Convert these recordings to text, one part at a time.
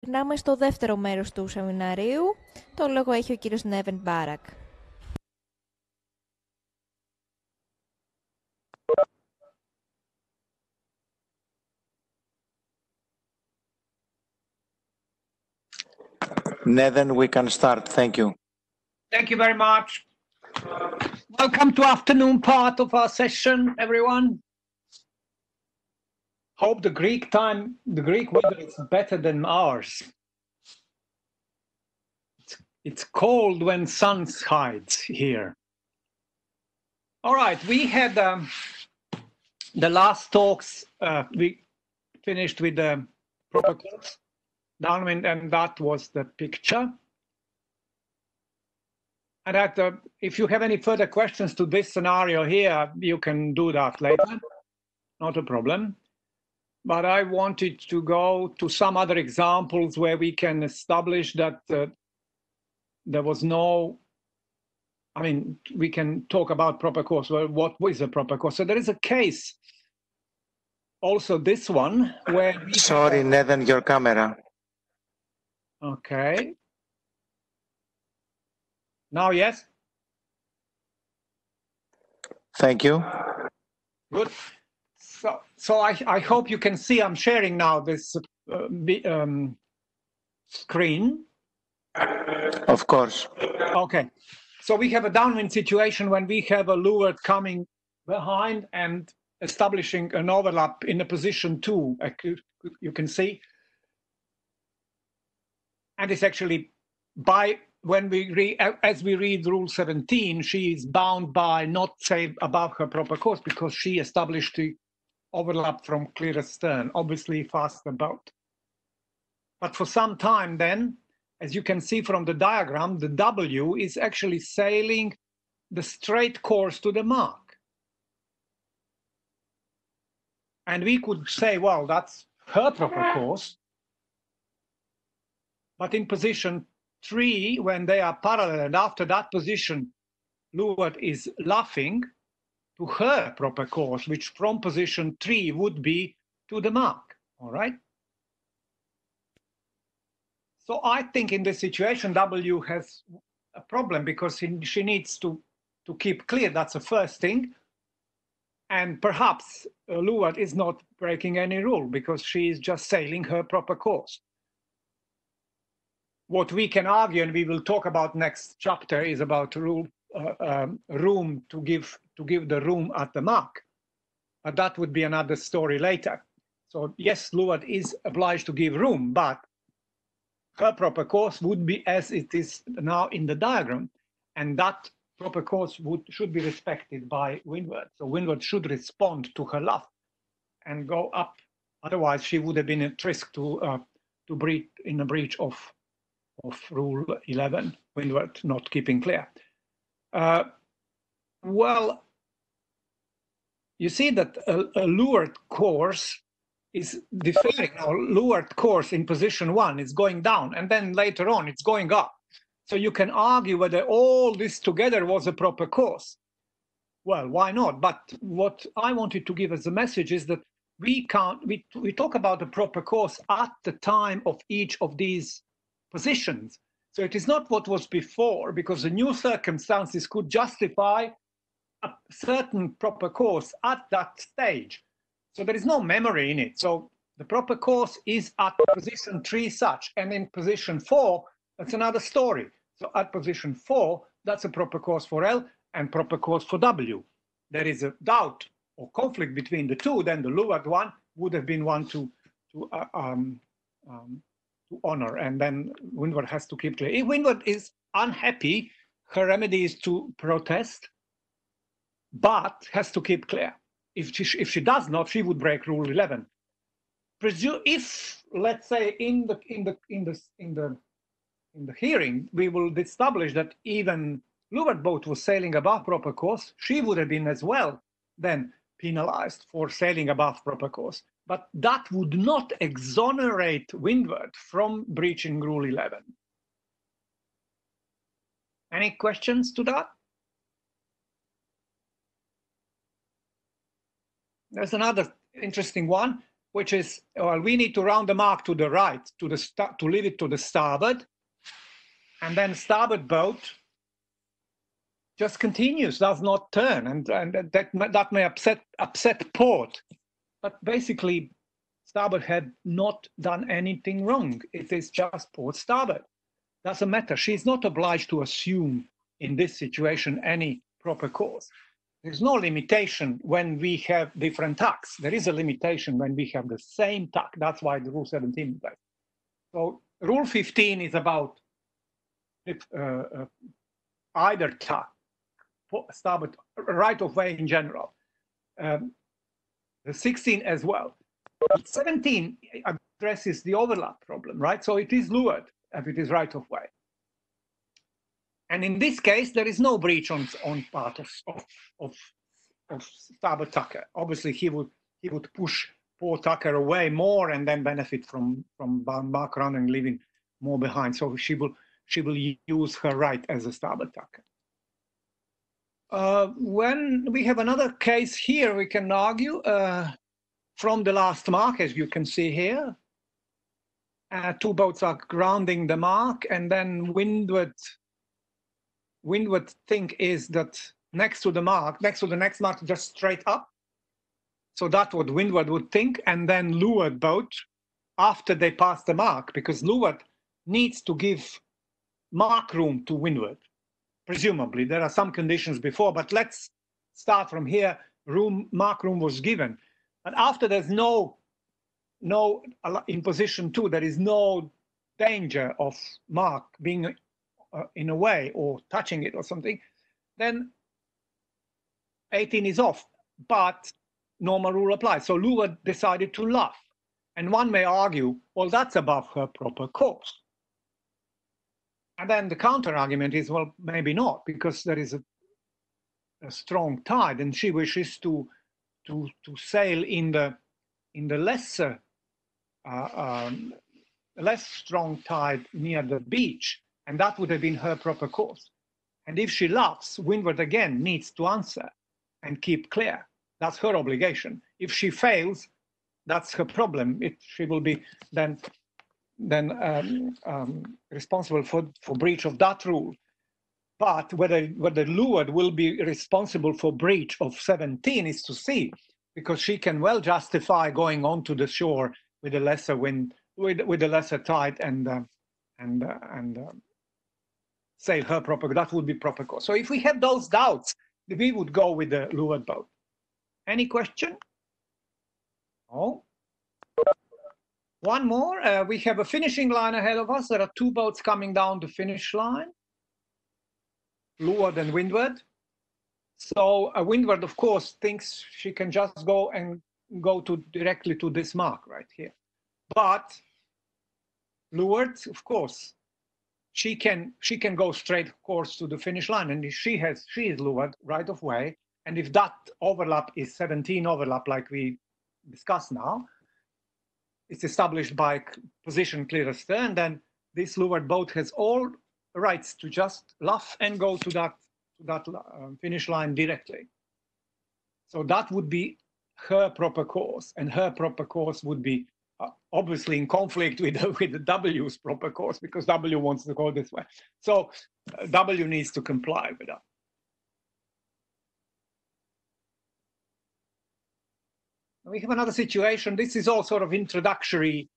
Περνάμε στο δεύτερο μέρος του σεμιναρίου. Το λόγο έχει ο κύριος Neven Baran. Neven, we can start. Thank you. Thank you very much. Welcome to afternoon part of our session, everyone. Hope the Greek weather is better than ours. It's cold when sun hides here. All right, we had the last talks. We finished with the protocols, downwind, and that was the picture. And if you have any further questions to this scenario here, you can do that later. Not a problem. But I wanted to go to some other examples where we can establish that there was no, I mean, we can talk about proper course. Well, what is a proper course? So there is a case, also this one, where we Sorry, Neven, your camera. Okay. Now, yes? Thank you. Good. So I hope you can see I'm sharing now this screen. Of course. Okay. So we have a downwind situation when we have a leeward coming behind and establishing an overlap in a position 2, you can see. And it's actually as we read rule 17, she is bound by not say above her proper course because she established the overlap from clear astern, obviously faster boat. But for some time then, as you can see from the diagram, the W is actually sailing the straight course to the mark. And we could say, well, that's her proper course. But in position 3, when they are parallel, and after that position, leeward is luffing to her proper course, which from position 3 would be to the mark, all right? So I think in this situation, W has a problem because she needs to keep clear. That's the first thing. And perhaps leeward is not breaking any rule because she is just sailing her proper course. What we can argue, and we will talk about next chapter, is about room to give the room at the mark. But that would be another story later. So yes, leeward is obliged to give room, but her proper course would be as it is now in the diagram, and that proper course should be respected by windward. So windward should respond to her luff and go up. Otherwise, she would have been at risk to breach in a breach of rule 11, windward not keeping clear. Well, you see that a leeward course is deferring. Now, leeward course in position 1 is going down, and then later on it's going up. So you can argue whether all this together was a proper course. Well, why not? But what I wanted to give as a message is that we talk about the proper course at the time of each of these positions. So it is not what was before, because the new circumstances could justify a certain proper course at that stage. So there is no memory in it. So the proper course is at position 3 such, and in position 4, that's another story. So at position 4, that's a proper course for L and proper course for W. There is a doubt or conflict between the two, then the leeward one would have been one to honor, and then windward has to keep clear. If windward is unhappy, her remedy is to protest, but has to keep clear. If she does not, she would break rule 11. If, let's say, in the hearing, we will establish that even leeward boat was sailing above proper course, she would have been as well then penalized for sailing above proper course. But that would not exonerate windward from breaching rule 11. Any questions to that? There's another interesting one. which is, well, we need to round the mark to the right, to leave it to the starboard, and then starboard boat just continues, does not turn, and that may upset port. But basically, starboard had not done anything wrong. It is just port starboard. Doesn't matter. She's not obliged to assume in this situation any proper course. There's no limitation when we have different tacks. There is a limitation when we have the same tack. That's why the rule 17 is there. So rule 15 is about either tack, starboard, right of way in general. The 16 as well. 17 addresses the overlap problem, right? So it is lured if it is right of way. And in this case, there is no breach on part of starboard tacker. Obviously, he would push poor tacker away more and then benefit from background and leaving more behind. So she will use her right as a starboard tacker. When we have another case here, we can argue from the last mark, as you can see here. Two boats are grounding the mark, and then windward thing is that next to the next mark, just straight up. So that's what windward would think, and then leeward boat after they pass the mark, because leeward needs to give mark room to windward. Presumably, there are some conditions before, but let's start from here. Mark room was given, but after there's no in position 2, there is no danger of mark being in a way or touching it or something, then 18 is off, but normal rule applies. So leeward decided to luff, and one may argue, well, that's above her proper course. And then the counter argument is, well, maybe not, because there is a strong tide, and she wishes to sail in the lesser less strong tide near the beach, and that would have been her proper course. And if she luffs, windward again needs to answer and keep clear. That's her obligation. If she fails, that's her problem. She will be then responsible for breach of that rule. But whether leeward will be responsible for breach of 17 is to see, because she can well justify going onto the shore with a lesser wind, with a lesser tide, and sail her proper. That would be proper course. So if we have those doubts, we would go with the leeward boat. Any question? Oh. One more. We have a finishing line ahead of us. There are two boats coming down the finish line, leeward and windward. So a windward, of course, thinks she can just go directly to this mark right here. But leeward, of course, she can go straight course to the finish line, and she is leeward right of way. And if that overlap is 17 overlap, like we discussed now, it's established by position clear astern, then this leeward boat has all rights to just luff and go to that finish line directly. So that would be her proper course, and her proper course would be obviously in conflict with the W's proper course, because W wants to go this way. So W needs to comply with that. We have another situation. This is all sort of introductory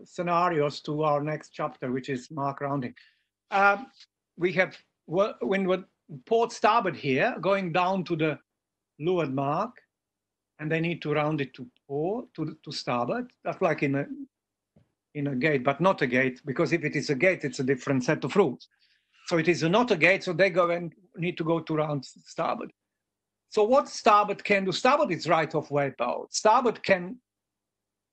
scenarios to our next chapter, which is mark rounding. We have windward port starboard here, going down to the leeward mark, and they need to round it to port, to starboard. That's like in a gate, but not a gate, because if it is a gate, it's a different set of rules. So it is not a gate, so they go and need to go to round starboard. So what starboard can do? Starboard is right of way boat. Starboard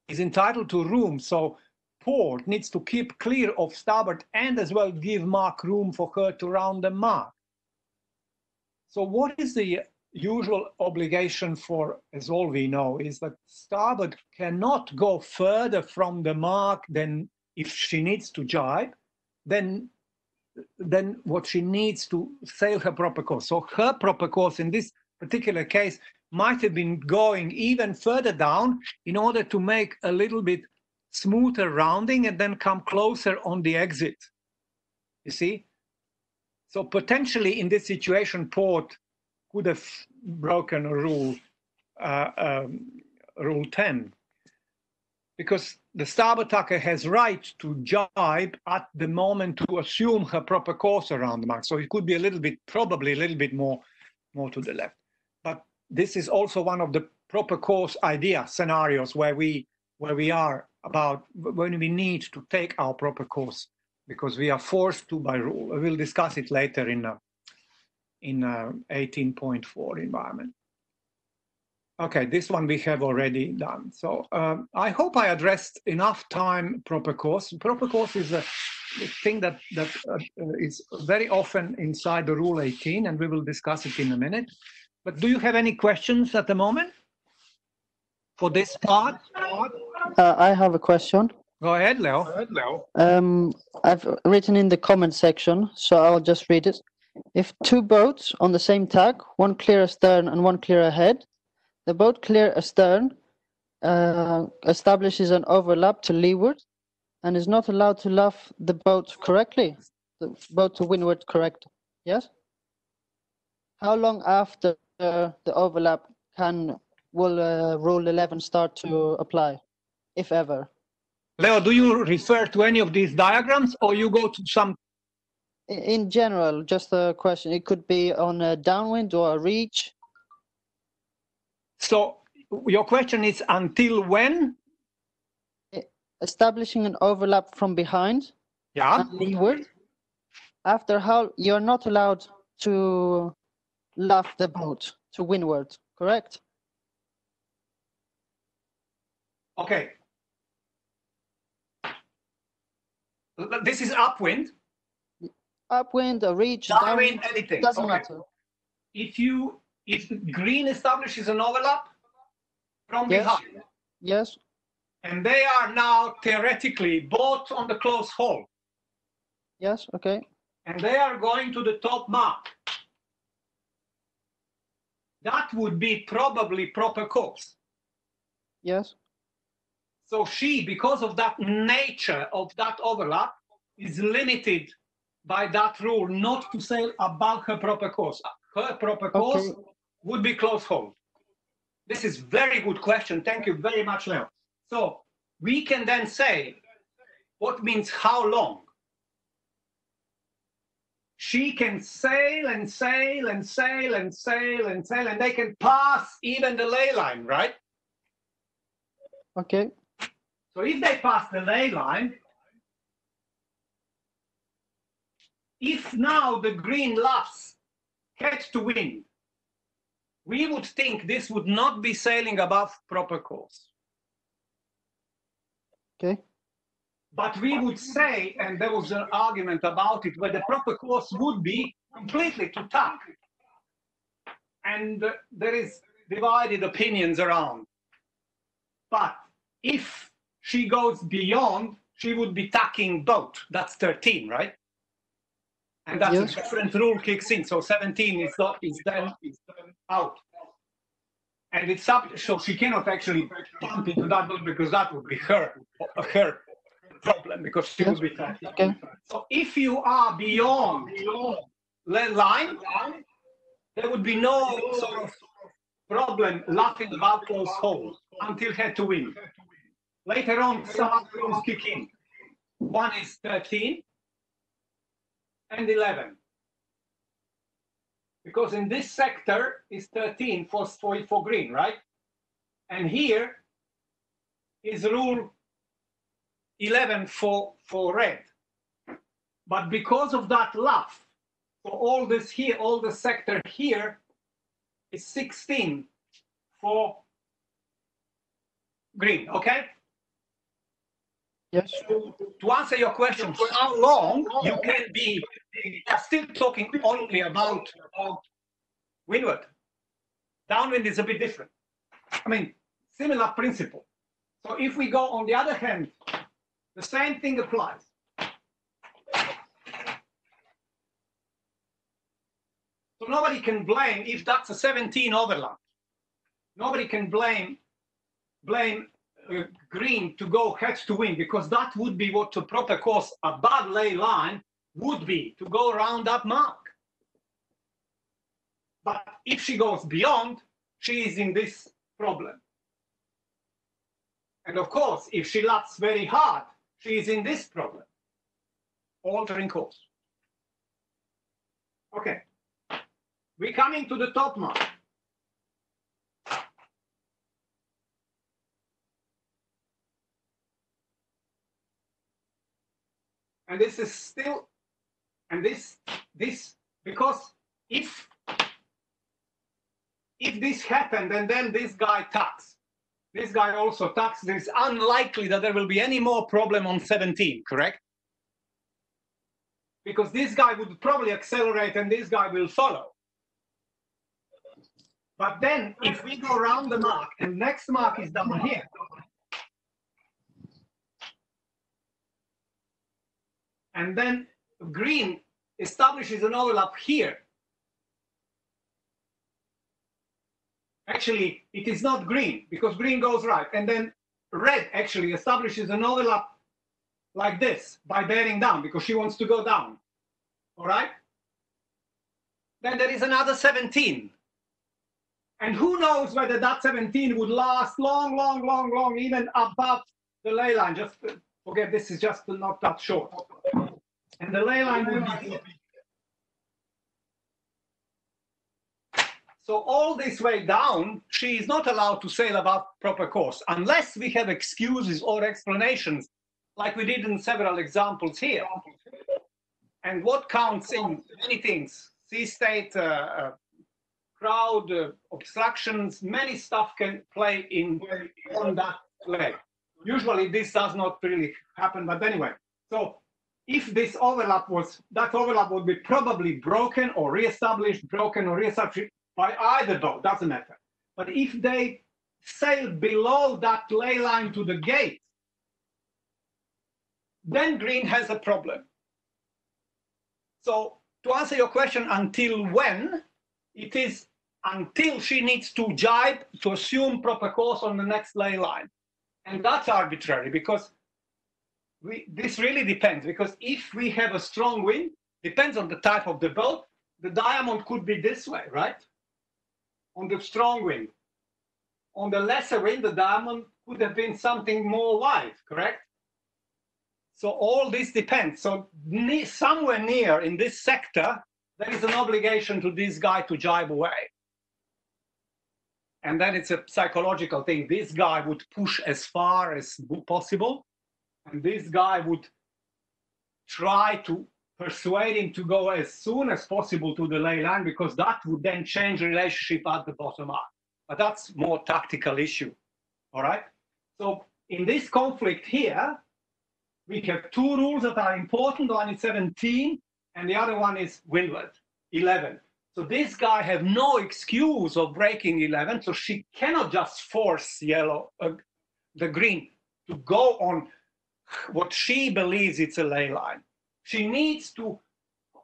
is entitled to room, so port needs to keep clear of starboard and as well give mark room for her to round the mark. So what is the usual obligation for, as all we know, is that starboard cannot go further from the mark than if she needs to jibe, then what she needs to sail her proper course. So her proper course in this particular case might have been going even further down in order to make a little bit smoother rounding and then come closer on the exit. You see? So potentially in this situation, port could have broken a rule 10, because the starboard attacker has right to jibe at the moment to assume her proper course around the mark. So it could be a little bit, probably a little bit more to the left. But this is also one of the proper course idea scenarios where we are about when we need to take our proper course because we are forced to by rule. We'll discuss it later in 18.4 environment. Okay, this one we have already done. So I hope I addressed enough time proper course. Proper course is a thing that is very often inside the rule 18, and we will discuss it in a minute. But do you have any questions at the moment for this part? I have a question. Go ahead, Leo. I've written in the comment section, so I'll just read it. If two boats on the same tack, one clear astern and one clear ahead, the boat clear astern establishes an overlap to leeward and is not allowed to luff the boat correctly, the boat to windward correct. Yes? How long after the overlap will Rule 11 start to apply, if ever? Leo, do you refer to any of these diagrams or you go to some? In general, just a question. It could be on a downwind or a reach. So your question is until when? Establishing an overlap from behind. Yeah. And leeward. After how you're not allowed to luff the boat to windward, correct? Okay. This is upwind. Upwind, a reach, downwind, anything. Doesn't matter. If green establishes an overlap from behind. Yes. And they are now theoretically both on the close hole. Yes, okay. And they are going to the top mark. That would be probably proper course. Yes. So she, because of that nature of that overlap, is limited by that rule not to sail above her proper course. Her proper course would be close hold. This is very good question. Thank you very much, Leo. So we can then say, what means how long? She can sail and sail and sail and sail and sail, and they can pass even the ley line, right? Okay. So if they pass the ley line, if now the green luffs catch to wind, we would think this would not be sailing above proper course. Okay. But we would say, and there was an argument about it, where the proper course would be completely to tack. And there is divided opinions around. But if she goes beyond, she would be tacking boat. That's 13, right? And that's a different rule kicks in. So 17 is then out. And it's up, so she cannot actually bump into that boat because that would be her problem because she would be tacking. Okay. So if you are beyond line, there would be no sort of problem laughing about close hold until head to wind. Later on, some rules kick in. One is 13 and 11. Because in this sector is 13 for green, right? And here is rule 11 for red. But because of that luff, so all this here, all the sector here is 16 for green, okay? Yes. To answer your question, for how long you can be, we are still talking only about windward. Downwind is a bit different. I mean, similar principle. So if we go on the other hand, the same thing applies. So nobody can blame if that's a 17 overlap. Nobody can blame green to go head to win, because that would be what the proper course above ley line would be, to go around that mark. But if she goes beyond, she is in this problem. And of course, if she laps very hard, she is in this problem, altering course. Okay, we're coming to the top mark. And this is still, and this, because if this happened and then this guy tucks, this guy also tucks, it's unlikely that there will be any more problem on 17, correct? Because this guy would probably accelerate and this guy will follow. But then if we go around the mark and next mark is down here, and then green establishes an overlap here. Actually, it is not green, because green goes right. And then red actually establishes an overlap like this by bearing down, because she wants to go down. All right? Then there is another 17. And who knows whether that 17 would last long, even above the ley line. Just forget, this is just not that short. And the ley line would be here. So all this way down, she is not allowed to sail above proper course, unless we have excuses or explanations, like we did in several examples here. And what counts in many things, sea state, crowd, obstructions, many stuff can play in on that leg. Usually this does not really happen, but anyway. So if this overlap was, that overlap would be probably broken or reestablished by either boat, doesn't matter. But if they sail below that ley line to the gate, then green has a problem. So to answer your question, until when? It is until she needs to jibe to assume proper course on the next ley line. And that's arbitrary, because this really depends, because if we have a strong wind, depends on the type of the boat, the diamond could be this way, right? On the strong wind. On the lesser wind, the diamond could have been something more wide, correct? So all this depends. So somewhere near in this sector, there is an obligation to this guy to jibe away. And then it's a psychological thing. This guy would push as far as possible, and this guy would try to persuade him to go as soon as possible to the ley line, because that would then change the relationship at the bottom up. But that's more tactical issue, all right? So in this conflict here, we have two rules that are important. One is 17, and the other one is windward, 11. So this guy has no excuse of breaking 11, so she cannot just force the green to go on what she believes it's a ley line. She needs to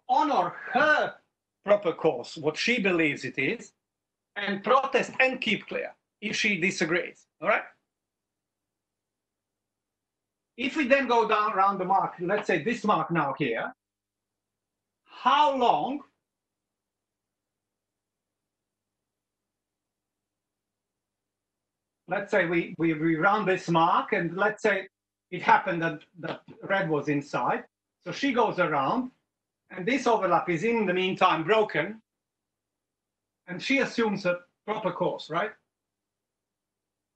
honor her proper course, what she believes it is, and protest and keep clear if she disagrees, all right? If we then go down around the mark, let's say this mark now here, how long let's say we round this mark, and let's say it happened that red was inside. So she goes around, and this overlap is in the meantime broken, and she assumes a proper course, right?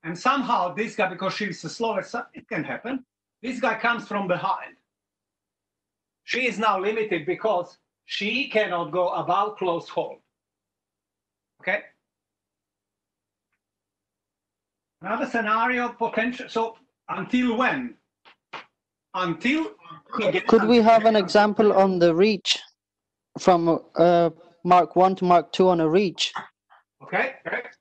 And somehow this guy, because she's the slowest, it can happen, this guy comes from behind. She is now limited because she cannot go above close hold. Okay? Another scenario potential. So until when? Until could we have an example on the reach from Mark 1 to Mark 2 on a reach? Okay, correct.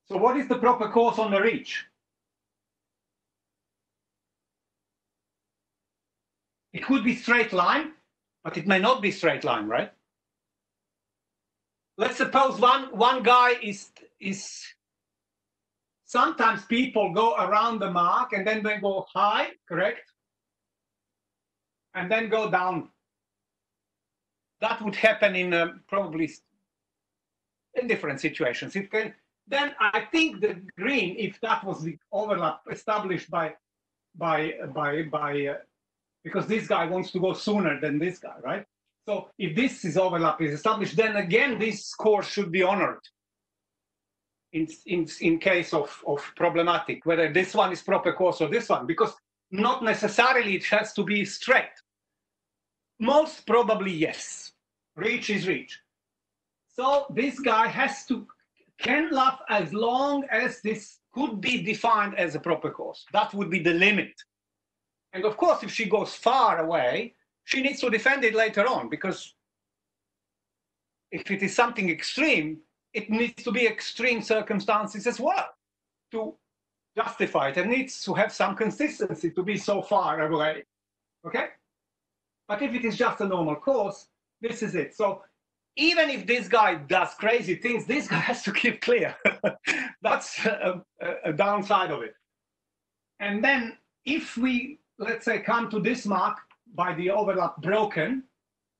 So what is the proper course on the reach? could be straight line, but it may not be straight line, right? Let's suppose one guy is sometimes people go around the mark and then they go high, correct? And then go down. That would happen in probably in different situations. It can. Then I think the green, if that was the overlap established because this guy wants to go sooner than this guy, right? So if this overlap is established, then again this course should be honored in case of problematic, whether this one is proper course or this one, because not necessarily it has to be straight. Most probably yes. Reach is reach. So this guy can laugh as long as this could be defined as a proper course. That would be the limit. And of course, if she goes far away, she needs to defend it later on, because if it is something extreme, it needs to be extreme circumstances as well to justify it. It needs to have some consistency to be so far away, okay? But if it is just a normal course, this is it. So even if this guy does crazy things, this guy has to keep clear. That's a downside of it. And then if we, let's say, come to this mark by the overlap broken,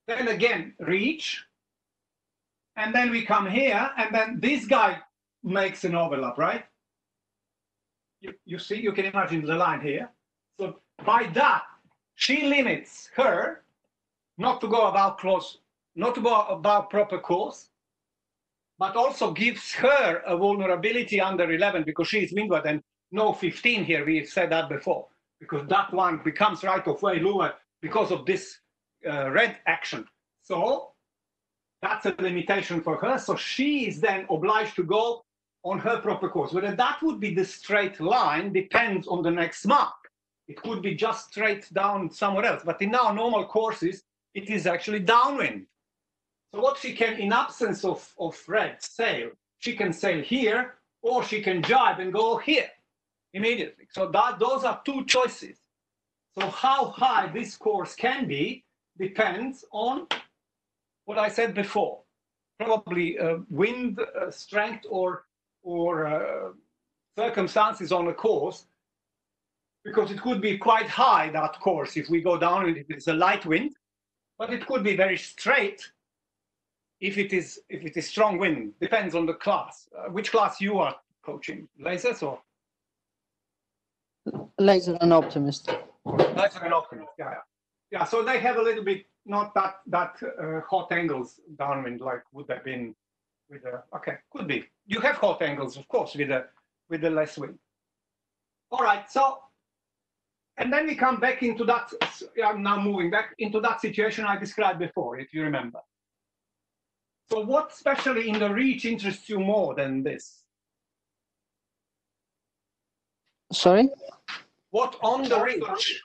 then again, reach. And then we come here, and then this guy makes an overlap, right? You see, you can imagine the line here. So by that, she limits her not to go about close, not to go about proper course, but also gives her a vulnerability under 11 because she is windward and no 15 here. We've said that before, because that one becomes right of way lower because of this red action. So that's a limitation for her. So she is then obliged to go on her proper course. Whether that would be the straight line depends on the next mark. It could be just straight down somewhere else. But in our normal courses, it is actually downwind. So what she can, in absence of red, sail, she can sail here, or she can jibe and go here immediately. So those are two choices. So how high this course can be depends on what I said before. Probably wind strength or circumstances on the course, because it could be quite high, that course, if we go down and if it's a light wind, but it could be very straight if it is strong wind. Depends on the class. Which class you are coaching? Lasers or? Laser and optimist. Laser and optimist, yeah. So they have a little bit, not that hot angles downwind like would have been with the, okay, could be. You have hot angles, of course, with the less wind. All right, so, and then we come back into that, I'm now moving back into that situation I described before, if you remember. So what especially in the reach interests you more than this? Sorry? What on the reach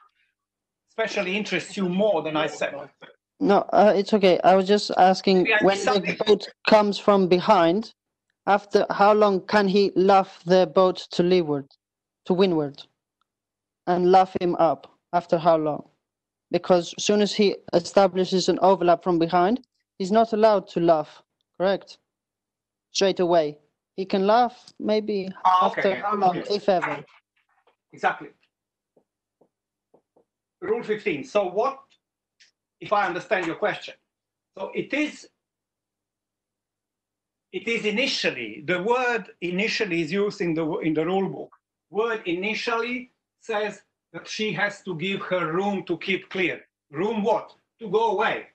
especially interests you more than I said? No, it's okay. I was just asking, when the boat comes from behind, after how long can he luff the boat to leeward, to windward, and luff him up? After how long? Because as soon as he establishes an overlap from behind, he's not allowed to luff, correct? Straight away. He can luff maybe after how long, if ever? Exactly. Rule 15. So what, if I understand your question? So it is initially, the word initially is used in the rule book. Word initially says that she has to give her room to keep clear. Room what? To go away.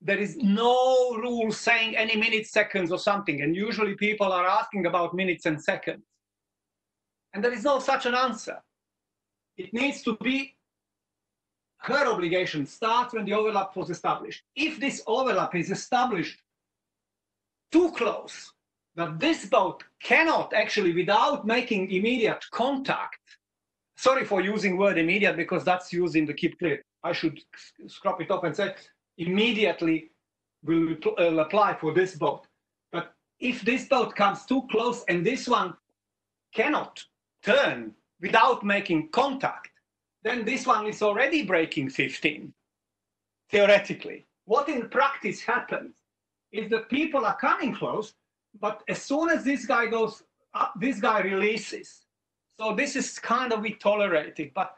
There is no rule saying any minutes, seconds, or something. And usually people are asking about minutes and seconds. And there is no such an answer. It needs to be, her obligation starts when the overlap was established. If this overlap is established too close, that this boat cannot actually, without making immediate contact, sorry for using word immediate because that's used in the keep clear. I should scrap it up and say immediately will apply for this boat. But if this boat comes too close and this one cannot turn without making contact, then this one is already breaking 15, theoretically. What in practice happens is that people are coming close, but as soon as this guy goes up, this guy releases. So this is kind of we tolerate it, but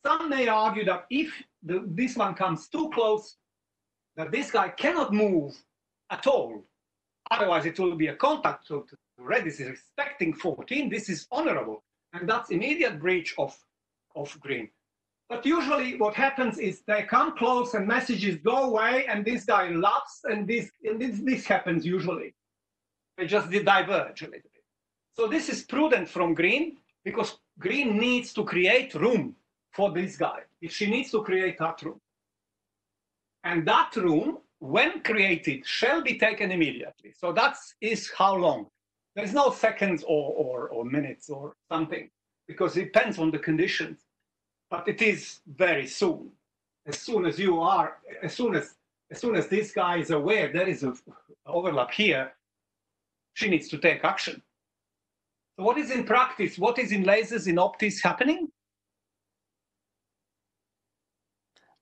some may argue that if this one comes too close, that this guy cannot move at all. Otherwise, it will be a contact. So red is respecting 14. This is honorable, and that's immediate breach of green. But usually, what happens is they come close, and messages go away, and this guy laughs, and this happens usually. They just diverge a little bit. So this is prudent from green, because green needs to create room for this guy. She needs to create that room. And that room, when created, shall be taken immediately. So that is how long. There's no seconds or minutes or something, because it depends on the conditions. But it is very soon. As soon as you are, as soon as this guy is aware there is an overlap here, she needs to take action. So what is in practice, what is in lasers, in optics happening?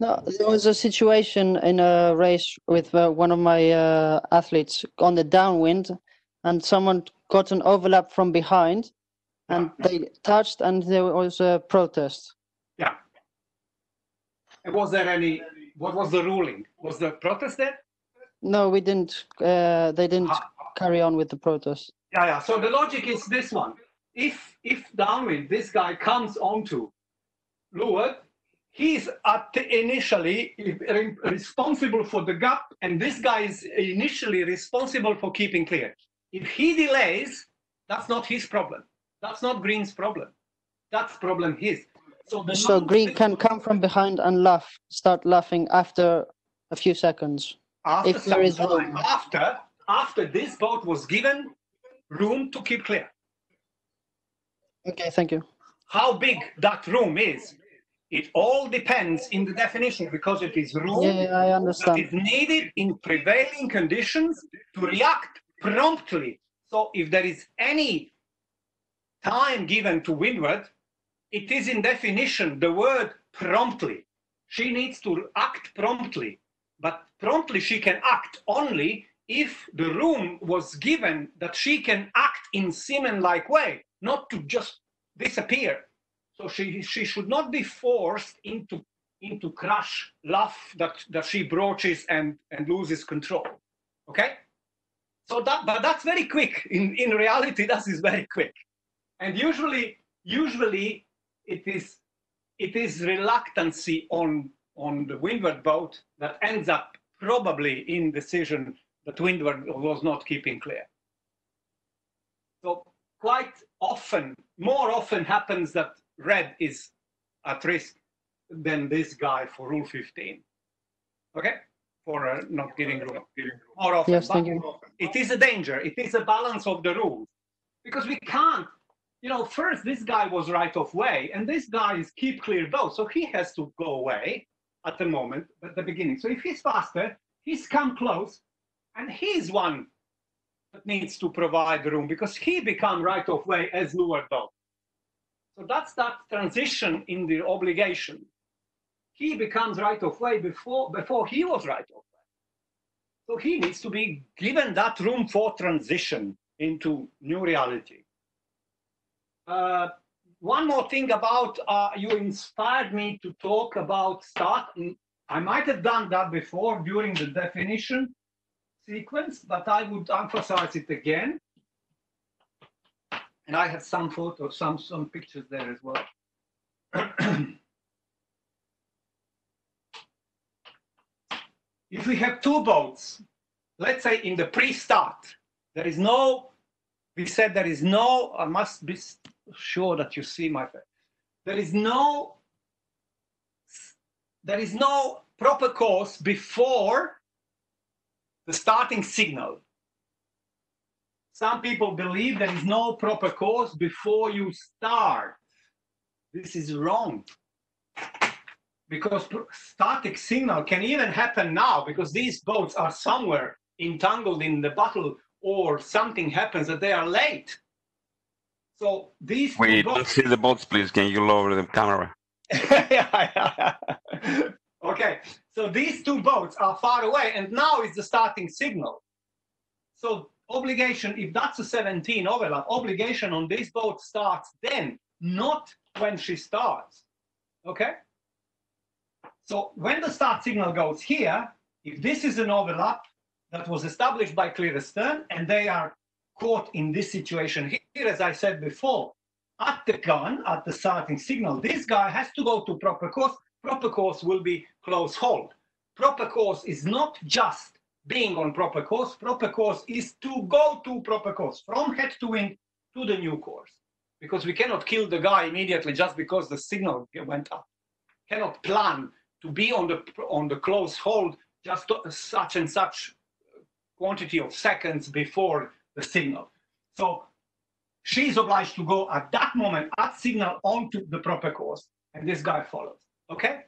No, there was a situation in a race with one of my athletes on the downwind, and someone got an overlap from behind, and they touched, and there was a protest. Yeah. And was there any, what was the ruling? Was the protest there? No, we didn't. They didn't carry on with the protest. Yeah. So the logic is this one. If downwind, this guy comes onto leeward, he's initially responsible for the gap, and this guy is initially responsible for keeping clear. If he delays, that's not his problem. That's not green's problem. That's problem his. So green can come from behind and start laughing after a few seconds. If there is room. After this boat was given room to keep clear. Okay, thank you. How big that room is, it all depends in the definition, because it is room I understand. that is needed in prevailing conditions to react promptly. So if there is any time given to windward, it is in definition the word promptly. She needs to act promptly, but promptly she can act only if the room was given that she can act in Siemens-like way, not to just disappear. So she should not be forced into crash laugh that she broaches and loses control. Okay? So but that's very quick. In reality, that is very quick. And usually it is reluctancy on the windward boat that ends up probably in decision that windward was not keeping clear. So quite often, more often happens that red is at risk than this guy for rule 15. Okay? For not giving room. More often. Yes, thank you. It is a danger. It is a balance of the rules. Because we can't, first this guy was right of way, and this guy is keep clear boat. So he has to go away at the moment, at the beginning. So if he's faster, he's come close, and he's one that needs to provide room, because he become right of way as leeward boat. So that's that transition in the obligation. He becomes right of way before he was right of way. So he needs to be given that room for transition into new reality. One more thing about, you inspired me to talk about start. I might have done that before during the definition sequence, but I would emphasize it again. And I have some photos, some pictures there as well. If we have two boats, let's say in the pre-start, there is no, we said there is no, I must be sure that you see my face. There is no proper course before the starting signal. Some people believe there is no proper course before you start. This is wrong. Because static signal can even happen now, because these boats are somewhere entangled in the battle, or something happens that they are late. So these Wait, don't see the boats, please. Can you lower the camera? Yeah. Okay, so these two boats are far away, and now is the starting signal. So obligation, if that's a 17 overlap, obligation on this boat starts then, not when she starts. Okay? So when the start signal goes here, if this is an overlap that was established by clear astern, and they are caught in this situation here, as I said before, at the gun, at the starting signal, this guy has to go to proper course. Proper course will be close hold. Proper course is not just being on proper course. Proper course is to go to proper course, from head to wind to the new course. Because we cannot kill the guy immediately just because the signal went up. Cannot plan to be on the close hold just such and such quantity of seconds before the signal. So she's obliged to go at that moment at signal onto the proper course, and this guy follows. Okay?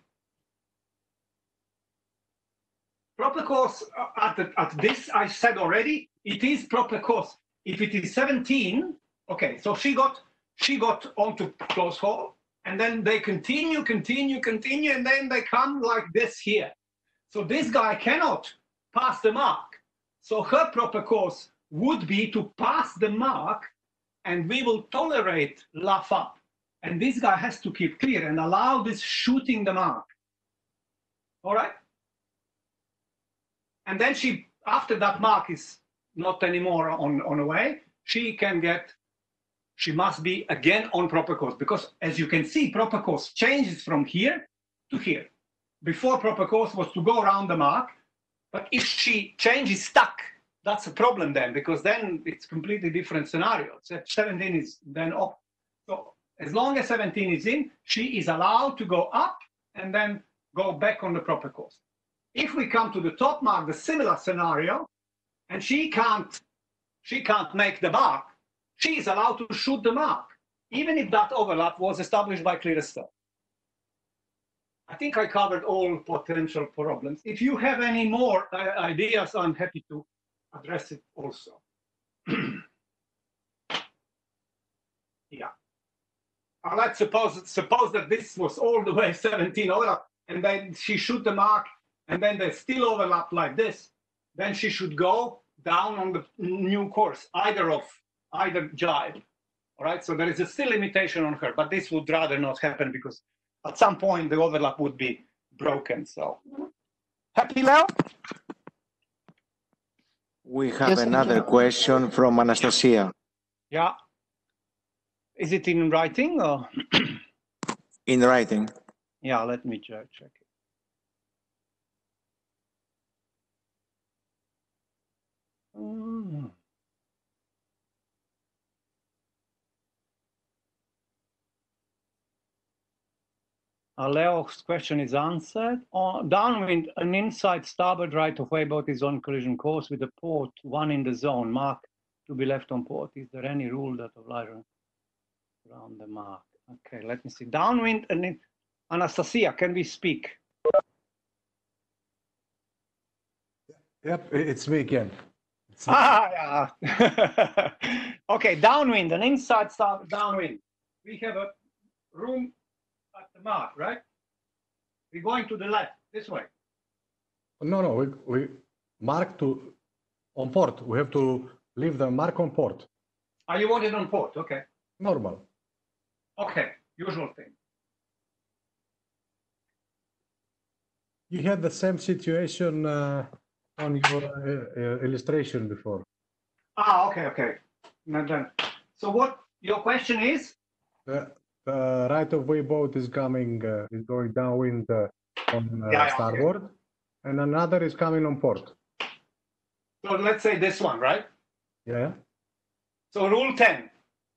Proper course at this, I said already, it is proper course. If it is 17, okay, so she got onto close hold, and then they continue, and then they come like this here. So this guy cannot pass the mark. So her proper course would be to pass the mark, and we will tolerate luff up. And this guy has to keep clear and allow this shooting the mark. All right? And then she, after that mark is not anymore on the way, she must be again on proper course, because as you can see, proper course changes from here to here. Before, proper course was to go around the mark, but if she changes stuck, that's a problem then, because then it's completely different scenario. So 17 is then off. So as long as 17 is in, she is allowed to go up and then go back on the proper course. If we come to the top mark, the similar scenario, and she can't make the mark, she is allowed to shoot the mark, even if that overlap was established by clear astern. I think I covered all potential problems. If you have any more ideas, I'm happy to address it also. Yeah. Let's suppose that this was all the way 17 overlap, and then she shoot the mark, and then they still overlap like this. Then she should go down on the new course, either jibe. All right, so there is a still limitation on her, but this would rather not happen because at some point the overlap would be broken. So, happy, Leo? We have Yes, another question from Anastasia. Yeah. Is it in writing or? In writing. Yeah, let me check it. Leo's question is answered. Downwind, an inside starboard right of way boat is on collision course with a port 1 in the zone, mark to be left on port. Is there any rule that obliges around the mark? Okay, let me see. Downwind, and Anastasia, can we speak? Yep, it's me again. Yeah. Okay, downwind, an inside starboard downwind. We have a room at the mark, right? We're going to the left, this way. No, we mark to on port. We have to leave the mark on port. Oh, you want it on port, okay. Normal. Okay, usual thing. You had the same situation on your illustration before. Ah, okay. So what your question is? The right-of-way boat is coming, is going downwind on starboard, okay. And another is coming on port. So let's say this one, right? Yeah. So rule 10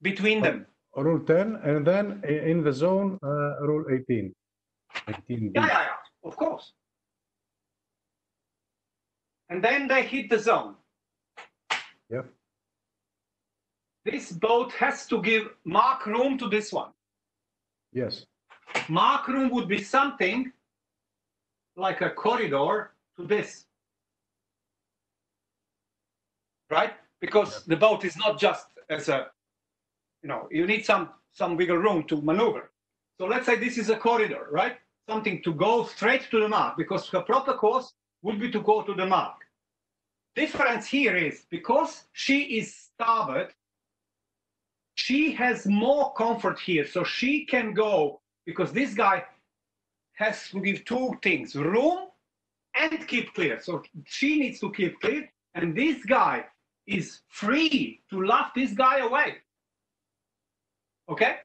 between them. Rule 10, and then in the zone, rule 18. 18B. Yeah, of course. And then they hit the zone. Yep. This boat has to give mark room to this one. Yes. Mark room would be something like a corridor to this. Right? Because the boat is not just as a, you need some wiggle room to maneuver. So let's say this is a corridor, right? Something to go straight to the mark, because her proper course would be to go to the mark. Difference here is because she is starboard, she has more comfort here. So she can go, because this guy has to give two things, room and keep clear. So she needs to keep clear, and this guy is free to laugh this guy away. Okay?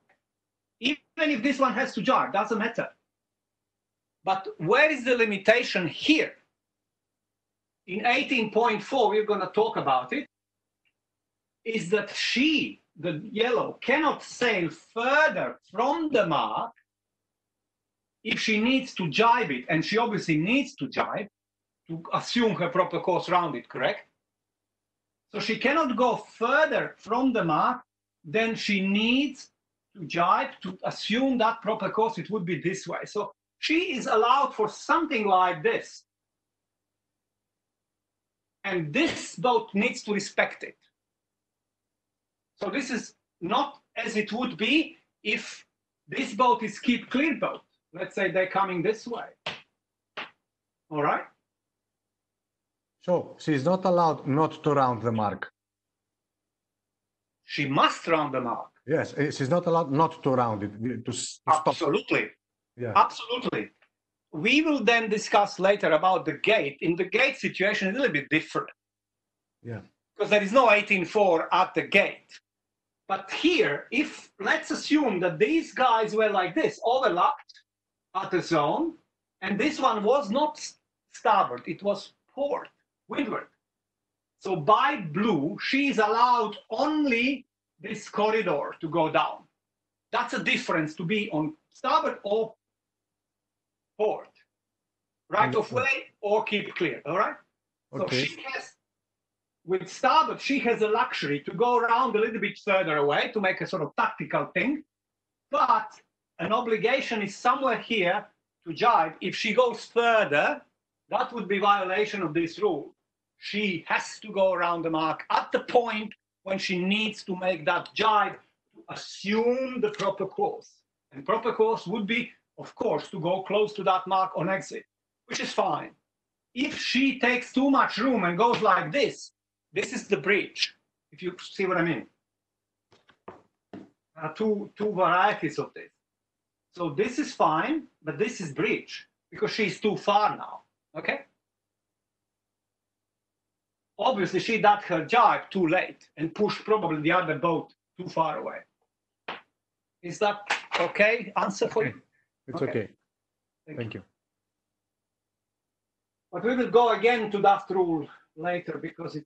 Even if this one has to jar, doesn't matter. But where is the limitation here? In 18.4, we're going to talk about it, is that she, the yellow, cannot sail further from the mark if she needs to jibe it, and she obviously needs to jibe to assume her proper course around it, correct? So she cannot go further from the mark than she needs to jibe to assume that proper course. It would be this way. So she is allowed for something like this. And this boat needs to respect it. So this is not as it would be if this boat is keep clear boat. Let's say they're coming this way. All right? So she's not allowed not to round the mark. She must round the mark. Yes, she's not allowed not to round it, to stop. Absolutely. Yeah. Absolutely. We will then discuss later about the gate. In the gate situation, it's a little bit different. Yeah. Because there is no 18.4 at the gate. But here, if let's assume that these guys were like this, overlapped at the zone, and this one was not starboard, it was port, windward. So by blue, she is allowed only this corridor to go down. That's a difference to be on starboard or port, right of way or keep clear, all right? Okay. So she has, with starboard, she has a luxury to go around a little bit further away to make a sort of tactical thing, but an obligation is somewhere here to jibe. If she goes further, that would be violation of this rule. She has to go around the mark at the point when she needs to make that jibe to assume the proper course. And proper course would be, of course, to go close to that mark on exit, which is fine. If she takes too much room and goes like this is the breach, if you see what I mean. Two varieties of this. So this is fine, but this is breach because she's too far now, okay? Obviously, she did her jibe too late and pushed probably the other boat too far away. Is that okay? Answer for you? It's okay. Thank you. But we will go again to that rule later because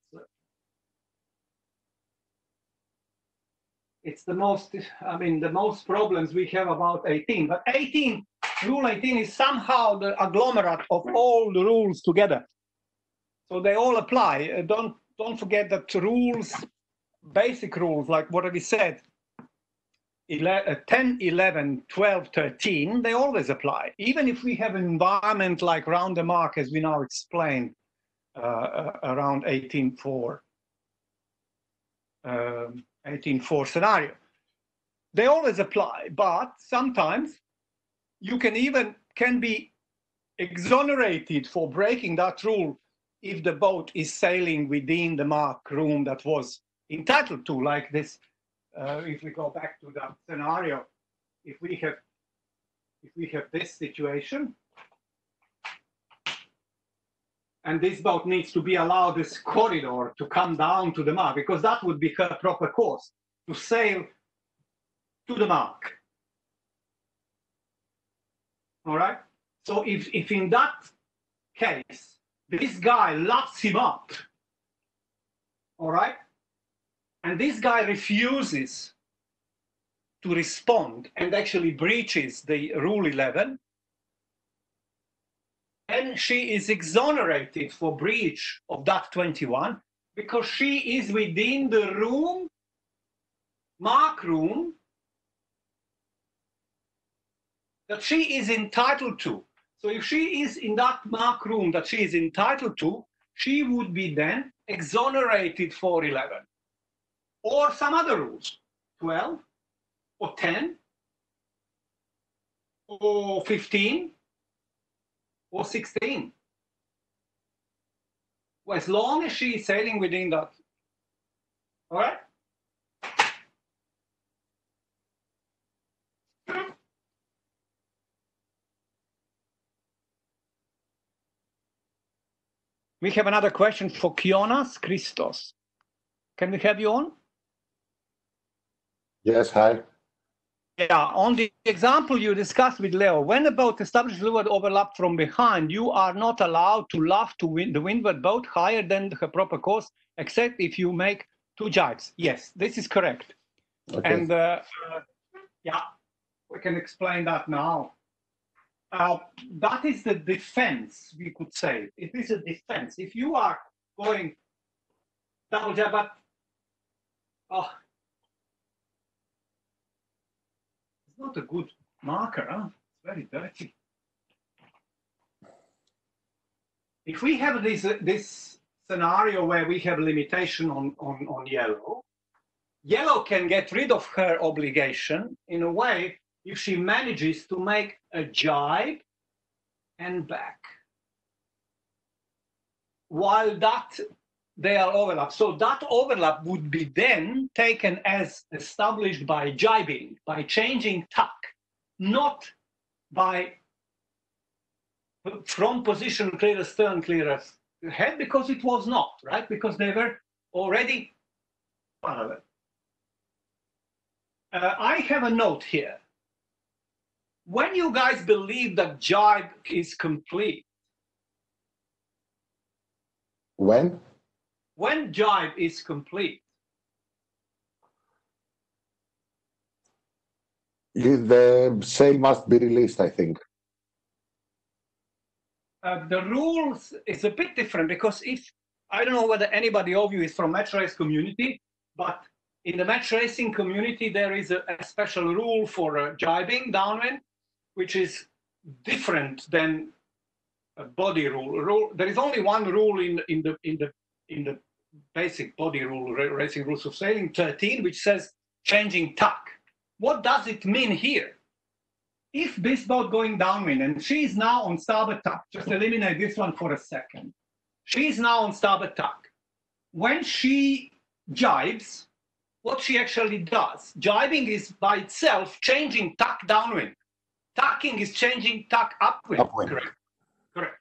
it's the most, I mean, the most problems we have about 18. But 18, rule 18 is somehow the agglomerate of all the rules together. So they all apply. Don't forget that rules, basic rules, like what we said, 10, 11, 12, 13, they always apply. Even if we have an environment like round the mark, as we now explained, around 18.4 scenario. They always apply, but sometimes you can be exonerated for breaking that rule if the boat is sailing within the mark room that was entitled to, like this. If we go back to that scenario, if we have this situation, and this boat needs to be allowed this corridor to come down to the mark, because that would be her proper course, to sail to the mark. All right? So if in that case, this guy locks him up, all right? And this guy refuses to respond and actually breaches the rule 11, and she is exonerated for breach of that 21 because she is within the room, mark room, that she is entitled to. So if she is in that mark room that she is entitled to, she would be then exonerated for 11. Or some other rules, 12 or 10. or 15 or 16. Well, as long as she is sailing within that. All right? We have another question for Kionas Christos. Can we have you on? Yes, hi. Yeah, on the example you discussed with Leo, when a boat established leeward overlapped from behind, you are not allowed to luff to the windward boat higher than her proper course, except if you make 2 jibes. Yes, this is correct. Okay. And yeah, we can explain that now. That is the defense, we could say. It is a defense. If you are going double jab, but oh, it's not a good marker, huh? It's very dirty. If we have this scenario where we have limitation on yellow, yellow can get rid of her obligation in a way if she manages to make a jibe and back. While that they are overlap. So that overlap would be then taken as established by jibing, by changing tack, not by from position clear stern, clear head, because it was not, right? Because they were already parallel. I have a note here. When you guys believe that jibe is complete? When? When jibe is complete? The sail must be released, I think. The rules is a bit different because if, I don't know whether anybody of you is from match race community, but in the match racing community, there is a special rule for jibing downwind, which is different than a body rule. There is only one rule in the basic body rule, racing rules of sailing 13, which says changing tack. What does it mean here? If this boat going downwind and she is now on starboard tack, just eliminate this one for a second. She is now on starboard tack. When she jibes, what she actually does, jibing is by itself changing tack downwind. Tacking is changing tack upwind. Upwind. Correct.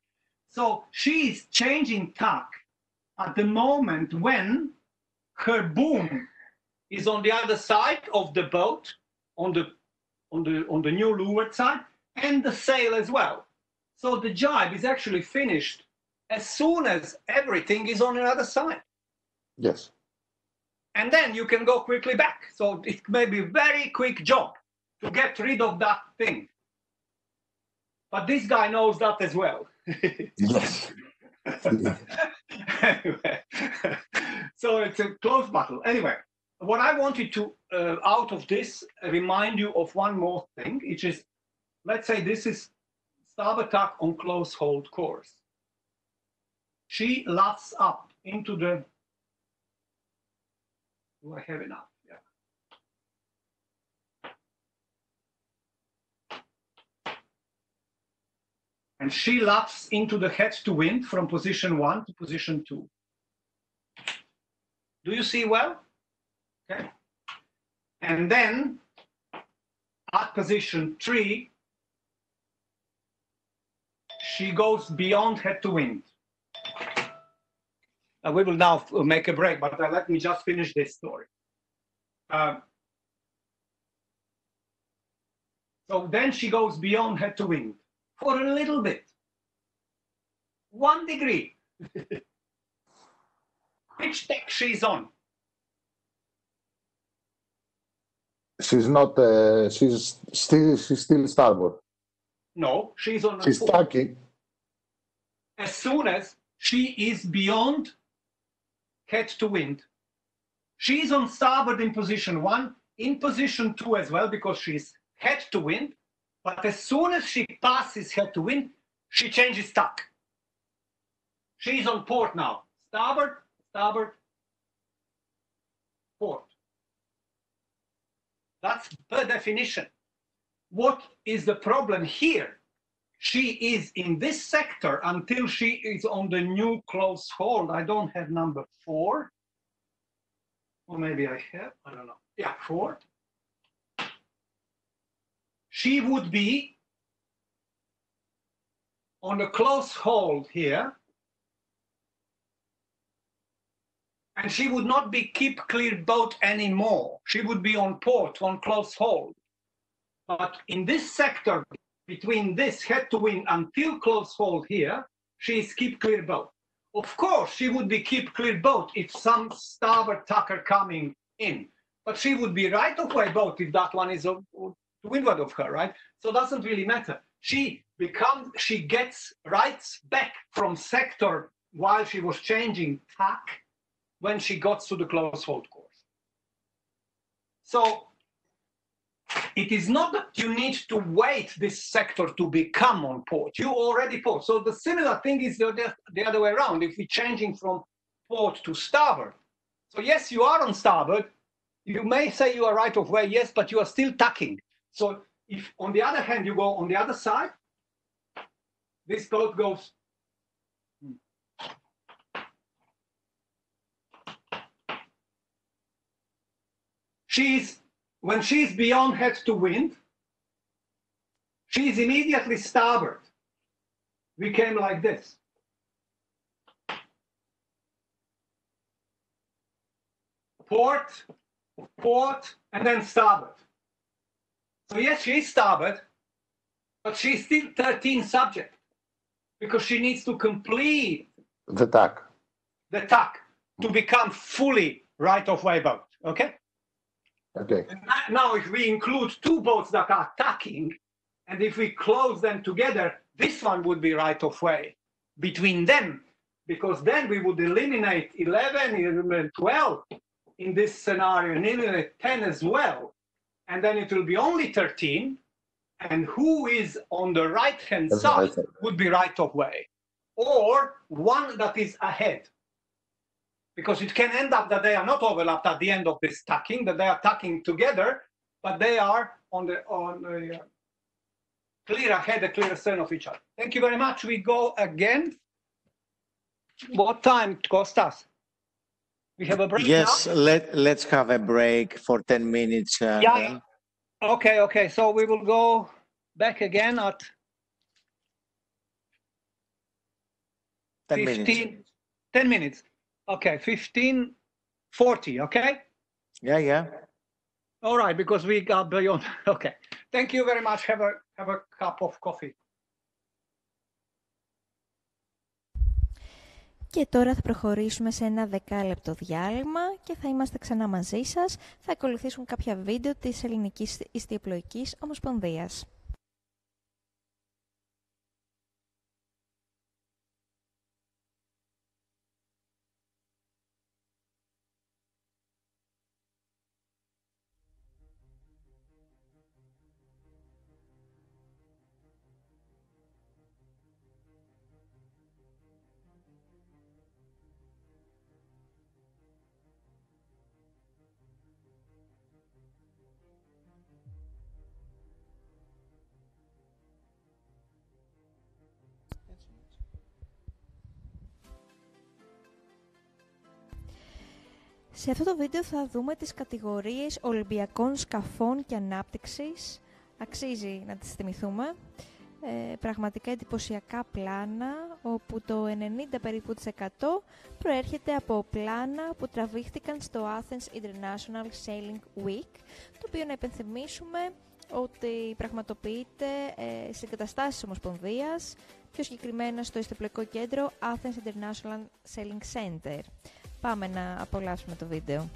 So she is changing tack at the moment when her boom is on the other side of the boat, on the new leeward side, and the sail as well. So the jibe is actually finished as soon as everything is on the other side. Yes. And then you can go quickly back. So it may be a very quick job to get rid of that thing. But this guy knows that as well. Yes. Anyway, so it's a close battle. Anyway, what I wanted to, out of this, remind you of one more thing, which is, let's say this is starboard tack on close hold course. She luffs up into the, do I have enough? Yeah. And she luffs into the head to wind from position 1 to position 2. Do you see well? Okay. And then at position 3, she goes beyond head to wind. We will now make a break, but let me just finish this story. So then she goes beyond head to wind for a little bit. 1 degree. Which deck she's on? She's not. She's still starboard. No, she's on. She's tacking. As soon as she is beyond head to wind, she's on starboard in position 1, in position 2 as well, because she's head to wind. But as soon as she passes head to wind, she changes tack. She's on port now. Starboard, starboard, port. That's per definition. what is the problem here? She is in this sector until she is on the new close hold. I don't have number 4. Or maybe I have, I don't know. Yeah, 4. She would be on the close hold here. And she would not be keep clear boat anymore. She would be on port, on close hold. But in this sector, between this head to wind until close hold here, she is keep clear boat. Of course, she would be keep clear boat if some starboard tacker coming in. But she would be right of way boat if that one is to windward of her, right? So it doesn't really matter. She gets rights back from sector while she was changing tack when she got to the close hold course. So it is not that you need to wait this sector to become on port. You already port. So the similar thing is the other way around. If we're changing from port to starboard. So yes, you are on starboard. You may say you are right of way, yes, but you are still tacking. So if on the other hand, you go on the other side, this boat goes. When she's beyond head to wind, she's immediately starboard. We came like this. Port, and then starboard. So yes, she is starboard, but she's still 13 subject because she needs to complete The tack. the tack to become fully right of way boat. Okay? Okay. And now, if we include 2 boats that are tacking, and if we close them together, this one would be right of way between them, because then we would eliminate 11, 12 in this scenario, and eliminate 10 as well. And then it will be only 13, and who is on the right-hand side would be right of way, or one that is ahead. Because it can end up that they are not overlapped at the end of this tacking, that they are tacking together, but they are on the clear ahead, the clear astern of each other. Thank you very much. We go again. What time, Kostas? We have a break Yes, now? let's have a break for 10 minutes. Yeah. Okay. So we will go back again at 10 minutes. 10 minutes. Okay, 15:40, okay? Yeah. All right, because we got beyond. Okay. Thank you very much. Have a cup of coffee. Και τώρα θα προχωρήσουμε σε ένα 10λεπτό διάλειμμα και θα είμαστε ξανά μαζί σας. Θα ακολουθήσουν κάποια βίντεο της Ελληνικής Ιστιοπλοϊκής Ομοσπονδίας. Σε αυτό το βίντεο θα δούμε τις κατηγορίες Ολυμπιακών σκαφών και ανάπτυξης. Αξίζει να τις θυμηθούμε. Πραγματικά εντυπωσιακά πλάνα, όπου το 90 περίπου της 100 προέρχεται από πλάνα που τραβήχτηκαν στο Athens International Sailing Week, το οποίο να υπενθυμίσουμε ότι πραγματοποιείται σε εγκαταστάσεις Ομοσπονδίας, πιο συγκεκριμένα στο ιστιοπλοϊκό κέντρο Athens International Sailing Center. Πάμε να απολαύσουμε το βίντεο.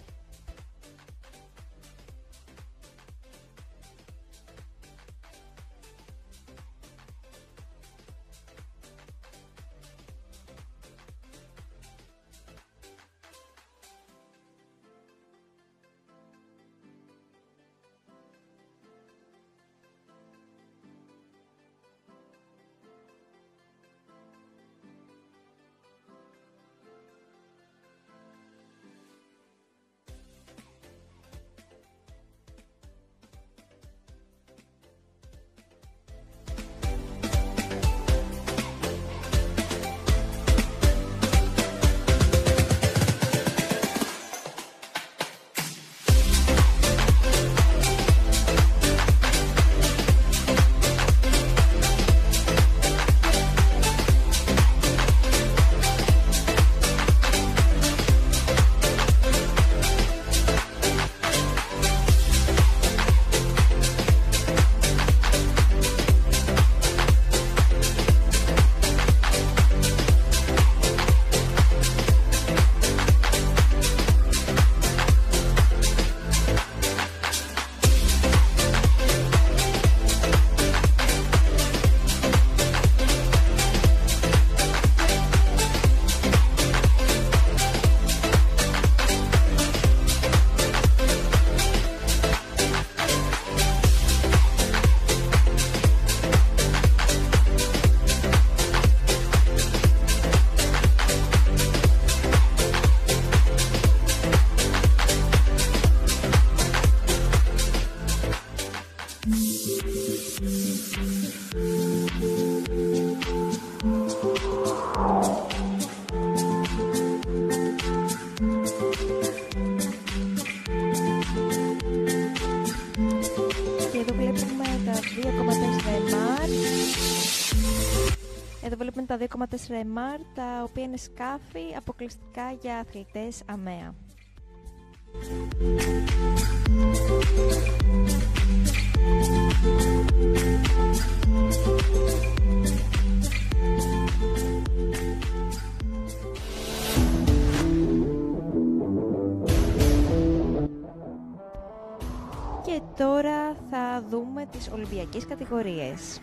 βλέπουμε τα 2,4 MR, τα οποία είναι σκάφη αποκλειστικά για αθλητές ΑΜΕΑ. Και τώρα θα δούμε τις Ολυμπιακές κατηγορίες.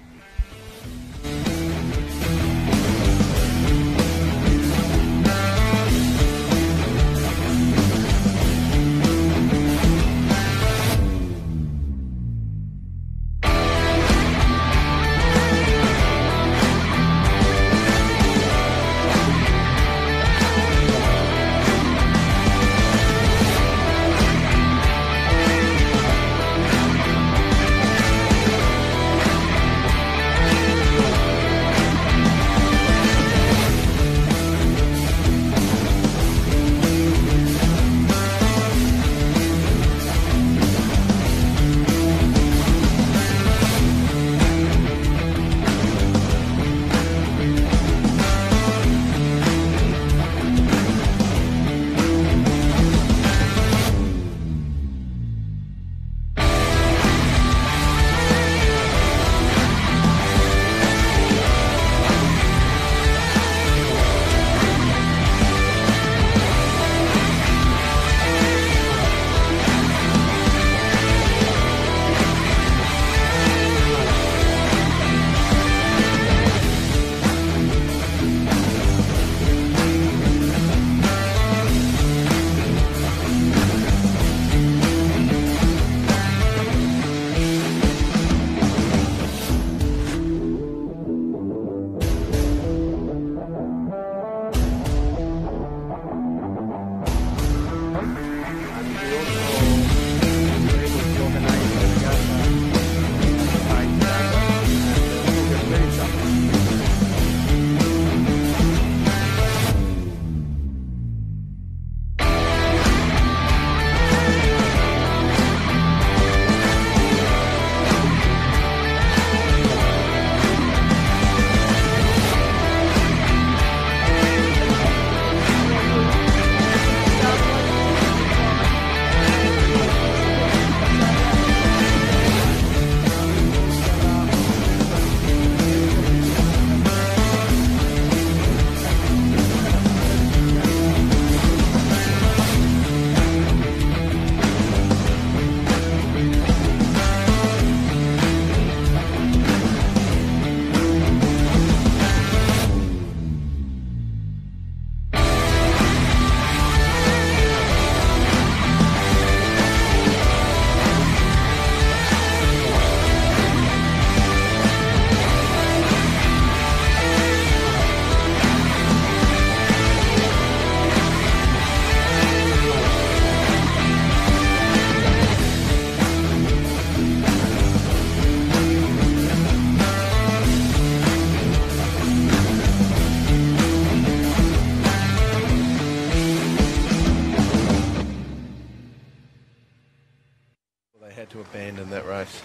to abandon that race.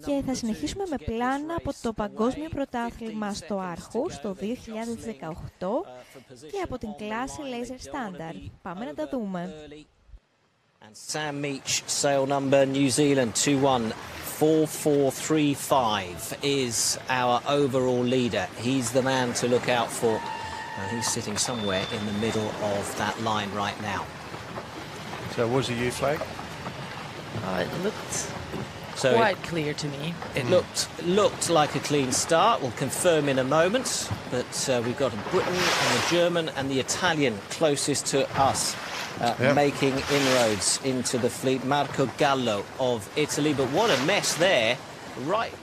Και θα συνεχίσουμε με πλάνα από το Παγκόσμιο Πρωτάθλημα στο Άρχους το 2018 και από την κλάση Laser Standard. Πάμε να τα δούμε. And Sam Meach, sail number New Zealand 214435 is our overall leader. He's the man to look out for. And he's sitting somewhere in the middle of that line right now. So was a U flag? It looked quite clear to me. It looked like a clean start. We'll confirm in a moment. But we've got a Briton and a German and the Italian closest to us. Making inroads into the fleet. Marco Gallo of Italy, but what a mess there. Right,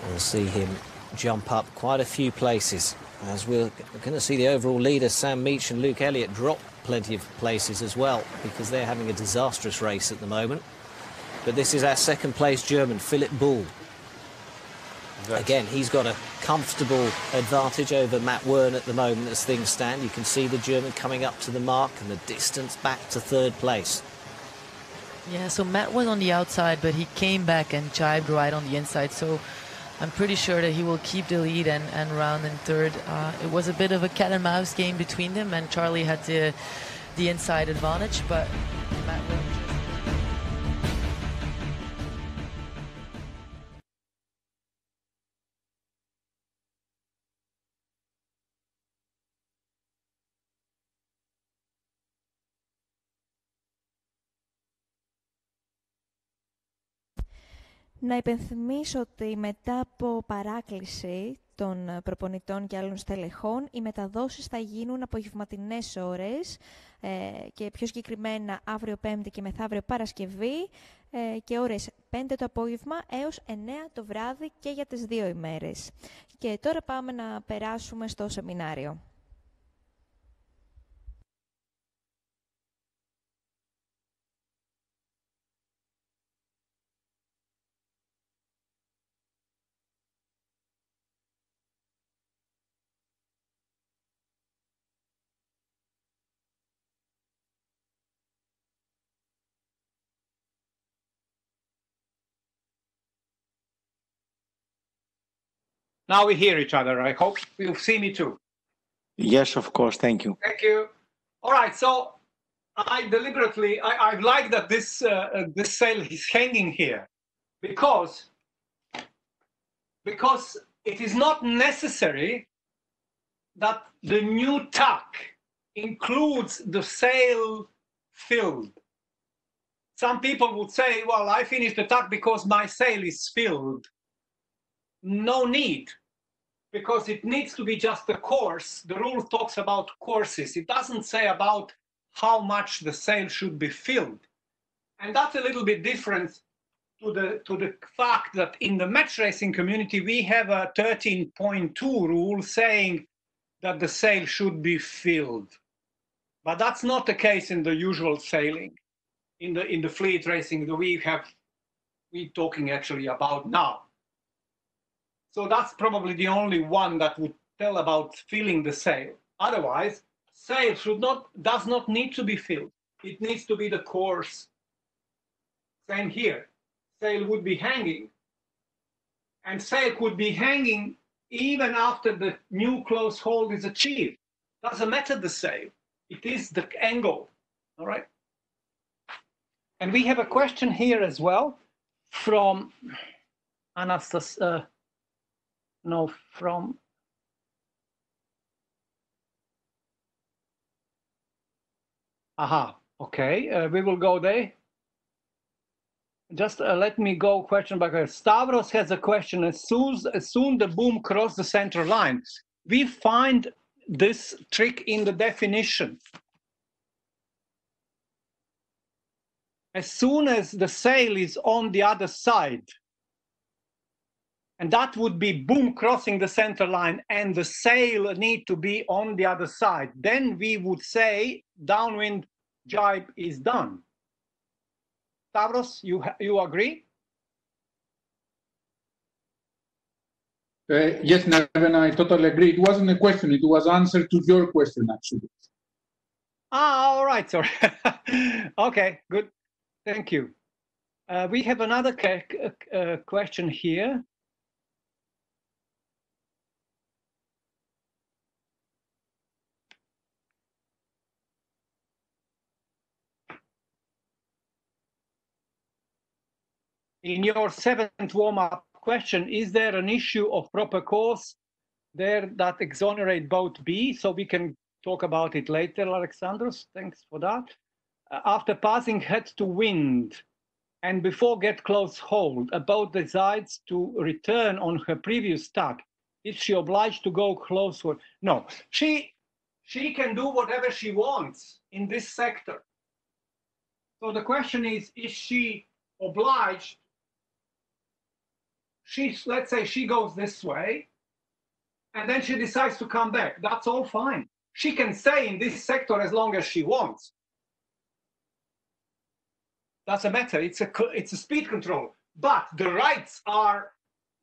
we'll see him jump up quite a few places, as we're going to see the overall leader Sam Meach and Luke Elliott drop plenty of places as well, because they're having a disastrous race at the moment. But this is our second place German, Philipp Bull. Again, he's got a comfortable advantage over Matt Wern at the moment as things stand. You can see the German coming up to the mark and the distance back to third place. Yeah, so Matt was on the outside, but he came back and jibed right on the inside. So I'm pretty sure that he will keep the lead and round in third. It was a bit of a cat and mouse game between them, and Charlie had the inside advantage, but Matt will. Να υπενθυμίσω ότι μετά από παράκληση των προπονητών και άλλων στελεχών, οι μεταδόσεις θα γίνουν απογευματινές ώρες και πιο συγκεκριμένα αύριο Πέμπτη και μεθαύριο Παρασκευή και ώρες 5 το απόγευμα έως 9 το βράδυ και για τις 2 ημέρες. Και τώρα πάμε να περάσουμε στο σεμινάριο. Now we hear each other. I hope you see me too. Yes, of course. Thank you. Thank you. All right. So I deliberately, I like that this this sail is hanging here because it is not necessary that the new tack includes the sail filled. Some people would say, well, I finished the tack because my sail is filled. No need, because it needs to be just the course. The rule talks about courses. It doesn't say about how much the sail should be filled. And that's a little bit different to the fact that in the match racing community, we have a 13.2 rule saying that the sail should be filled. But that's not the case in the usual sailing. In the fleet racing that we're talking actually about now. So that's probably the only one that would tell about filling the sail. Otherwise, sail does not need to be filled. It needs to be the course. Same here. Sail would be hanging. And sail could be hanging even after the new close hold is achieved. Doesn't matter the sail. It is the angle. All right. And we have a question here as well from Anastasia. No, from okay, we will go there. Just let me go question by question. Stavros has a question. As soon the boom crossed the center line, we find this trick in the definition. As soon as the sail is on the other side, and that would be boom crossing the center line and the sail need to be on the other side, then we would say downwind jibe is done. Stavros, you agree? Yes, Neven, I totally agree. It wasn't a question, it was answer to your question, actually. All right, sorry. Okay, good. Thank you. We have another question here. In your 7th warm-up question, is there an issue of proper course there that exonerate boat B? So we can talk about it later, Alexandros. Thanks for that. After passing head to wind and before get close hold, a boat decides to return on her previous tack. Is she obliged to go closer? No, she can do whatever she wants in this sector. So the question is she obliged? Let's say she goes this way, and then she decides to come back. That's all fine. She can stay in this sector as long as she wants. Doesn't matter. It's a speed control, but the rights are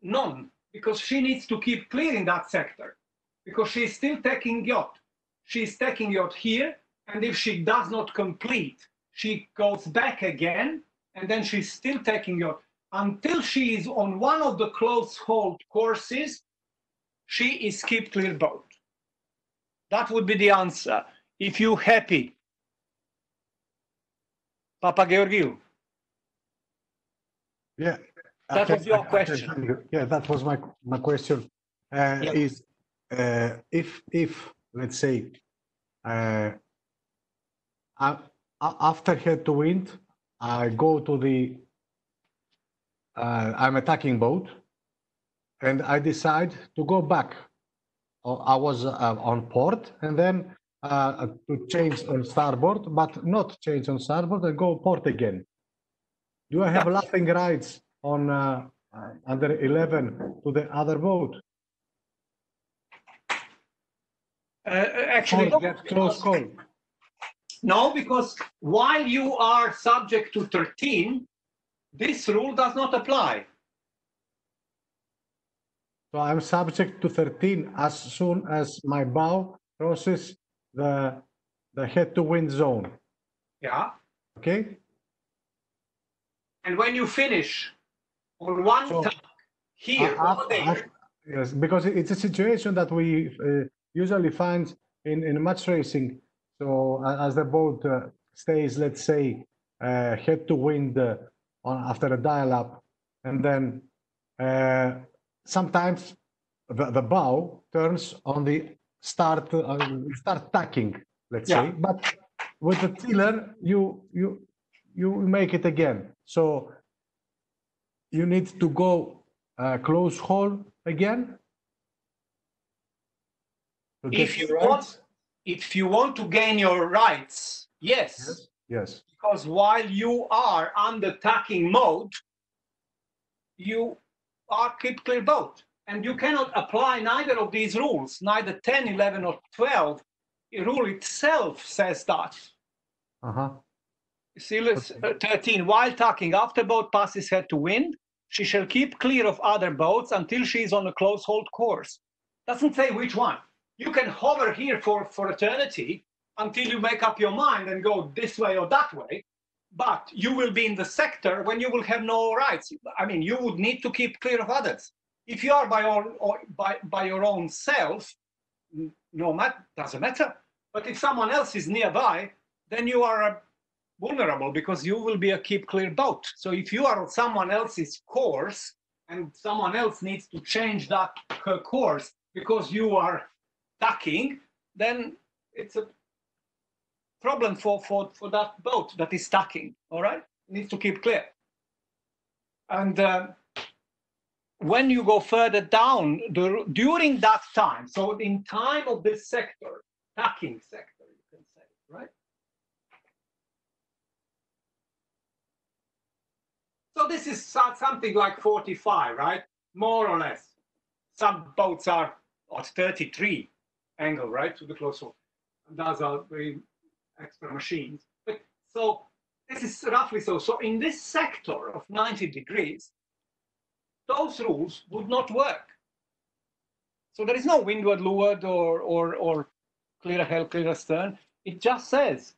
none because she needs to keep clearing that sector because she's still taking yacht. She's taking yacht here, and if she does not complete, she goes back again and then she's still taking your, until she is on one of the close hold courses, she is keep clear boat. That would be the answer. If you happy. Papa Georgiou. Yeah. That was your question. Yeah, that was my question. Yeah. Is if let's say after head to wind, I go to the I'm attacking boat, and I decide to go back. I was on port, and then to change on starboard, but not change on starboard and go port again. Do I have laughing rights on under 11 to the other boat? Actually, no, get close call. No, because while you are subject to 13, this rule does not apply. So I'm subject to 13 as soon as my bow crosses the head to wind zone. Yeah. Okay. And when you finish on one tack here or there. Yes, because it's a situation that we usually find in match racing. So as the boat stays, let's say, head to wind after a dial-up, and then sometimes the bow turns on the start tacking, let's say. But with the tiller, you make it again. So you need to go close haul again. If you want to gain your rights, yes. Yes. Because while you are under tacking mode, you are keep clear boat. And you cannot apply neither of these rules, neither 10, 11, or 12. The rule itself says that. See, 13, while tacking, after boat passes head to wind, she shall keep clear of other boats until she is on a close hold course. Doesn't say which one. You can hover here for eternity until you make up your mind and go this way or that way, but you will be in the sector when you will have no rights. I mean, you would need to keep clear of others. If you are by your own self, doesn't matter. But if someone else is nearby, then you are vulnerable because you will be a keep clear boat. So if you are on someone else's course and someone else needs to change that course because you are tacking, then it's a problem for that boat that is tacking. All right, it needs to keep clear. And when you go further down during that time, so in time of this sector, tacking sector, you can say, right? So this is something like 45, right? More or less. Some boats are at 33 angle, right, to the close hold. Those are very extra machines. But so this is roughly so. So in this sector of 90 degrees, those rules would not work. So there is no windward, leeward, or clear ahead, clear astern. It just says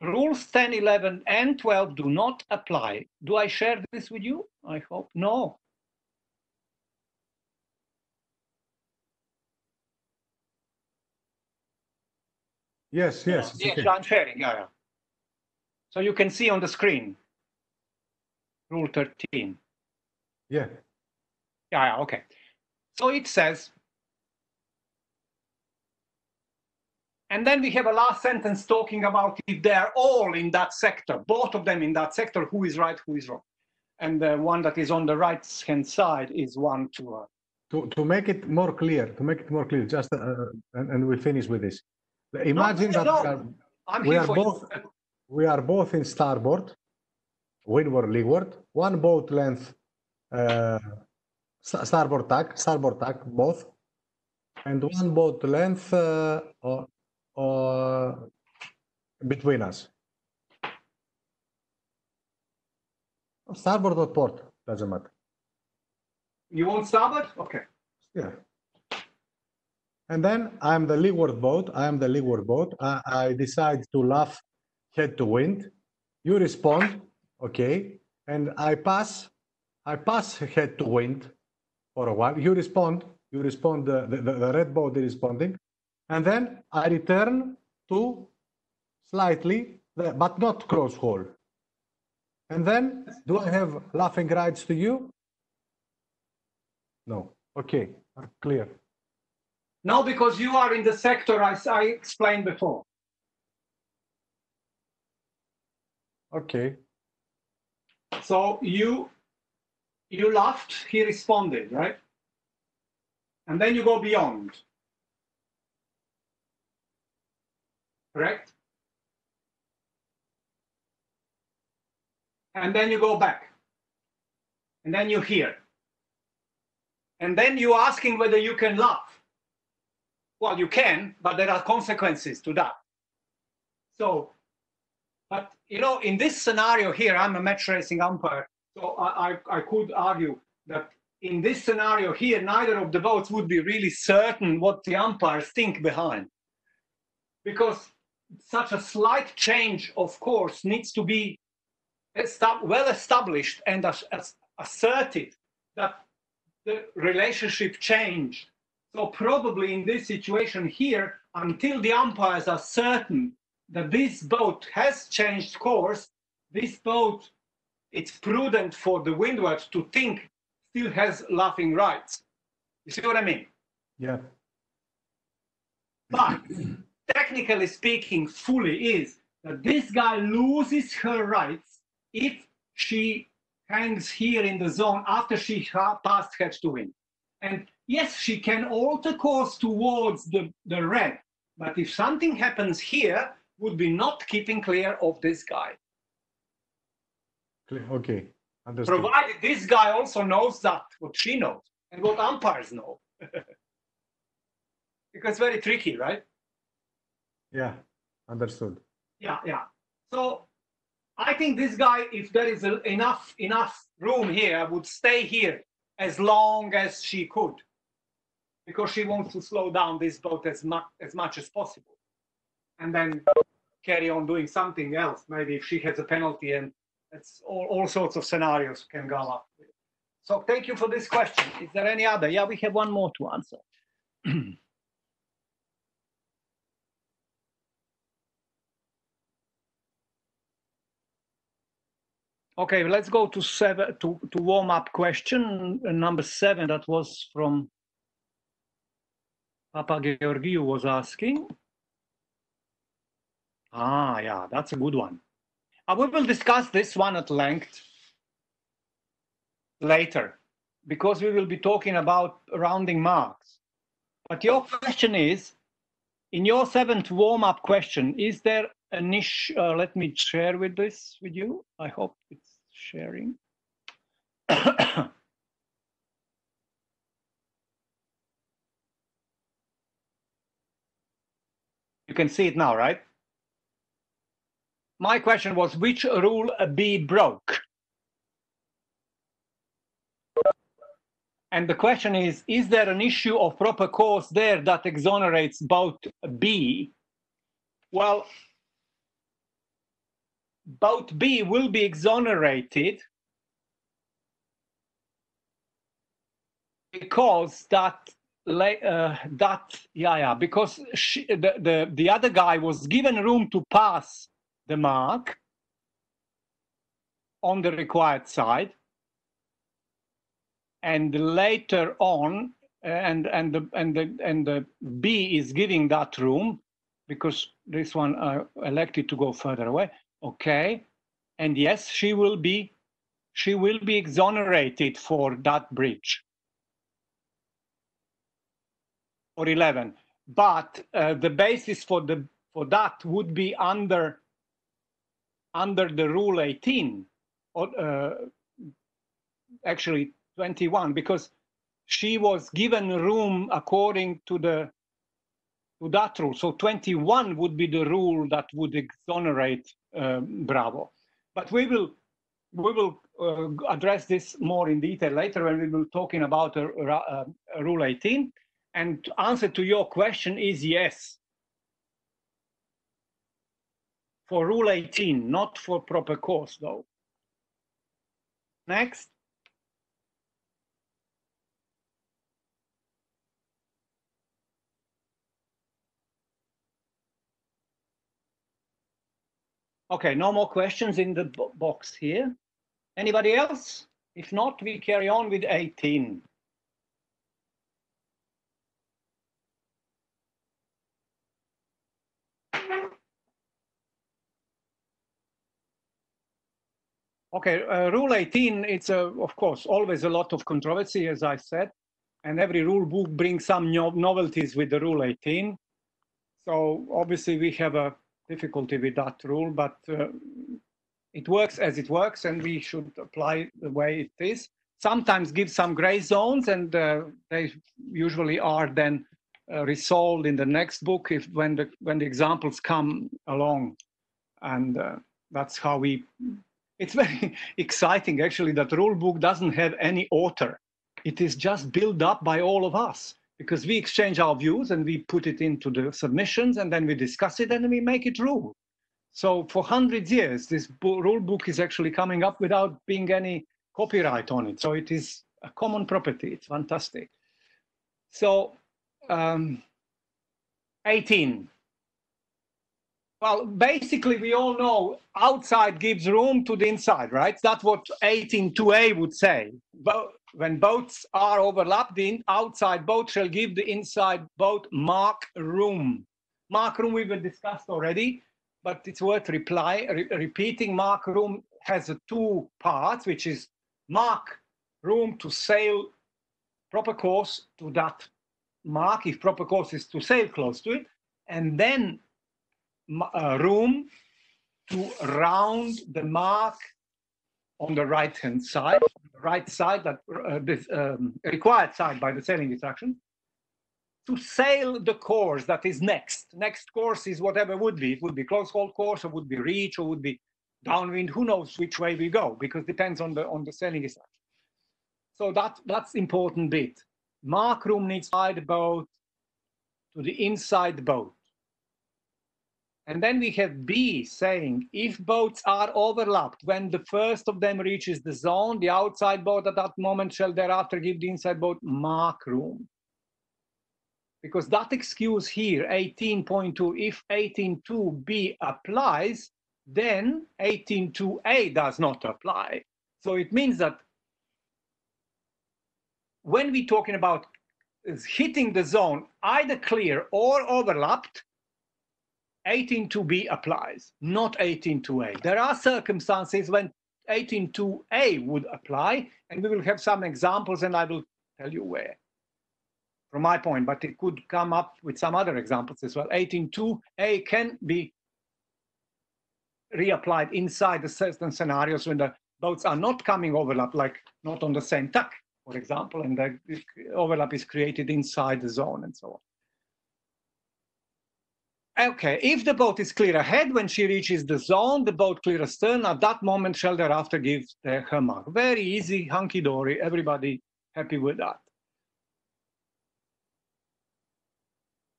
rules 10, 11, and 12 do not apply. Do I share this with you? I hope no. Yes. Yes, okay. I'm sharing. Yeah. So you can see on the screen. Rule 13. Yeah. Yeah, okay. So it says, and then we have a last sentence talking about if they're all in that sector, both of them in that sector, who is right, who is wrong. And the one that is on the right-hand side is one to make it more clear, just and we finish with this. Imagine we are both in starboard, windward, leeward, one boat length, starboard tack, both, and one boat length between us. Starboard or port, doesn't matter. You want starboard? Okay. Yeah. And then I'm the leeward boat. I decide to luff head to wind. You respond, okay, and I pass head to wind for a while. You respond, the red boat is responding, and then I return to slightly, but not close hole. And then, do I have laughing rights to you? No. Okay, clear. No, because you are in the sector I explained before. Okay. So you laughed, he responded, right? And then you go beyond. Correct? And then you go back. And then you hear. And then you're asking whether you can laugh. Well, you can, but there are consequences to that. So, but you know, in this scenario here, I'm a match racing umpire. So I could argue that in this scenario here, neither of the boats would be really certain what the umpires think behind. Because such a slight change, of course, needs to be well established and asserted that the relationship changed. So probably in this situation here, until the umpires are certain that this boat has changed course, this boat, it's prudent for the windward to think still has laughing rights. You see what I mean? Yeah. But technically speaking, fully is that this guy loses her rights if she hangs here in the zone after she passed head to wind. And yes, she can alter course towards the red, but if something happens here, would be not keeping clear of this guy. Okay, understood. Provided this guy also knows that, what she knows, and what umpires know. Because it's very tricky, right? Yeah, understood. Yeah, yeah. So I think this guy, if there is enough room here, would stay here as long as she could, because she wants to slow down this boat as much as possible, and then carry on doing something else. Maybe if she has a penalty, and it's all sorts of scenarios can go up. So thank you for this question. Is there any other? Yeah, we have one more to answer. Okay, let's go to warm-up question number 7. That was from Papa Georgiou was asking. Ah, yeah, that's a good one. We will discuss this one at length later, because we will be talking about rounding marks. But your question is, in your 7th warm-up question, is there a niche? Let me share with you. I hope it's sharing. You can see it now, right? My question was, which rule B broke? And the question is there an issue of proper course there that exonerates boat B? Well, boat B will be exonerated because because the other guy was given room to pass the mark on the required side, and later on, and the B is giving that room because this one elected to go further away. Okay, and yes, she will be exonerated for that breach. Or 11, but the basis for that would be under the rule 18, or actually 21, because she was given room according to that rule. So 21 would be the rule that would exonerate Bravo. But we will address this more in detail later when we will be talking about rule 18. And to answer to your question is yes. for rule 18, not for proper course though. Next. Okay, no more questions in the box here. Anybody else? If not, we carry on with 18. Okay, rule 18, it's of course always a lot of controversy, as I said, and every rule book brings some novelties with the rule 18. So obviously we have a difficulty with that rule, but it works as it works, and we should apply the way it is. Sometimes give some gray zones, and they usually are then resolved in the next book when the examples come along, and that's how we. It's very exciting, actually, that rule book doesn't have any author. It is just built up by all of us, because we exchange our views and we put it into the submissions, and then we discuss it and then we make it rule. So for hundreds of years, this rule book is actually coming up without being any copyright on it. So it is a common property. It's fantastic. So 18. Well, basically, we all know outside gives room to the inside, right? That's what 18.2a would say. But when boats are overlapped, the outside boat shall give the inside boat mark room. Mark room we've discussed already, but it's worth repeating. Mark room has two parts, which is mark room to sail proper course to that mark, if proper course is to sail close to it, and then room to round the mark on the right-hand side, right side, that this required side by the sailing instruction, to sail the course that is next. Next course is whatever would be. It would be close hold course, or would be reach, or would be downwind. Who knows which way we go, because it depends on the sailing instruction. So that's important bit. Mark room needs to side the boat to the inside boat. And then we have B saying, if boats are overlapped, when the first of them reaches the zone, the outside boat at that moment shall thereafter give the inside boat mark room. Because that excuse here, 18.2, if 18.2b applies, then 18.2a does not apply. So it means that when we're talking about hitting the zone, either clear or overlapped, 18.2b applies, not 18.2a. There are circumstances when 18.2a would apply, and we will have some examples, and I will tell you where, from my point, but it could come up with some other examples as well. 18.2a can be reapplied inside the certain scenarios when the boats are not coming overlap, like not on the same tack, for example, and the overlap is created inside the zone and so on. Okay, if the boat is clear ahead, when she reaches the zone, the boat clear astern, at that moment shall thereafter give her mark. Very easy, hunky-dory, everybody happy with that.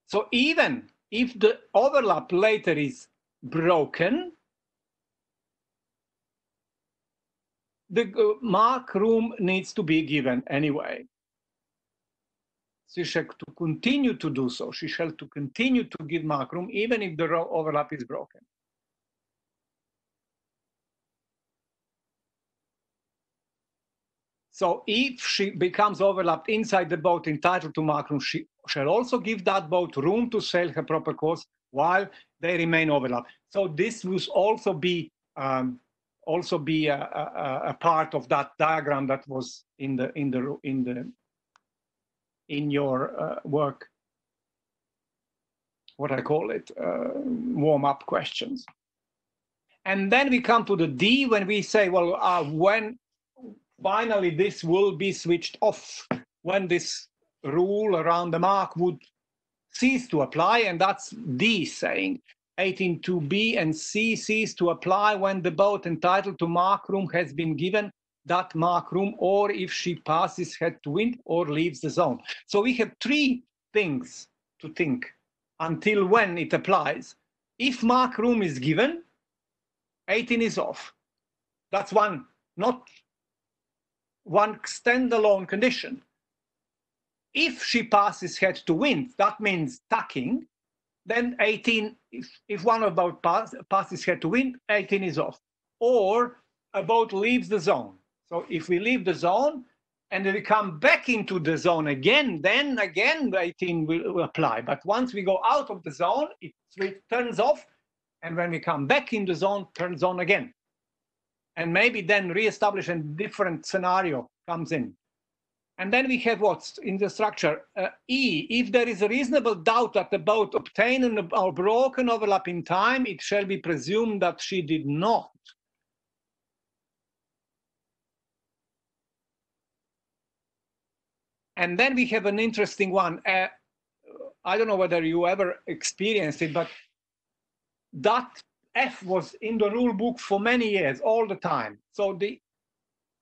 So even if the overlap later is broken, the mark room needs to be given anyway. She shall to continue to do so. She shall to continue to give mark room even if the overlap is broken. So if she becomes overlapped inside the boat entitled to mark room, she shall also give that boat room to sail her proper course while they remain overlapped. So this will also be a part of that diagram that was in your work, what I call it, warm-up questions. And then we come to the D when we say, well, when finally this will be switched off, when this rule around the mark would cease to apply, and that's D saying 18.2b and C cease to apply when the boat entitled to mark room has been given that mark room, or if she passes head to wind or leaves the zone. So we have three things to think until when it applies. If mark room is given, 18 is off. That's one, not one standalone condition. If she passes head to wind, that means tacking, then 18, if one of boat passes head to wind, 18 is off. Or a boat leaves the zone. So if we leave the zone and we come back into the zone again, then again 18 will apply. But once we go out of the zone, it turns off, and when we come back in the zone, turns on again. And maybe then re-establish a different scenario comes in. And then we have what's in the structure, E. If there is a reasonable doubt that the boat obtained or broken overlap in time, it shall be presumed that she did not. And then we have an interesting one. I don't know whether you ever experienced it, but that F was in the rule book for many years, all the time. So the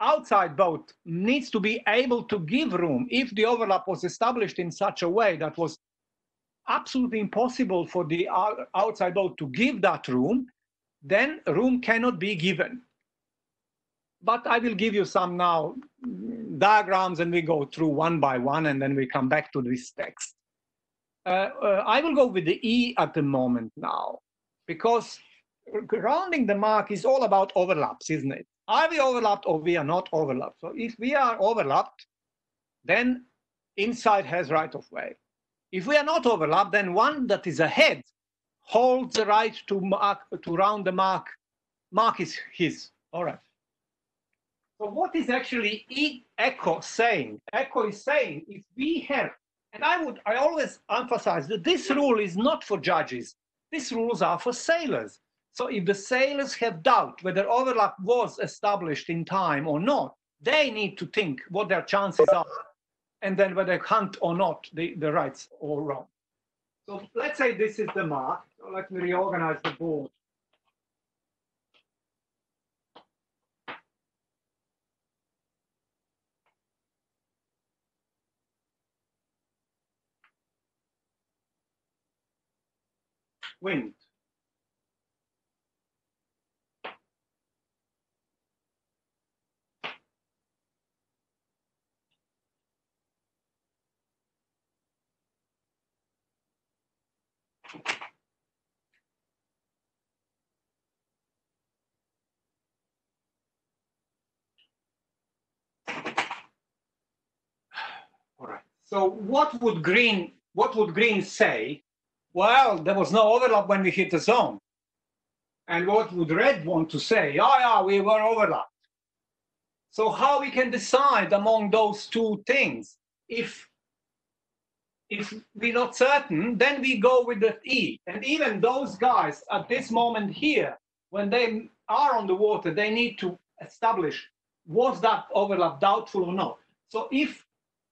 outside boat needs to be able to give room. If the overlap was established in such a way that was absolutely impossible for the outside boat to give that room, then room cannot be given. But I will give you some now diagrams, and we go through one by one, and then we come back to this text. I will go with the E at the moment now, because rounding the mark is all about overlaps, isn't it? Are we overlapped or we are not overlapped? So if we are overlapped, then inside has right of way. If we are not overlapped, then one that is ahead holds the right to round the mark. Mark is his. All right. So what is actually ECHO saying? ECHO is saying if we have, and I always emphasize that this rule is not for judges. These rules are for sailors. So if the sailors have doubt whether overlap was established in time or not, they need to think what their chances are, and then whether hunt or not the rights or wrong. So let's say this is the mark. So let me reorganize the board. Wind. All right. So what would green say? Well, there was no overlap when we hit the zone. And what would red want to say? Oh yeah, we were overlapped. So how we can decide among those two things? If we're not certain, then we go with the E. And even those guys at this moment here, when they are on the water, they need to establish, was that overlap doubtful or not? So if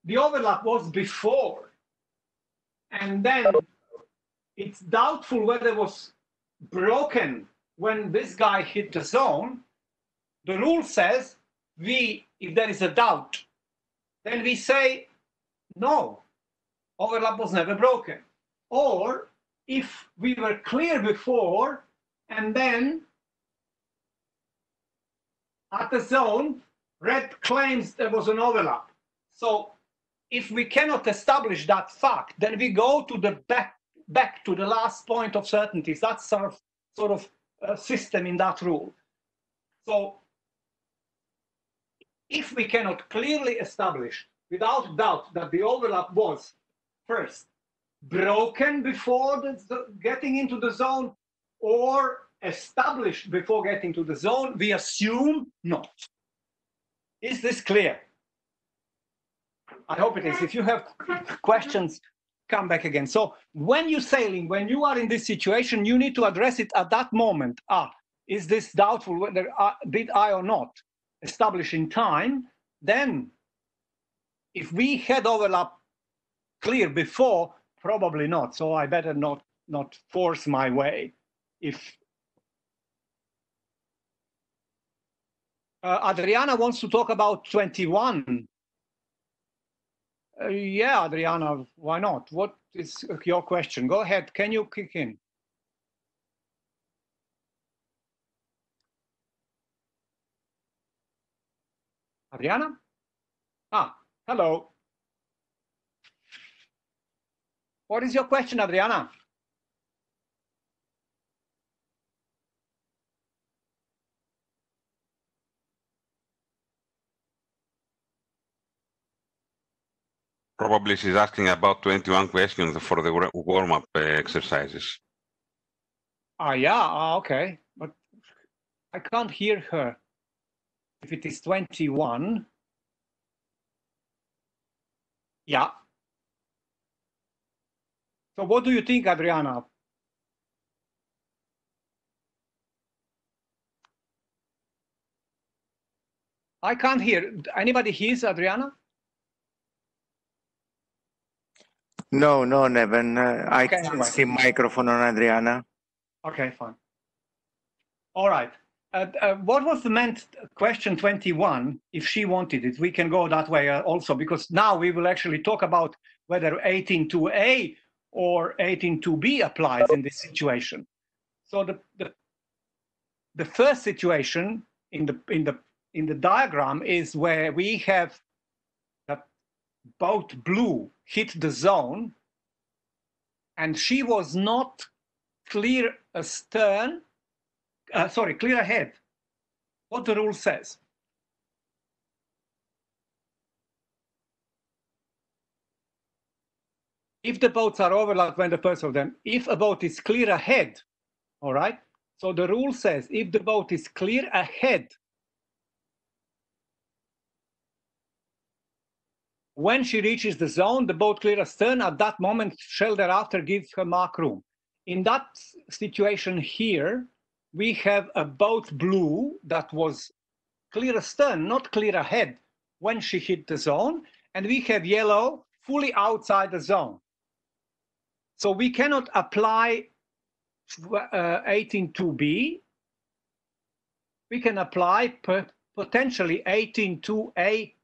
the overlap was before, and then it's doubtful whether it was broken when this guy hit the zone, the rule says if there is a doubt, then we say no, overlap was never broken. Or if we were clear before and then at the zone, red claims there was an overlap. So if we cannot establish that fact, then we go to the back to the last point of certainties. That's our sort of system in that rule. So if we cannot clearly establish without doubt that the overlap was first broken before getting into the zone or established before getting to the zone, we assume not. Is this clear? I hope it is. If you have questions, come back again. So when you're sailing, when you are in this situation, you need to address it at that moment. Is this doubtful whether did I or not establish in time? Then if we had overlap clear before, probably not. So I better not force my way. If Adriana wants to talk about 21. Yeah, Adriana, why not? What is your question? Go ahead. Can you kick in? Adriana? Ah, hello. What is your question, Adriana? Probably she's asking about 21 questions for the warm-up exercises. Yeah, okay. But I can't hear her. If it is 21. Yeah. So what do you think, Adriana? I can't hear. Anybody hears Adriana? No, Neven. I Okay, can't anyway. see microphone on Adriana. Okay, fine. All right. What was the meant question 21? If she wanted it, we can go that way also, because now we will actually talk about whether 18.2a or 18.2b applies in this situation. So the first situation in the diagram is where we have that boat blue hit the zone, and she was not clear astern. Clear ahead. What the rule says. If the boats are overlapped when the first of them, if a boat is clear ahead, all right? So the rule says if the boat is clear ahead, when she reaches the zone, the boat clear astern, at that moment shall thereafter give her mark room. In that situation here, we have a boat blue that was clear astern, not clear ahead when she hit the zone, and we have yellow fully outside the zone. So we cannot apply 18.2b. We can apply potentially 18.2a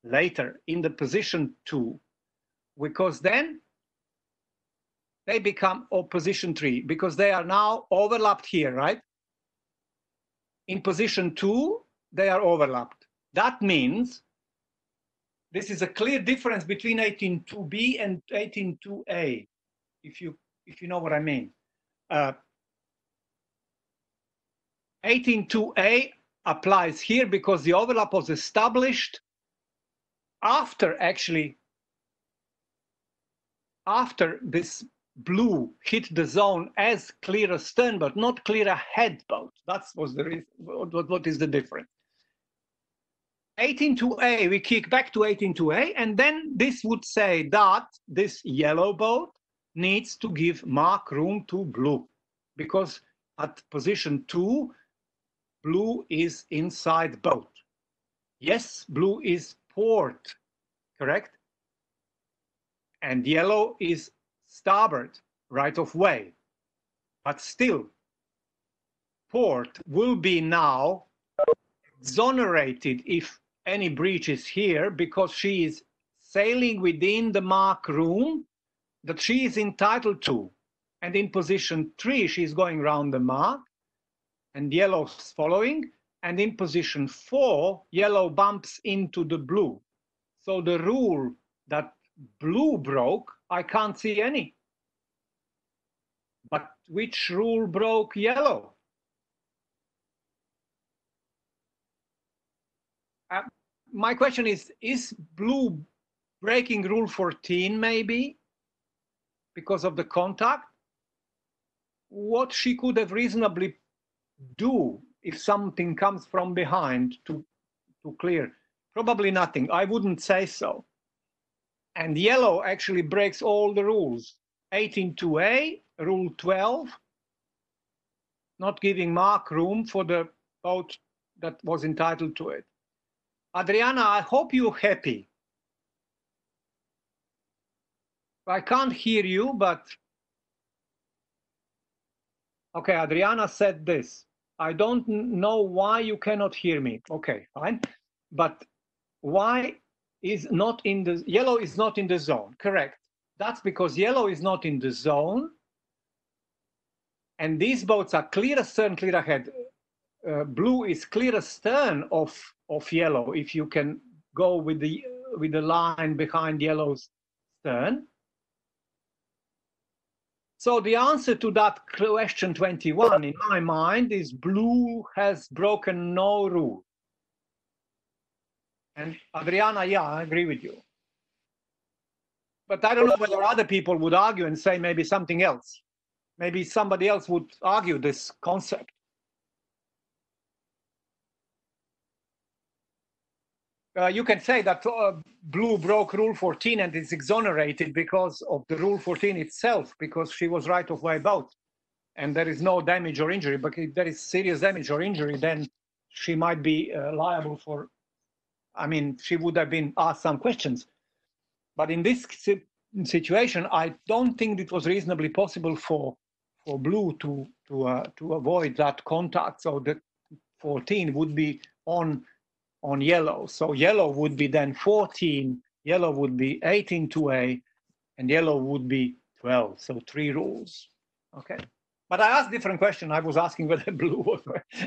later in the position 2, because then they become position 3, because they are now overlapped here, right? In position 2, they are overlapped. That means this is a clear difference between 18.2b and 18.2a, if you know what I mean. 18.2a applies here because the overlap was established after this blue hit the zone as clear astern, but not clear ahead boat. That was the reason. What is the difference? 18.2a, we kick back to 18.2a, and then this would say that this yellow boat needs to give mark room to blue, because at position 2, blue is inside boat. Yes, blue is port, correct? And yellow is starboard, right of way. But still, port will be now exonerated if any breach is here, because she is sailing within the mark room that she is entitled to. And in position 3, she's going around the mark, and yellow's following. And in position 4, yellow bumps into the blue. So the rule that blue broke, I can't see any. But which rule broke yellow? My question is blue breaking rule 14 maybe because of the contact? What she could have reasonably do if something comes from behind to clear? Probably nothing. I wouldn't say so. And yellow actually breaks all the rules. 18.2a, rule 12, not giving mark room for the boat that was entitled to it. Adriana, I hope you're happy. I can't hear you, but... Okay, Adriana said this. I don't know why you cannot hear me. Okay, fine. But why is not in the... Yellow is not in the zone, correct. That's because yellow is not in the zone. And these boats are clear astern, clear ahead. Blue is clear astern of of yellow if you can go with the line behind yellow's stern. So the answer to that question 21 in my mind is blue has broken no rule. And Adriana, yeah, I agree with you. But I don't know whether other people would argue and say maybe something else. Maybe somebody else would argue this concept. You can say that blue broke rule 14 and is exonerated because of the rule 14 itself, because she was right of way boat and there is no damage or injury. But if there is serious damage or injury, then she might be liable for, I mean, she would have been asked some questions. But in this situation, I don't think it was reasonably possible for blue to avoid that contact. So the 14 would be on yellow. So yellow would be then 14, yellow would be 18 to A, and yellow would be 12. So 3 rules. Okay. But I asked different question. I was asking whether blue was,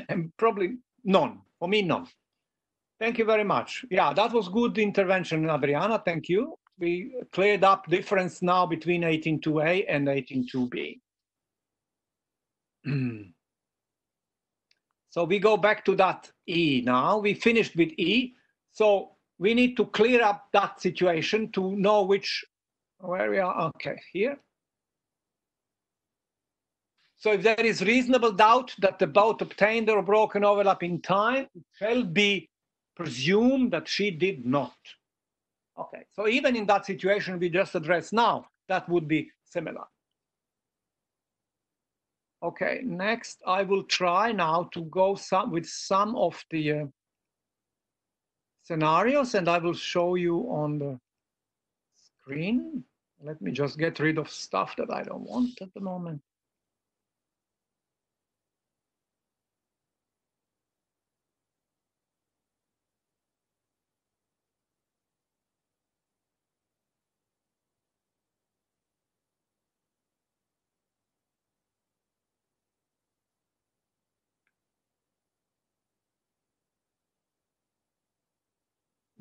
and probably none. For me, none. Thank you very much. Yeah, that was good intervention, Adriana. Thank you. We cleared up difference now between 18 to A and 18 to B. So we go back to that E now. We finished with E. So we need to clear up that situation to know where we are. Okay, here. So if there is reasonable doubt that the boat obtained or broken overlap in time, it shall be presumed that she did not. Okay, so even in that situation we just addressed now, that would be similar. Okay, next I will try now to go with some of the scenarios, and I will show you on the screen. Let me just get rid of stuff that I don't want at the moment.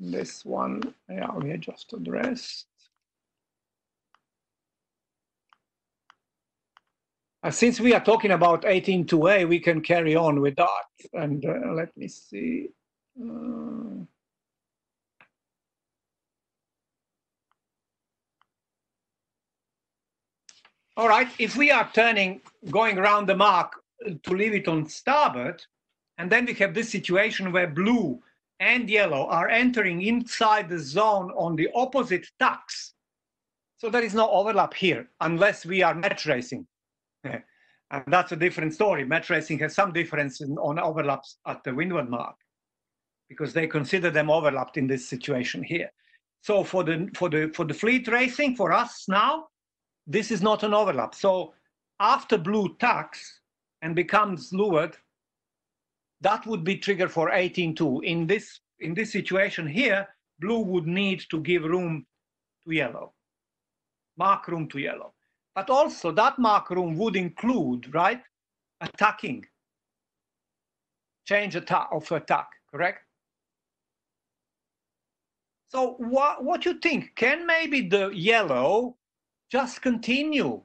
This one, yeah, we just addressed. Since we are talking about 18 to A, we can carry on with that. And let me see. All right, if we are going around the mark to leave it on starboard, and then we have this situation where blue and yellow are entering inside the zone on the opposite tacks. So there is no overlap here, unless we are match racing. And that's a different story. Match racing has some difference on overlaps at the windward mark, because they consider them overlapped in this situation here. So for the fleet racing, for us now, this is not an overlap. So after blue tacks and becomes leeward, that would be trigger for 18-2. In this situation here, blue would need to give room to yellow, mark room to yellow. But also that mark room would include, right, attacking, change of attack, correct? So what you think? Can maybe the yellow just continue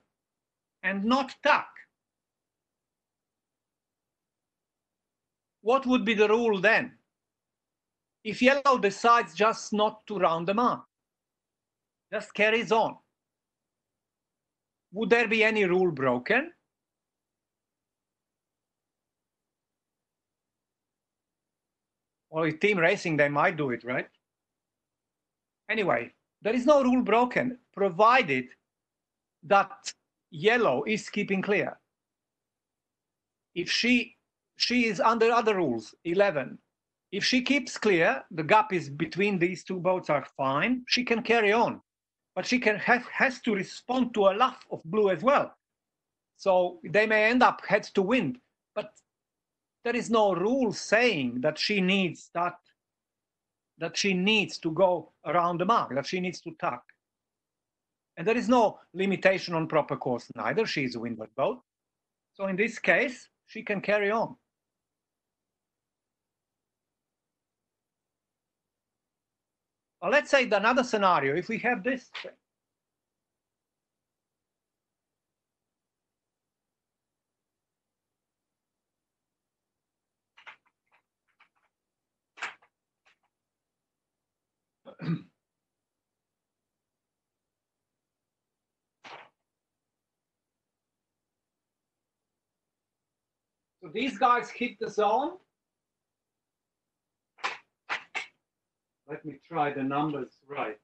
and not tack? What would be the rule then? If yellow decides just not to round the mark, just carries on, would there be any rule broken? Well, in team racing, they might do it, right? Anyway, there is no rule broken, provided that yellow is keeping clear. If she is under other rules, 11. If she keeps clear, the gap is between these two boats are fine, she can carry on. But she has to respond to a luff of blue as well. So they may end up heads to wind, but there is no rule saying that she needs to go around the mark, that she needs to tack. And there is no limitation on proper course neither. She is a windward boat. So in this case, she can carry on. Well, let's say another scenario, if we have this. So these guys hit the zone. Let me try the numbers right.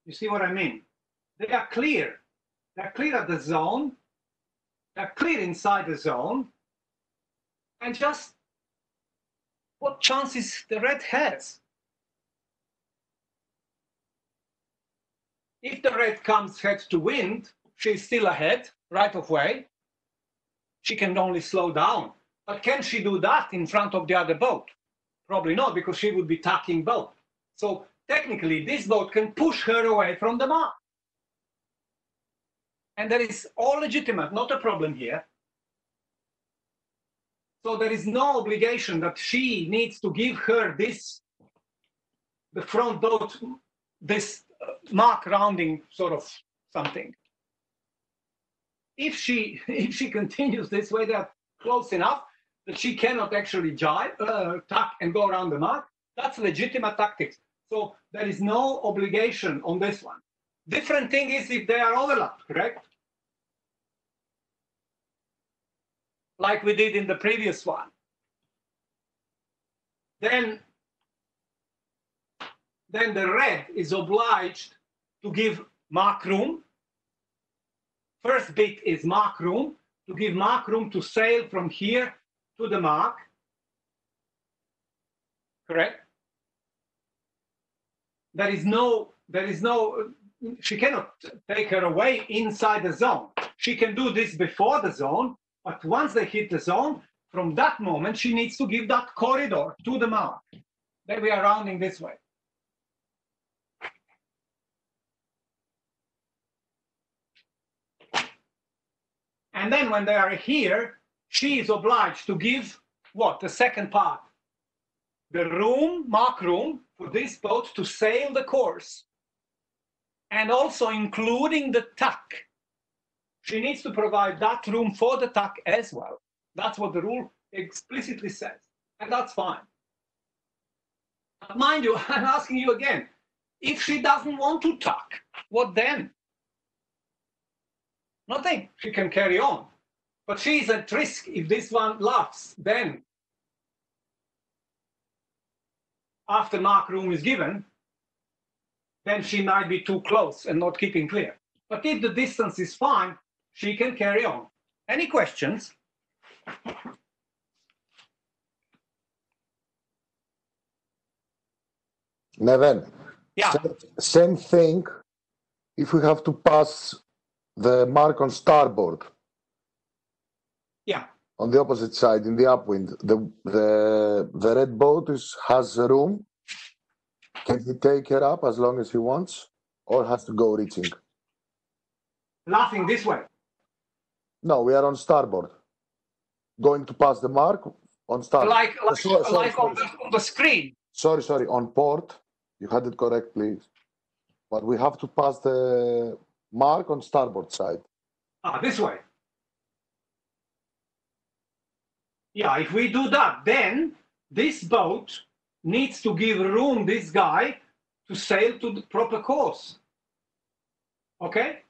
You see what I mean? They are clear. They're clear at the zone. They're clear inside the zone. And just what chances the red has. If the red comes head to wind, she's still ahead right of way. She can only slow down. But can she do that in front of the other boat? Probably not, because she would be tacking boat. So technically, this boat can push her away from the mark. And that is all legitimate, not a problem here. So there is no obligation that she needs to give her this, the front boat, this mark rounding sort of something. If she continues this way, they're close enough that she cannot actually jibe, tack and go around the mark. That's legitimate tactics. So there is no obligation on this one. Different thing is if they are overlapped, correct? Like we did in the previous one. Then the red is obliged to give mark room. First bit is mark room, to give mark room to sail from here to the mark. Correct? There is no, she cannot take her away inside the zone. She can do this before the zone, but once they hit the zone, from that moment, she needs to give that corridor to the mark. Then we are rounding this way. And then when they are here, she is obliged to give what? The second part. The room, mark room, for this boat to sail the course. And also including the tack. She needs to provide that room for the tack as well. That's what the rule explicitly says. And that's fine. But mind you, I'm asking you again, if she doesn't want to tack, what then? Nothing. She can carry on. But she is at risk if this one laughs. Then, after mark room is given, then she might be too close and not keeping clear. But if the distance is fine, she can carry on. Any questions? Neven, Yeah. same thing if we have to pass the mark on starboard. Yeah. On the opposite side, in the upwind, the red boat has room. Can he take her up as long as he wants, or has to go reaching? Laughing this way. No, we are on starboard. Going to pass the mark on starboard. Like on the screen. Sorry, on port. You had it correct, please. But we have to pass the mark on starboard side. Ah, this way. Yeah, if we do that, then this boat needs to give room, this guy, to sail to the proper course. Okay?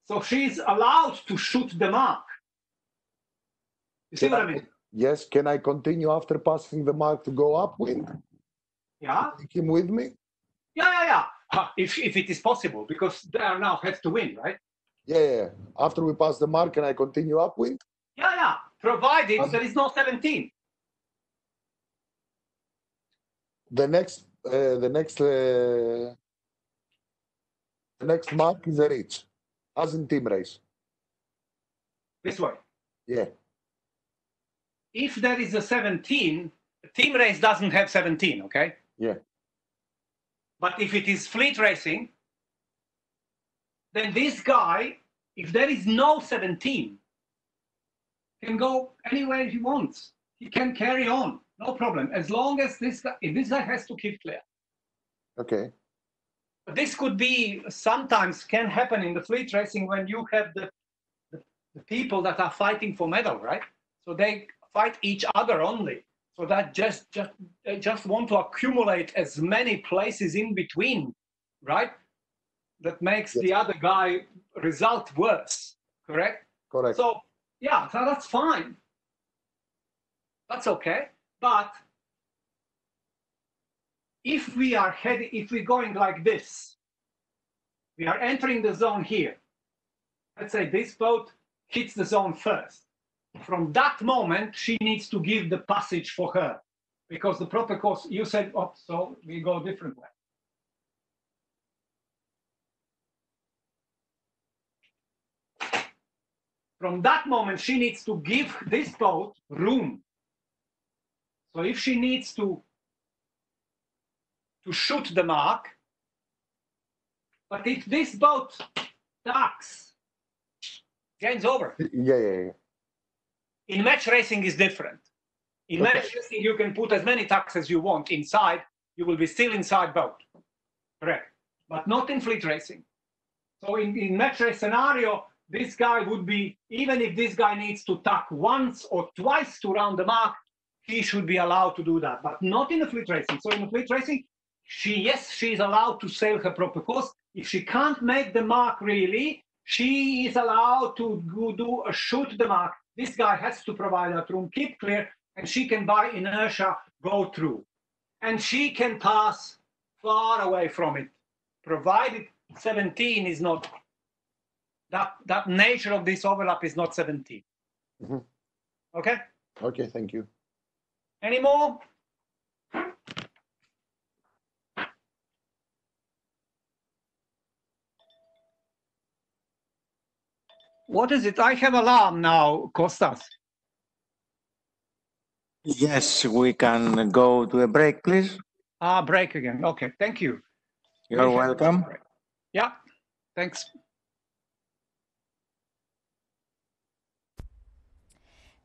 So she's allowed to shoot the mark. You see what I mean? Yes, can I continue after passing the mark to go upwind? Yeah? Take him with me? Yeah. If it is possible, because they are now head to win, right? Yeah. After we pass the mark, can I continue upwind? Yeah. Provided there is no 17. The next mark is a reach. As in team race. This way. Yeah. If there is a 17, a team race doesn't have 17, okay? Yeah. But if it is fleet racing, then this guy, if there is no 17, can go anywhere he wants. He can carry on, no problem, as long as this guy has to keep clear. Okay. But this could be, sometimes can happen in the fleet racing when you have the people that are fighting for medal, right? So they fight each other only. So that they just want to accumulate as many places in between, right? That makes the other guy result worse, correct? Correct. So yeah, so that's fine. That's okay. But if we're going like this, we are entering the zone here. Let's say this boat hits the zone first. From that moment, she needs to give the passage for her, because the proper course, you said, oh, so we go different way. From that moment, she needs to give this boat room. So if she needs to shoot the mark, but if this boat ducks, game's over. Yeah. In match racing is different. In match racing, you can put as many tacks as you want inside. You will be still inside boat. Correct. But not in fleet racing. So in match race scenario, this guy would be, even if this guy needs to tack once or twice to round the mark, he should be allowed to do that, but not in the fleet racing. So in the fleet racing, she is allowed to sail her proper course. If she can't make the mark really, she is allowed to do a shoot the mark. This guy has to provide that room, keep clear, and she can by inertia go through. And she can pass far away from it, provided 17 is not, that nature of this overlap is not 17. Mm-hmm. Okay? Okay, thank you. Any more? What is it? I have alarm now, Kostas. Yes, we can go to a break, please. Break again. Okay, thank you. You're welcome. Yeah, thanks.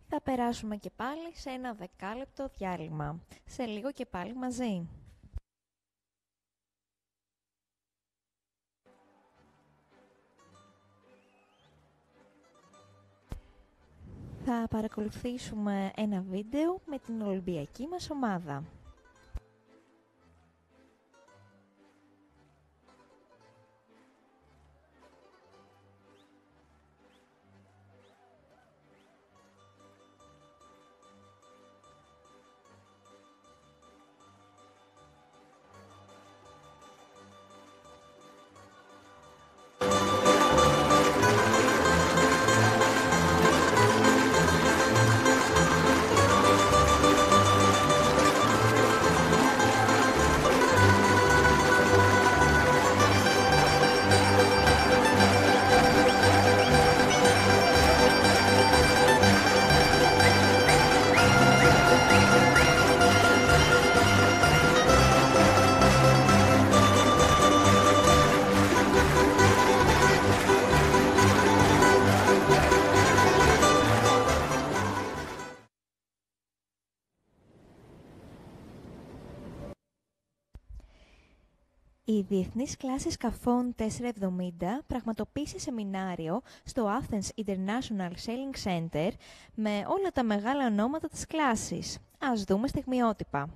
Θα περάσουμε και πάλι σε ένα 10λεπτό διάλειμμα. Σε λίγο και πάλι μαζί. Θα παρακολουθήσουμε ένα βίντεο με την Ολυμπιακή μας ομάδα. Η Διεθνής Κλάση Σκαφών 470 πραγματοποίησε σεμινάριο στο Athens International Sailing Center με όλα τα μεγάλα ονόματα της κλάσης. Ας δούμε στιγμιότυπα.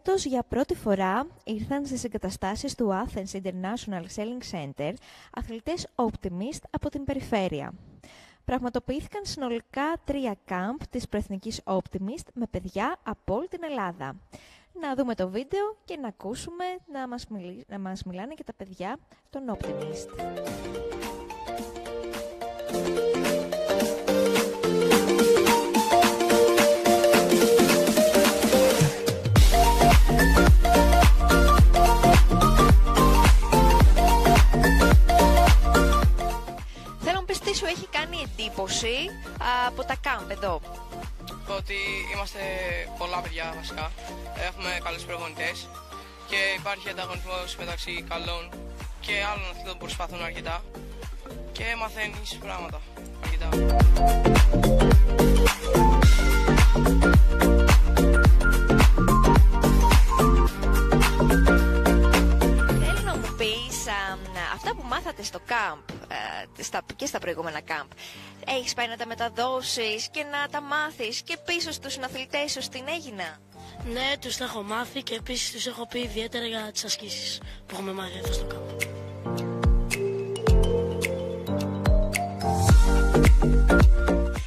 Φέτος για πρώτη φορά ήρθαν στις εγκαταστάσεις του Athens International Sailing Center αθλητές Optimist από την περιφέρεια. Πραγματοποιήθηκαν συνολικά 3 κάμπ της προεθνικής Optimist με παιδιά από όλη την Ελλάδα. Να δούμε το βίντεο και να ακούσουμε να μας μιλάνε και τα παιδιά των Optimist. Τι σου έχει κάνει εντύπωση από τα κάμπ εδώ? Ότι είμαστε πολλά παιδιά βασικά, έχουμε καλούς προπονητές και υπάρχει ανταγωνισμός μεταξύ καλών και άλλων αθλητών που προσπαθούν αρκετά και μαθαίνεις πράγματα αρκετά. Θέλω να μου πεις αυτά που μάθατε στο κάμπ και στα προηγούμενα κάμπ. Έχεις πάει να τα μεταδώσεις και να τα μάθεις και πίσω στους συναθλητές σου στην Αίγινα? Ναι, τους τα έχω μάθει και επίσης τους έχω πει ιδιαίτερα για τις ασκήσεις που έχουμε μάθει εδώ στο κάμπ.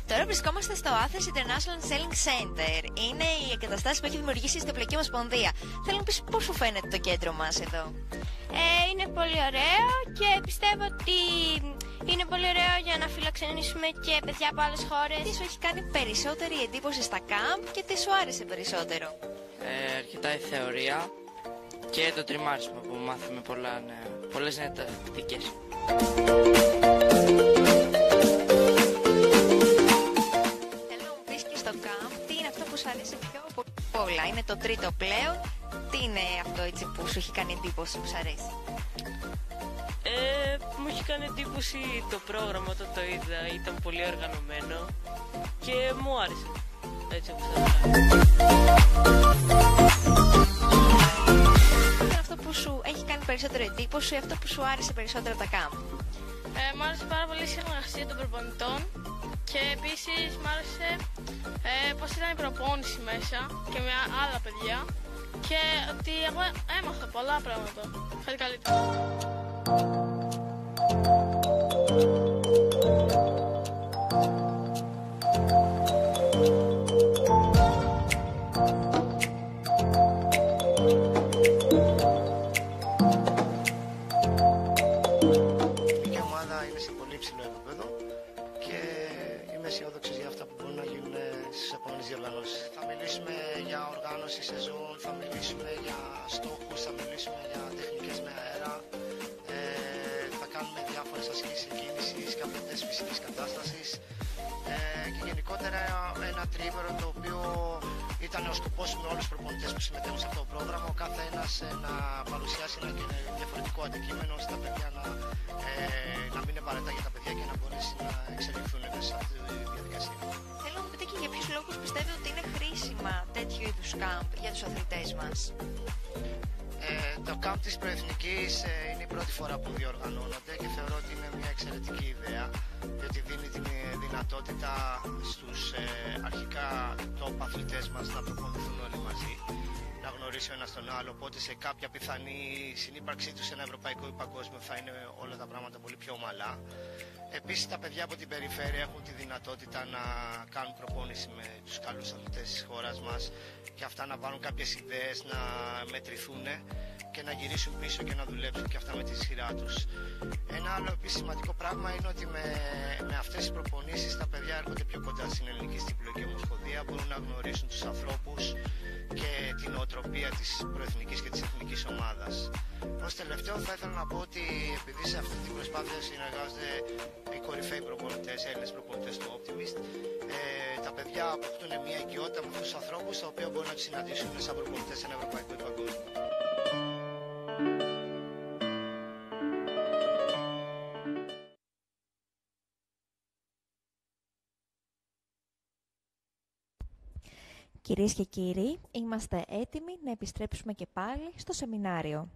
Τώρα βρισκόμαστε στο Athens International Sailing Center. Είναι η εγκαταστάση που έχει δημιουργήσει η Ιστιοπλοϊκή Ομοσπονδία. Θέλω να πεις πώς σου φαίνεται το κέντρο μας εδώ? Είναι πολύ ωραίο και πιστεύω ότι είναι πολύ ωραίο για να φιλοξενήσουμε και παιδιά από άλλες χώρες. Τι σου έχει κάνει περισσότερη εντύπωση στα κάμπ και τι σου άρεσε περισσότερο? Αρκετά η θεωρία και το τριμάρισμα που μάθαμε πολλές νέες τακτικές. Θέλω να μου πεις και στο κάμπ τι είναι αυτό που σου αρέσει πιο πολλά? Είναι το τρίτο πλέον. Τι είναι αυτό έτσι που σου έχει κάνει εντύπωση, που σου αρέσει? Μου έχει κάνει εντύπωση το πρόγραμμα όταν το είδα, ήταν πολύ οργανωμένο και μου άρεσε έτσι όπως θα είναι αυτό που σου έχει κάνει περισσότερο εντύπωση, αυτό που σου άρεσε περισσότερο τα κάμπ? Μ' άρεσε πάρα πολύ η συνεργασία των προπονητών και επίσης μ' άρεσε πως ήταν η προπόνηση μέσα και με άλλα παιδιά και ότι εγώ έμαθα πολλά πράγματα. Κάτι καλύτερο. Η ομάδα είναι σε πολύ υψηλό επίπεδο και είμαι αισιόδοξος για αυτά που μπορούν να γίνουν στις επόμενες διοργανώσεις. Θα μιλήσουμε για οργάνωση σεζόν, θα μιλήσουμε για στόχους, θα μιλήσουμε για τεχνικές με αέρα. Θα κάνουμε διάφορες ασκήσεις κίνησης, κάποιες φυσικής κατάστασης και γενικότερα ένα τρίμερο το οποίο ήταν ο σκοπός με όλους τους προπονητές που συμμετέχουν σε αυτό το πρόγραμμα, ο κάθε ένας να παρουσιάσει ένα διαφορετικό αντικείμενο ώστε τα παιδιά να μην είναι παρετά για τα παιδιά και να μπορέσει να εξελιχθούν μέσα σε αυτή τη διαδικασία. Θέλω να μου πείτε και για ποιους λόγους πιστεύετε ότι είναι χρήσιμα τέτοιου είδους κάμπ για τους αθλητές μας? Το κάμπ της προεθνικής είναι η πρώτη φορά που διοργανώνονται και θεωρώ ότι είναι μια εξαιρετική ιδέα, διότι δίνει τη δυνατότητα στους αρχικά top αθλητές μας να προπονηθούν όλοι μαζί, να γνωρίσει ο ένας τον άλλο, οπότε σε κάποια πιθανή συνύπαρξή τους σε ένα ευρωπαϊκό ή παγκόσμιο θα είναι όλα τα πράγματα πολύ πιο ομαλά. Επίσης τα παιδιά από την περιφέρεια έχουν τη δυνατότητα να κάνουν προπόνηση με τους καλούς αθλητές της χώρας μας και αυτά να πάρουν κάποιες ιδέες, να μετρηθούν και να γυρίσουν πίσω και να δουλέψουν και αυτά με τη σειρά τους. Ένα άλλο επίσης σημαντικό πράγμα είναι ότι με αυτές τις προπονήσεις τα παιδιά έρχονται πιο κοντά στην ελληνική Ιστιοπλοϊκή Ομοσπονδία, μπορούν να γνωρίσουν τους ανθρώπους και την νοοτροπία της προεθνικής και της εθνικής ομάδας. Ως τελευταίο θα ήθελα να πω ότι επειδή σε αυτή την προσπάθεια συνεργάζονται οι κορυφαίοι προπονητές, Έλληνες προπονητές του Optimist, τα παιδιά αποκτούν μια οικειότητα με αυτούς τους ανθρώπους, τα οποία μπορούν να τους συναντήσουν σαν προπονητές σε ένα ευρωπαϊκό ή παγκόσμιο. Κυρίες και κύριοι, είμαστε έτοιμοι να επιστρέψουμε και πάλι στο σεμινάριο.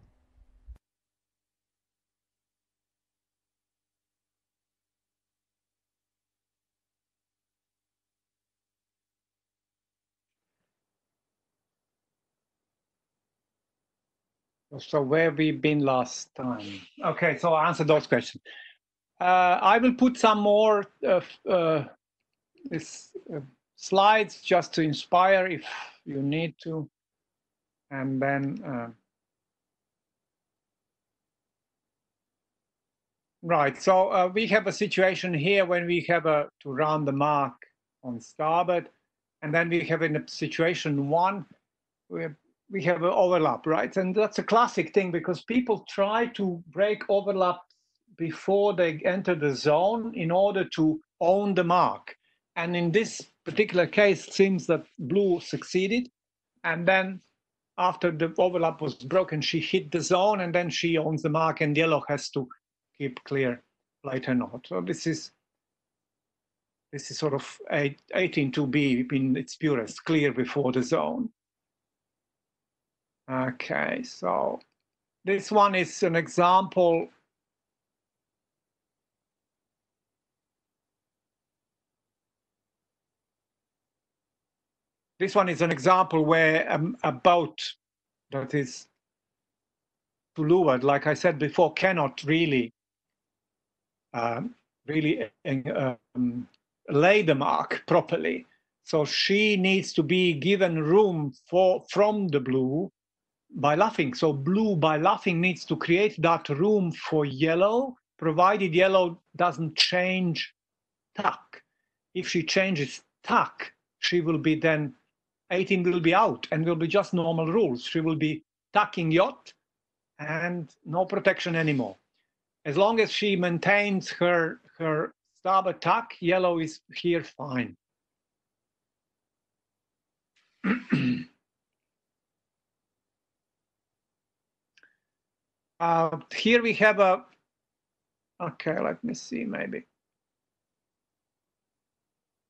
So where we've been last time. Okay, so I answered those questions. I will put some more slides just to inspire if you need to. And then, right, so we have a situation here when we have to round the mark on starboard. And then we have in a situation 1, where we have an overlap, right? And that's a classic thing because people try to break overlap before they enter the zone in order to own the mark. And in this particular case, it seems that blue succeeded. And then after the overlap was broken, she hit the zone and then she owns the mark and yellow has to keep clear later not. So this is sort of 18-2B in its purest, clear before the zone. Okay, so this one is an example. This one is an example where a boat that is to leeward, like I said before, cannot really lay the mark properly. So she needs to be given room from the blue by luffing. So blue by luffing needs to create that room for yellow, provided yellow doesn't change tack. If she changes tack, she will be then 18 will be out and will be just normal rules. She will be tacking yacht and no protection anymore. As long as she maintains her starboard tack, yellow is here fine. Here we have a, okay, let me see, maybe.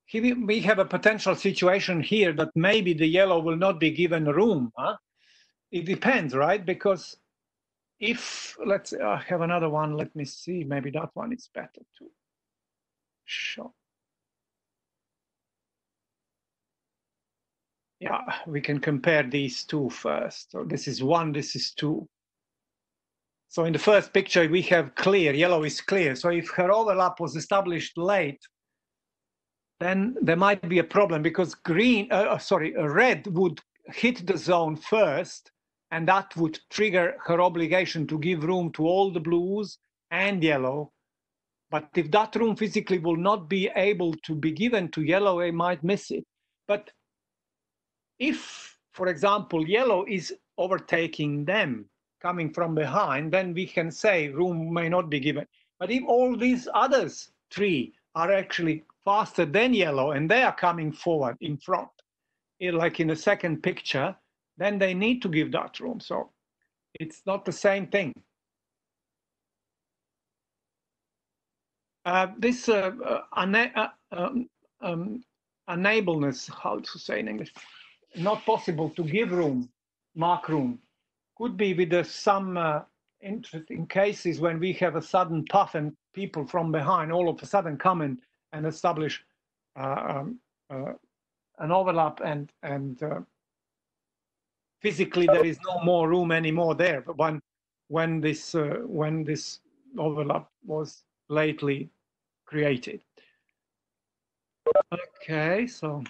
Here we have a potential situation here that maybe the yellow will not be given room. Huh? It depends, right? Because if, let's have another one, let me see, maybe that one is better to show. Yeah, we can compare these two first. So this is 1, this is 2. So in the first picture, we have clear, yellow is clear. So if her overlap was established late, then there might be a problem because red would hit the zone first, and that would trigger her obligation to give room to all the blues and yellow. But if that room physically will not be able to be given to yellow, they might miss it. But if, for example, yellow is overtaking them, coming from behind, then we can say room may not be given. But if all these others 3 are actually faster than yellow and they are coming forward in front, like in the second picture, then they need to give that room. So it's not the same thing. This unableness, how to say in English, not possible to give room, mark room, could be with some interesting cases when we have a sudden puff and people from behind all of a sudden come in and establish an overlap and physically there is no more room anymore there. But when this overlap was lately created. Okay, so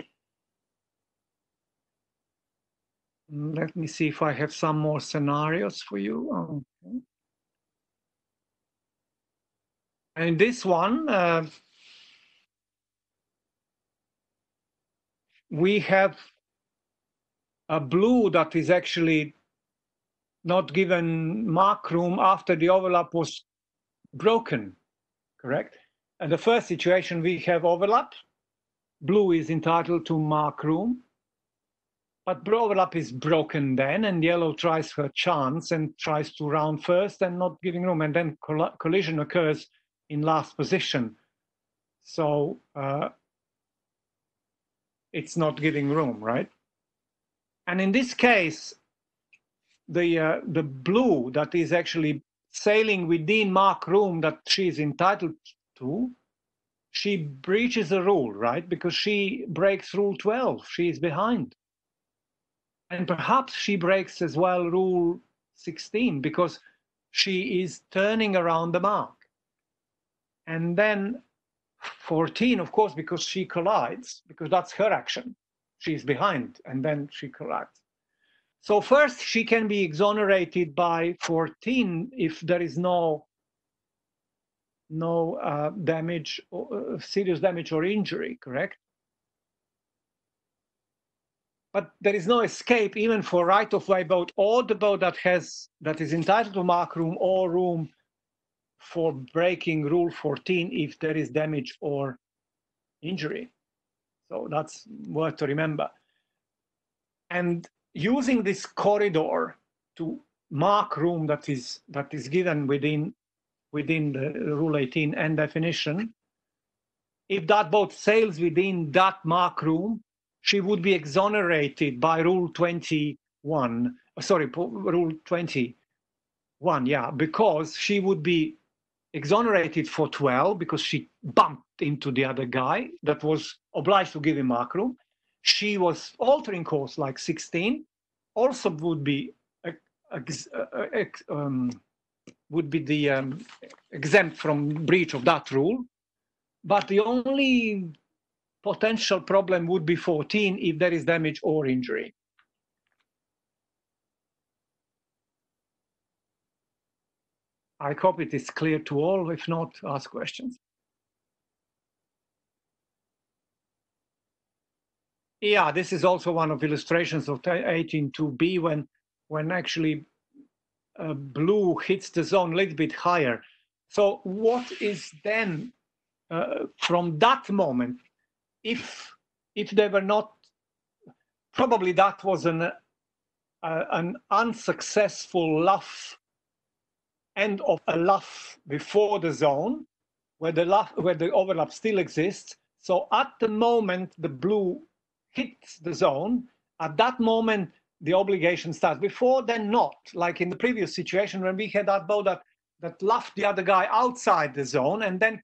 let me see if I have some more scenarios for you. Okay. And this one, we have a blue that is actually not given mark room after the overlap was broken, correct? And the first situation, we have overlap. Blue is entitled to mark room. But overlap is broken then, and yellow tries her chance and tries to round first and not giving room, and then collision occurs in last position. So it's not giving room, right? And in this case, the blue that is actually sailing within mark room that she is entitled to, she breaches a rule, right? Because she breaks rule 12, she is behind. And perhaps she breaks as well rule 16 because she is turning around the mark. And then 14, of course, because she collides, because that's her action. She's behind, and then she collides. So first, she can be exonerated by 14 if there is no damage, or, serious damage or injury, correct? But there is no escape even for right-of-way boat or the boat that is entitled to mark room or room for breaking rule 14 if there is damage or injury. So that's worth to remember. And using this corridor to mark room that is given within the rule 18 and definition, if that boat sails within that mark room, she would be exonerated by rule 21. Sorry, rule 21, yeah, because she would be exonerated for 12 because she bumped into the other guy that was obliged to give him mark room. She was altering course like 16, also would be exempt from breach of that rule. But the only potential problem would be 14 if there is damage or injury. I hope it is clear to all. If not, ask questions. Yeah, this is also one of illustrations of 18.2b when actually blue hits the zone a little bit higher. So what is then from that moment, if they were not, probably that was an unsuccessful luff, end of a luff before the zone, where the overlap still exists. So at the moment the blue hits the zone, at that moment the obligation starts. Before then, not. Like in the previous situation when we had that boat that luffed the other guy outside the zone and then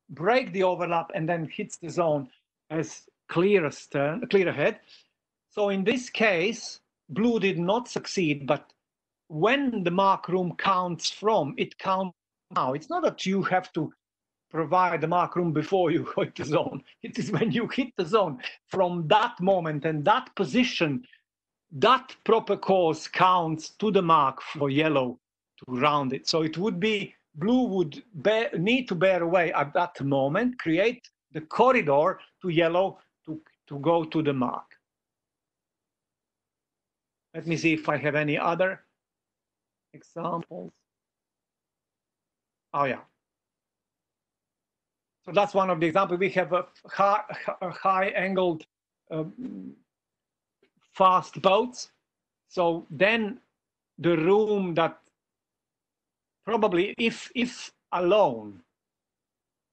break the overlap and then hits the zone as clear ahead. So in this case, blue did not succeed, but when the mark room counts from, it counts now. It's not that you have to provide the mark room before you hit the zone. It is when you hit the zone. From that moment and that position, that proper course counts to the mark for yellow to round it. So it would be, blue would need to bear away at that moment, create the corridor to yellow to go to the mark. Let me see if I have any other examples. Oh yeah. So that's one of the examples. We have a high angled fast boats. So then the room that probably if alone,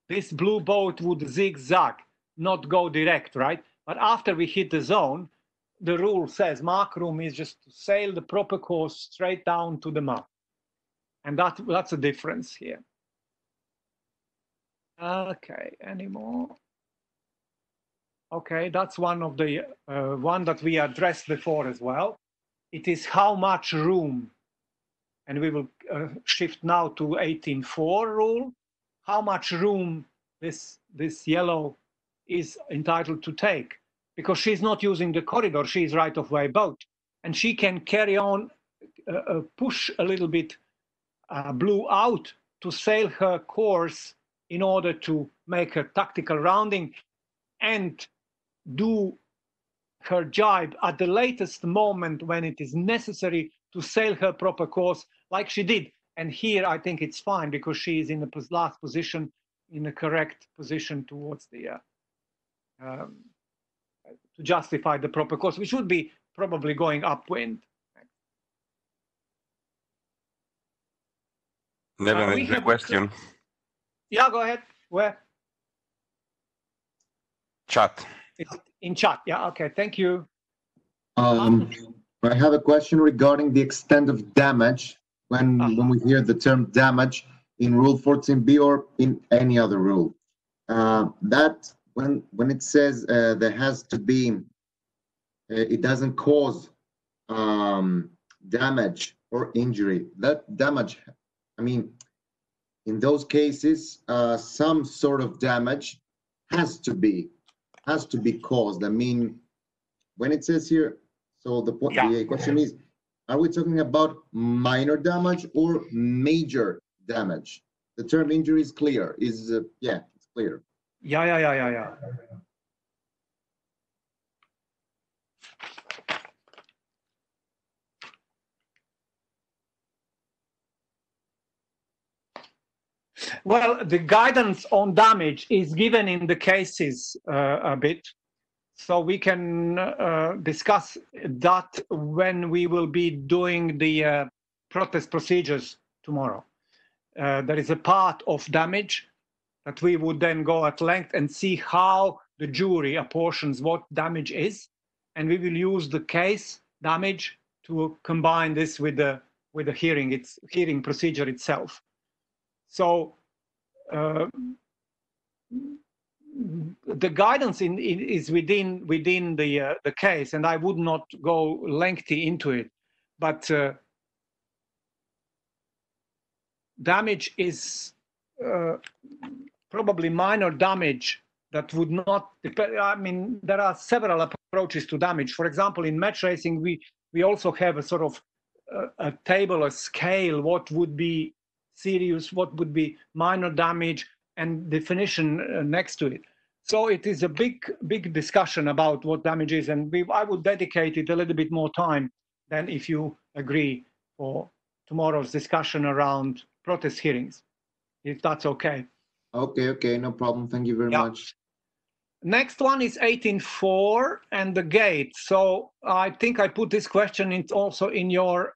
this blue boat would zigzag, not go direct, right? But after we hit the zone, the rule says mark room is just to sail the proper course straight down to the mark. And that's a difference here. Okay, any more? Okay, that's one of the one that we addressed before as well. It is how much room, and we will shift now to 18.4 rule, how much room this yellow is entitled to take, because she's not using the corridor, she's right-of-way boat, and she can carry on, push a little bit blue out to sail her course in order to make a tactical rounding and do her jibe at the latest moment when it is necessary to sail her proper course like she did. And here I think it's fine because she is in the last position, in the correct position towards the, to justify the proper course, which would be probably going upwind. Neven, we have a question. Yeah, go ahead. Where? Chat. In chat, yeah, okay, thank you. I have a question regarding the extent of damage when we hear the term damage in Rule 14b or in any other rule. That when it says there has to be, it doesn't cause damage or injury. That damage, I mean, in those cases, some sort of damage has to be caused. I mean, when it says here, so the question is, are we talking about minor damage or major damage? The term injury is clear. Yeah, it's clear. Yeah. Well, the guidance on damage is given in the cases a bit, so we can discuss that when we will be doing the protest procedures tomorrow. There is a part of damage that we would then go at length and see how the jury apportions what damage is, and we will use the case damage to combine this with the hearing procedure itself. So the guidance is within the case, and I would not go lengthy into it, but damage is probably minor damage that would not depend. I mean, there are several approaches to damage. For example, in match racing, we also have a sort of a table, a scale, what would be serious, what would be minor damage, and definition next to it. So it is a big discussion about what damage is, and I would dedicate it a little bit more time than if you agree for tomorrow's discussion around protest hearings, if that's okay. Okay, no problem. Thank you very much. Next one is 18.4 and the gate. So I think I put this question also in your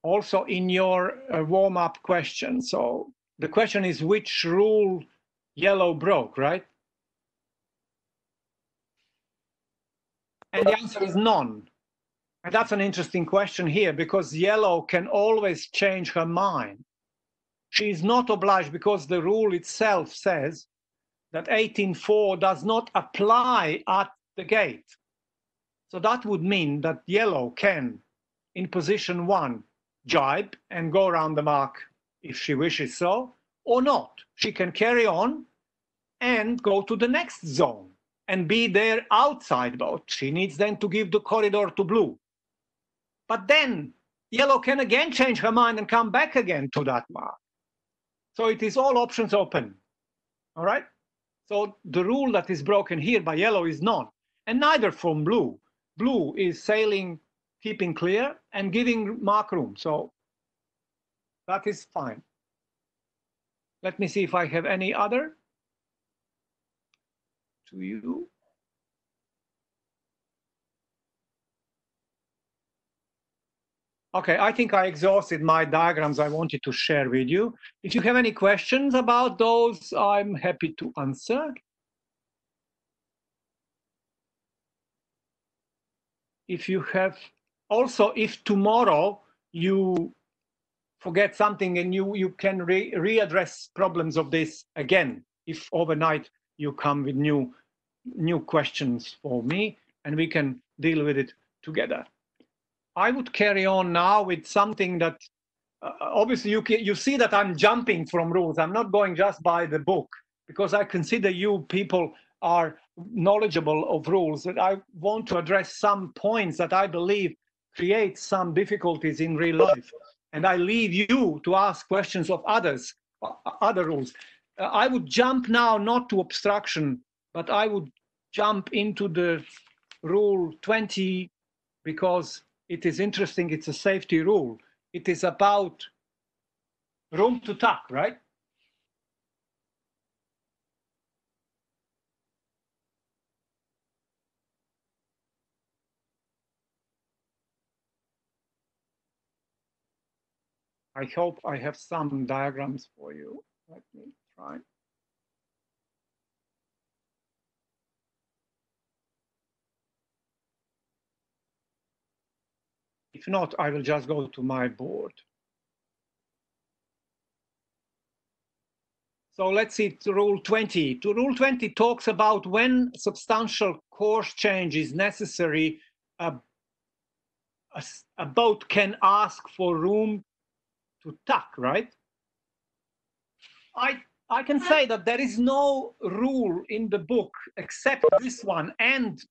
warm-up question. So the question is, which rule yellow broke, right? And the answer is none. And that's an interesting question here, because yellow can always change her mind. She is not obliged, because the rule itself says that 18.4 does not apply at the gate. So that would mean that yellow can, in position 1, jibe and go around the mark if she wishes so, or not. She can carry on and go to the next zone and be there outside boat. She needs then to give the corridor to blue. But then yellow can again change her mind and come back again to that mark. So it is all options open. All right? So the rule that is broken here by yellow is none, and neither from blue. Blue is sailing, keeping clear, and giving mark room. So that is fine. Let me see if I have any other to you. Okay, I think I exhausted my diagrams I wanted to share with you. If you have any questions about those, I'm happy to answer. If you have, also, if tomorrow you forget something and you can readdress problems of this again, if overnight you come with new questions for me, and we can deal with it together. I would carry on now with something that obviously you see that I'm jumping from rules. I'm not going just by the book, because I consider you people are knowledgeable of rules, that I want to address some points that I believe create some difficulties in real life. And I leave you to ask questions of others, other rules. I would jump now not to obstruction, but I would jump into the rule 20, because it is interesting. It's a safety rule. It is about room to tuck, right? I hope I have some diagrams for you. Let me try. If not, I will just go to my board. So let's see, to rule 20. To rule 20 talks about when substantial course change is necessary, a boat can ask for room to tack, right? I can say that there is no rule in the book except this one and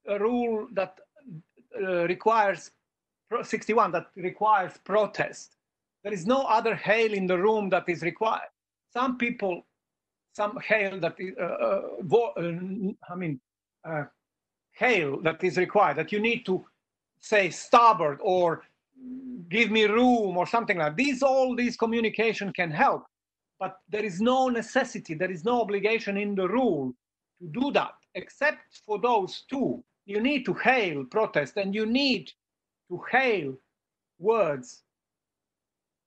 a rule that requires 61 that requires protest. There is no other hail in the room that is required. Some people, some hail that is, hail that is required, that you need to say starboard or give me room or something like that. All these communication can help, but there is no necessity, there is no obligation in the rule to do that, except for those two. You need to hail protest, and you need to hail words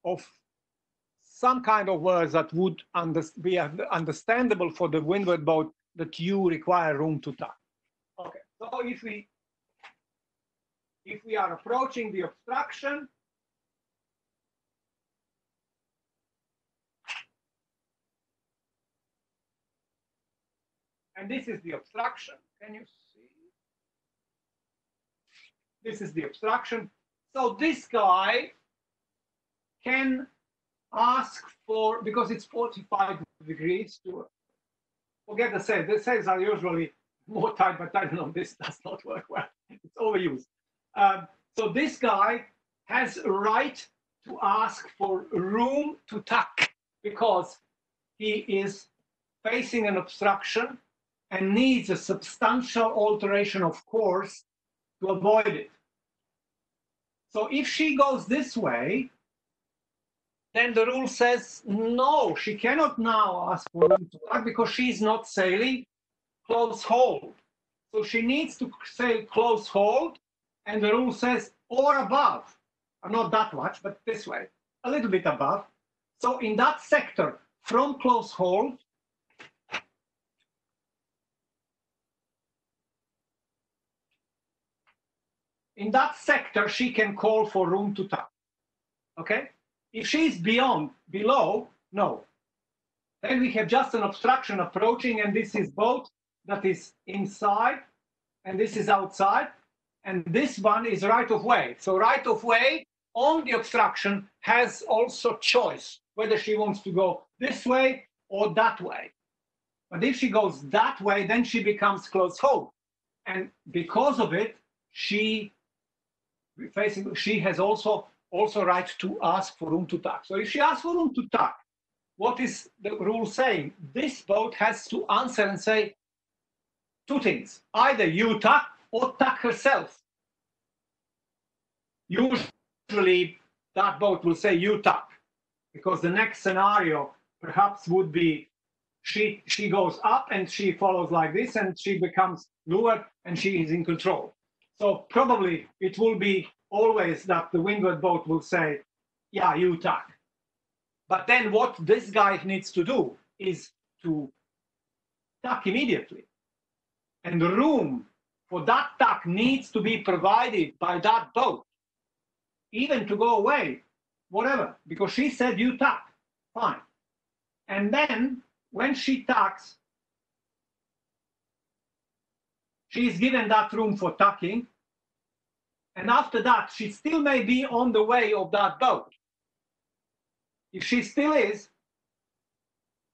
of some kind of words that would be understandable for the windward boat that you require room to tack. Okay, so if we are approaching the obstruction, and this is the obstruction, can you see? This is the obstruction. So this guy can ask for, because it's 45 degrees, to forget the sails. The sails are usually more tight, but I don't know, this does not work well. It's overused. So this guy has a right to ask for room to tack because he is facing an obstruction and needs a substantial alteration of course to avoid it. So if she goes this way, then the rule says no, she cannot now ask for room to tack because she's not sailing close hold. So she needs to sail close hold, and the rule says or above, not that much, but this way, a little bit above. So in that sector, from close hold, in that sector, she can call for room to tack. Okay? If she's below, no. Then we have just an obstruction approaching, and this is boat that is inside, and this is outside, and this one is right of way. So right of way on the obstruction has also choice, whether she wants to go this way or that way. But if she goes that way, then she becomes close hold. And because of it, she has also right to ask for room to tack. So if she asks for room to tack, what is the rule saying? This boat has to answer and say two things. Either you tack or tack herself. Usually that boat will say you tack, because the next scenario perhaps would be she goes up and she follows like this and she becomes lured and she is in control. So probably it will be always that the windward boat will say, yeah, you tack. But then what this guy needs to do is to tack immediately. And the room for that tack needs to be provided by that boat, even to go away, whatever, because she said you tack, fine. And then when she tacks, she is given that room for tacking. And after that, she still may be on the way of that boat. If she still is,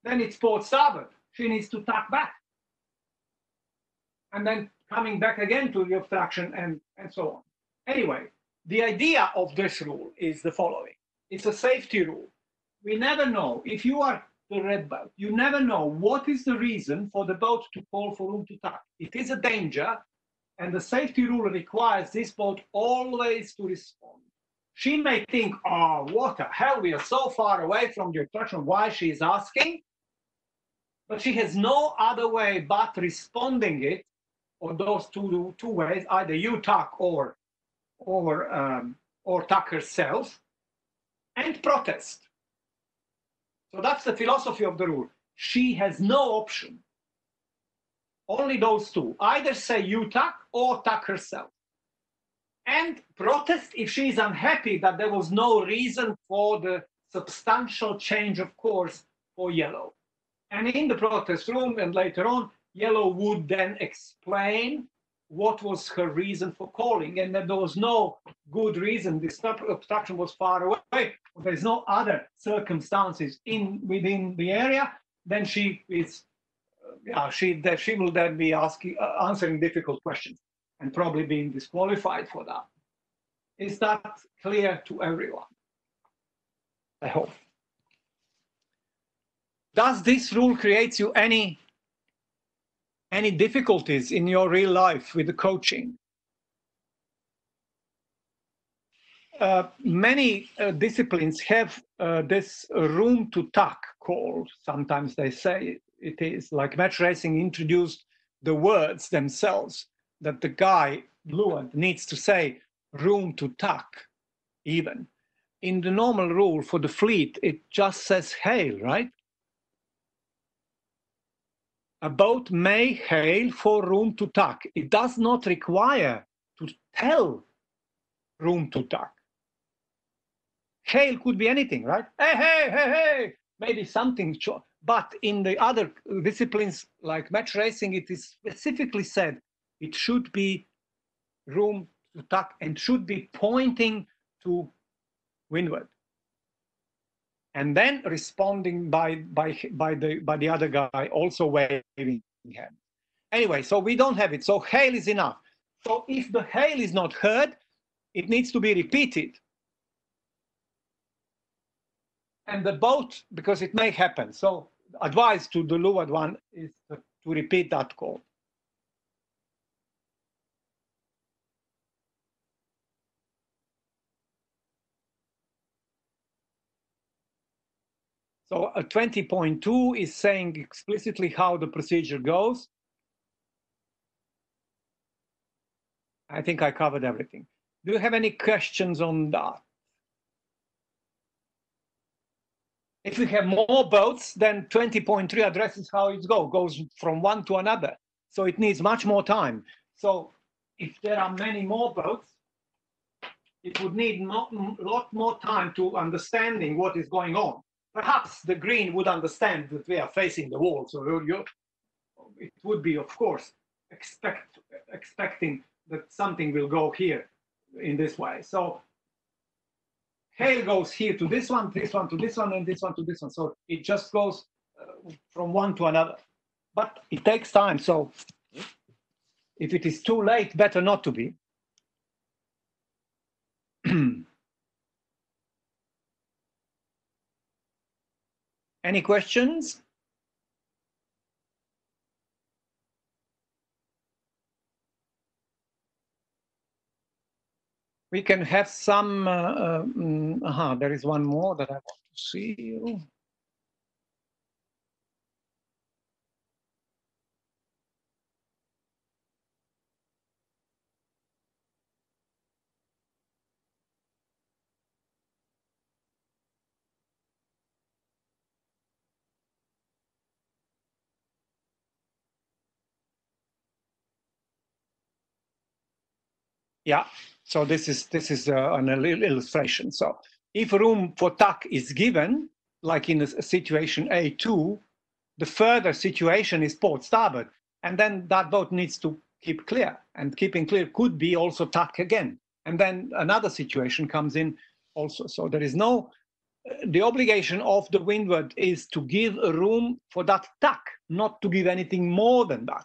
then it's port starboard. She needs to tack back. And then coming back again to the obstruction and so on. Anyway, the idea of this rule is the following. It's a safety rule. We never know, if you are the red boat, you never know what is the reason for the boat to call for room to tack. It is a danger, and the safety rule requires this boat always to respond. She may think, oh, what the hell, we are so far away from the obstruction, why she is asking? But she has no other way but responding it, or those two ways, either you tack or tack herself, and protest. So that's the philosophy of the rule. She has no option. Only those two. Either say you tack or tack herself. And protest if she is unhappy that there was no reason for the substantial change of course for yellow. And in the protest room and later on, Yellow would then explain what was her reason for calling, and that there was no good reason. The obstruction was far away. There's no other circumstances within the area. Then she is, she will then be answering difficult questions and probably being disqualified for that. Is that clear to everyone? I hope. Does this rule create you any difficulties in your real life with the coaching? Many disciplines have this room to tuck called, sometimes they say it is, like match racing introduced the words themselves that the guy, Luant, needs to say room to tuck even. In the normal rule for the fleet, it just says hail, right? A boat may hail for room to tuck. It does not require to tell room to tuck. Hail could be anything, right? Hey, hey, hey, hey, maybe something short. But in the other disciplines like match racing, it is specifically said it should be room to tuck and should be pointing to windward. And then responding by the other guy also waving hand. Anyway, so we don't have it. So hail is enough. So if the hail is not heard, it needs to be repeated. And the boat, because it may happen. So advice to the lured one is to repeat that call. So 20.2 is saying explicitly how the procedure goes. I think I covered everything. Do you have any questions on that? If we have more boats, then 20.3 addresses how it goes from one to another. So it needs much more time. So if there are many more boats, it would need a lot more time to understanding what is going on. Perhaps the green would understand that we are facing the wall. So it would be, of course, expecting that something will go here in this way. So hail goes here to this one to this one, and this one to this one. So it just goes from one to another. But it takes time. So if it is too late, better not to be. Any questions? We can have some, there is one more that I want to see. Yeah, so this is an illustration. So if room for tuck is given, like in a situation A2, the further situation is port starboard, and then that boat needs to keep clear, and keeping clear could be also tuck again. And then another situation comes in also. So there is no, the obligation of the windward is to give a room for that tuck, not to give anything more than that.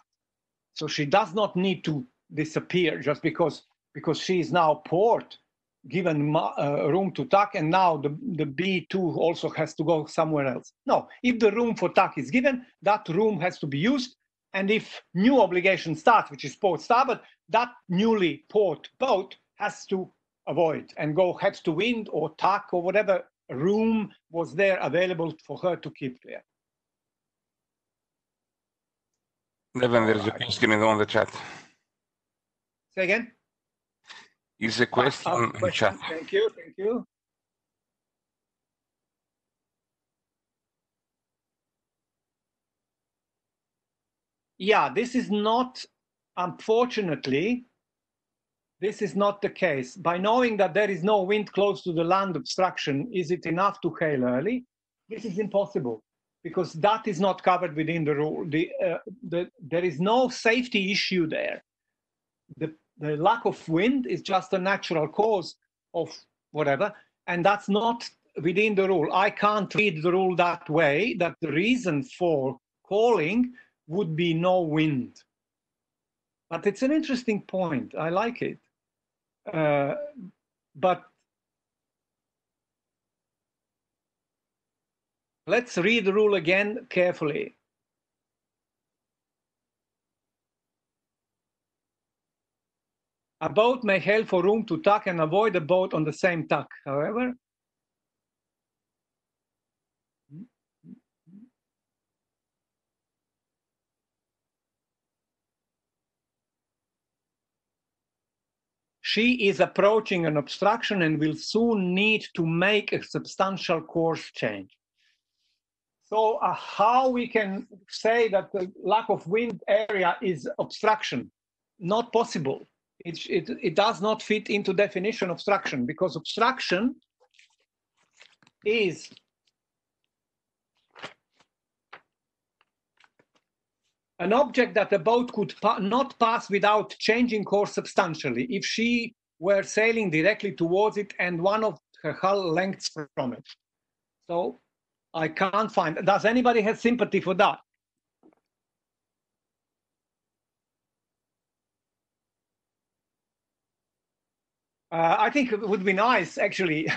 So she does not need to disappear just because she is now port, given room to tuck, and now the B2 also has to go somewhere else. No, if the room for tuck is given, that room has to be used, and if new obligation starts, which is port starboard, that newly port boat has to avoid and go head to wind or tuck or whatever room was there available for her to keep clear. Neven, there's a question on the chat. Say again? Is a question in the chat. Thank you, thank you. Yeah, this is not, unfortunately, this is not the case. By knowing that there is no wind close to the land obstruction, is it enough to hail early? This is impossible. because that is not covered within the rule. There is no safety issue there. The lack of wind is just a natural cause of whatever, and that's not within the rule. I can't read the rule that way, that the reason for calling would be no wind. But it's an interesting point. I like it. But let's read the rule again carefully. A boat may hail for room to tack and avoid a boat on the same tack. However, she is approaching an obstruction and will soon need to make a substantial course change. So how we can say that the lack of wind area is obstruction? Not possible. It does not fit into definition of obstruction, because obstruction is an object that a boat could not pass without changing course substantially if she were sailing directly towards it and one of her hull lengths from it. So I can't find. Does anybody have sympathy for that? I think it would be nice, actually,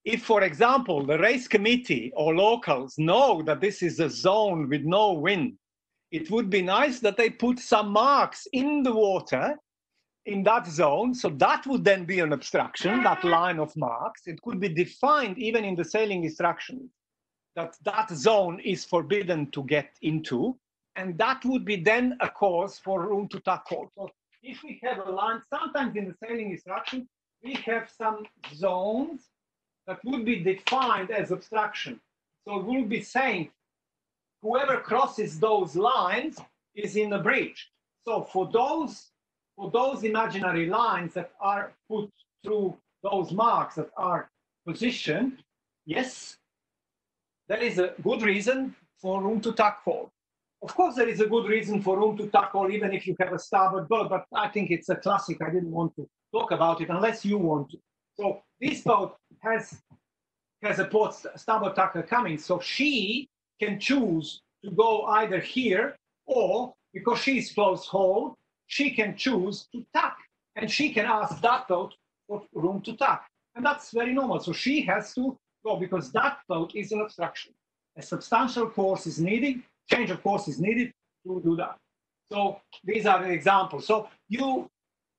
if, for example, the race committee or locals know that this is a zone with no wind. It would be nice that they put some marks in the water in that zone. So that would then be an obstruction, that line of marks. It could be defined even in the sailing instructions that that zone is forbidden to get into. And that would be then a cause for room to tack call. So if we have a line, sometimes in the sailing instruction, we have some zones that would be defined as obstruction. So it will be saying, whoever crosses those lines is in a breach. So for those imaginary lines that are put through those marks that are positioned, yes, there is a good reason for room to tack call. Of course, there is a good reason for room to tack call, even if you have a starboard boat, but I think it's a classic. I didn't want to talk about it unless you want to. So this boat has a port starboard tacker coming, so she can choose to go either here, or because she's close haul, she can choose to tack, and she can ask that boat for room to tack. And that's very normal. So she has to go because that boat is an obstruction. A substantial course is needed, change of course is needed to do that. So these are the examples. So you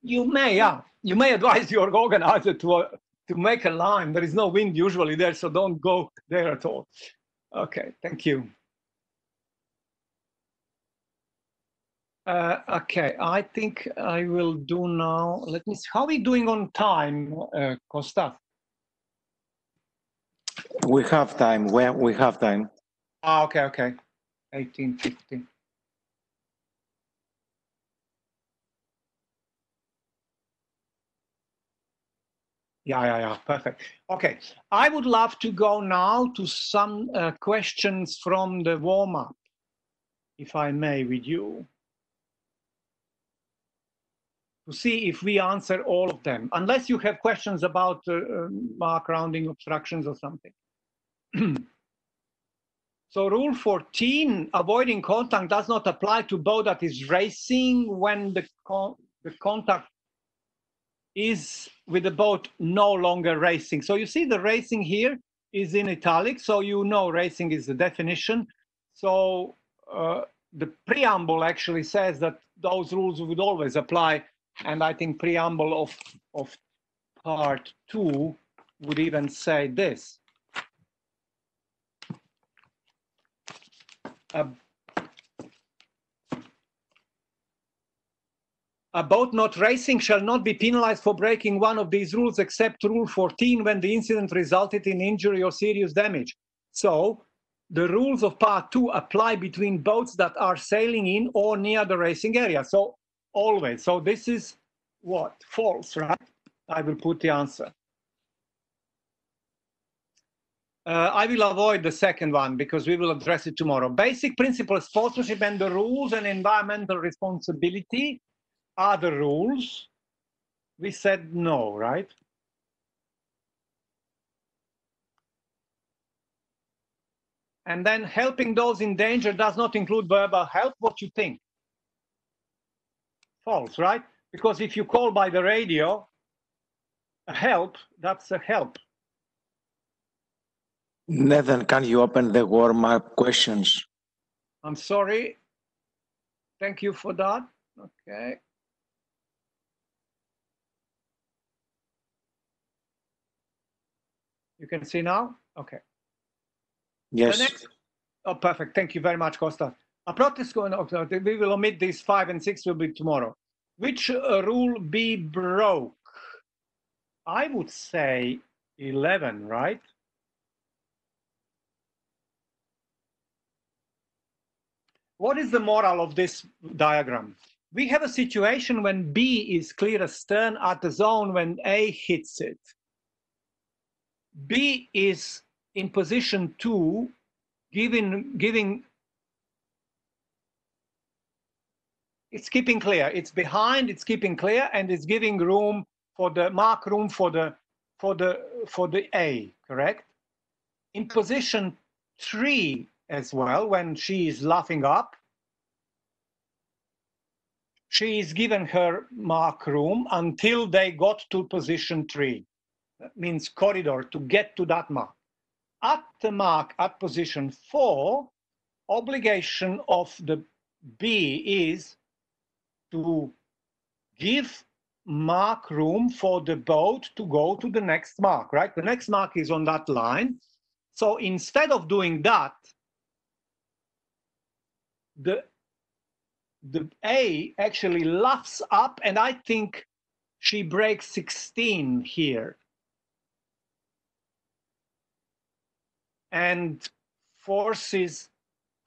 may advise your organizer to make a line. There is no wind usually there, so don't go there at all. Okay, thank you. Okay, I think I will do now. Let me see. How are we doing on time, Costa? We have time. We have time. Ah, okay. 18:50. Yeah, perfect. Okay, I would love to go now to some questions from the warm-up, if I may, with you, to see if we answer all of them, unless you have questions about mark rounding obstructions or something. So rule 14, avoiding contact does not apply to boat that is racing when the contact is with the boat no longer racing. So you see the racing here is in italic, so you know racing is the definition. So the preamble actually says that those rules would always apply, and I think preamble of part 2 would even say this. A boat not racing shall not be penalized for breaking one of these rules except rule 14 when the incident resulted in injury or serious damage. So the rules of part 2 apply between boats that are sailing in or near the racing area. So always. So this is what? False, right? I will put the answer. I will avoid the second one because we will address it tomorrow. Basic principles, sponsorship and the rules and environmental responsibility are the rules. We said no, right? And then helping those in danger does not include verbal help. What you think? False, right? Because if you call by the radio, a help, that's a help. Neven, can you open the warm-up questions? I'm sorry. Thank you for that. Okay. You can see now? Okay. Yes. The next, oh, perfect. Thank you very much, Costa. A protest going on. We will omit these 5 and 6 will be tomorrow. Which rule be broke? I would say 11, right? What is the moral of this diagram? We have a situation when B is clear astern at the zone when A hits it. B is in position 2, giving it's keeping clear. It's behind, it's keeping clear, and it's giving room for the mark room for the A, correct? In position 3 as well, when she is laughing up, she is given her mark room until they got to position 3. That means corridor to get to that mark. At the mark at position 4, obligation of the B is to give mark room for the boat to go to the next mark, right? The next mark is on that line. So instead of doing that, the A actually laughs up, and I think she breaks 16 here. And forces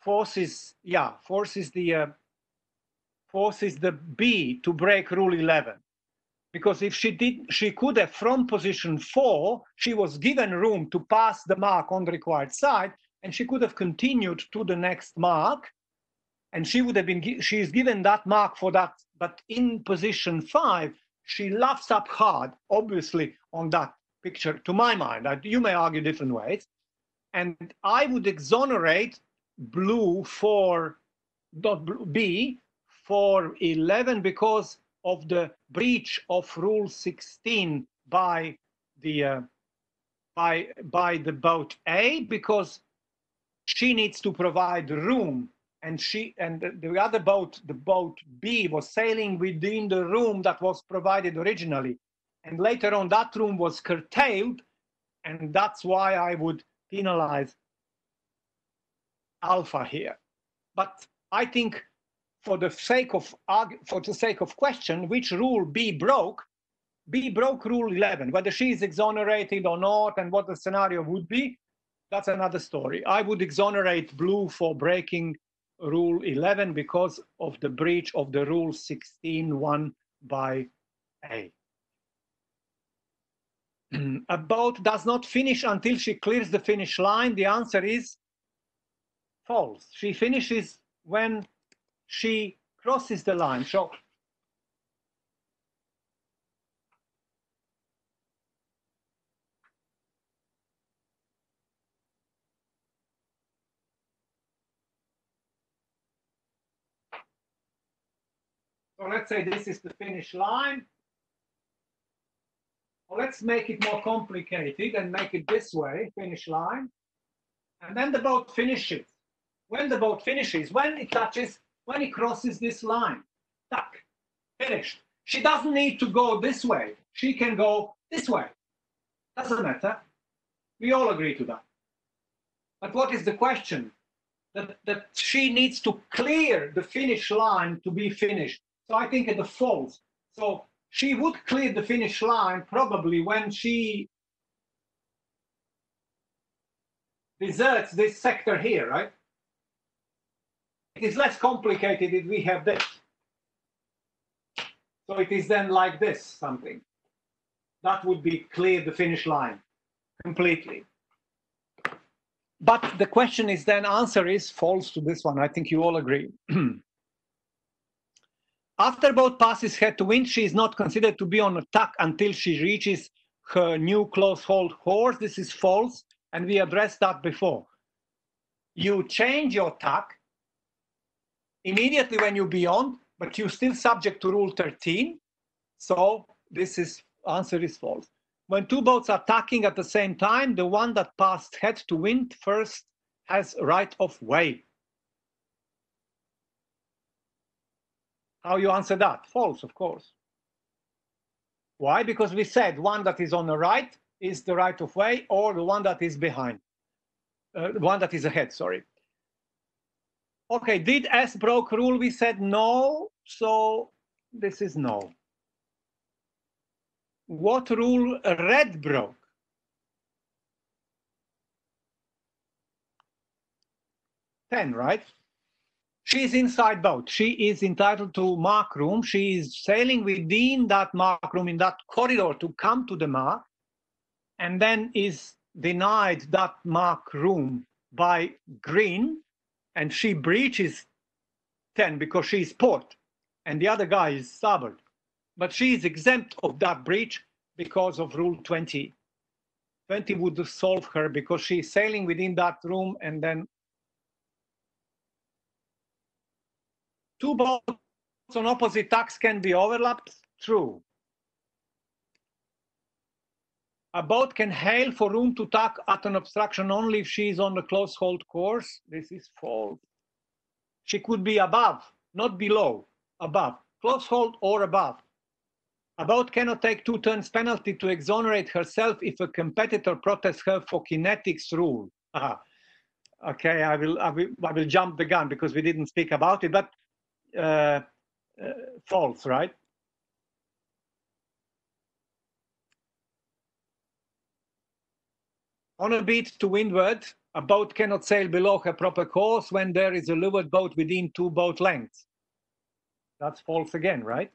the B to break rule 11. Because if she could have, from position 4, she was given room to pass the mark on the required side, and she could have continued to the next mark, and she would have been, she is given that mark for that, but in position 5, she laughs up hard, obviously, on that picture, to my mind. You may argue different ways. And I would exonerate blue for B for 11 because of the breach of rule 16 by the boat A, because she needs to provide room, and the other boat, the boat B, was sailing within the room that was provided originally, and later on that room was curtailed, and that's why I would penalize alpha here. But I think for the sake of question, which rule B broke rule 11. Whether she is exonerated or not and what the scenario would be, that's another story. I would exonerate blue for breaking rule 11 because of the breach of the rule 16(1) by A. A boat does not finish until she clears the finish line. The answer is false. She finishes when she crosses the line. So let's say this is the finish line. Well, let's make it more complicated and make it this way, finish line. And then the boat finishes. When the boat finishes, when it touches, when it crosses this line, tuck, finished. She doesn't need to go this way. She can go this way. Doesn't matter. We all agree to that. But what is the question? That she needs to clear the finish line to be finished. So I think it's false. So she would clear the finish line probably when she deserts this sector here, right? It is less complicated if we have this. So it is then like this, something. That would be clear the finish line completely. But the question is then, answer is false to this one. I think you all agree. After boat passes head to wind, she is not considered to be on attack until she reaches her new close hold course. This is false, and we addressed that before. You change your tack immediately when you're beyond, but you're still subject to rule 13. So this is answer is false. When two boats are tacking at the same time, the one that passed head to wind first has right of way. How you answer that? False, of course. Why? Because we said one that is on the right is the right of way, or the one that is behind, one that is ahead, sorry. Okay, did S broke rule? We said no, so this is no. What rule red broke? Ten, right? She's inside boat. She is entitled to mark room. She is sailing within that mark room, in that corridor, to come to the mark, and then is denied that mark room by green, and she breaches 10 because she is port, and the other guy is starboard. But she is exempt of that breach because of rule 20. 20 would solve her because she is sailing within that room, and then two boats on opposite tacks can be overlapped. True. A boat can hail for room to tack at an obstruction only if she is on the close hold course. This is false. She could be above, not below, above. Close hold or above. A boat cannot take 2 turns penalty to exonerate herself if a competitor protests her for kinetics rule. Okay, I will jump the gun because we didn't speak about it, but false, right? On a beat to windward, a boat cannot sail below her proper course when there is a leeward boat within 2 boat lengths. That's false again, right?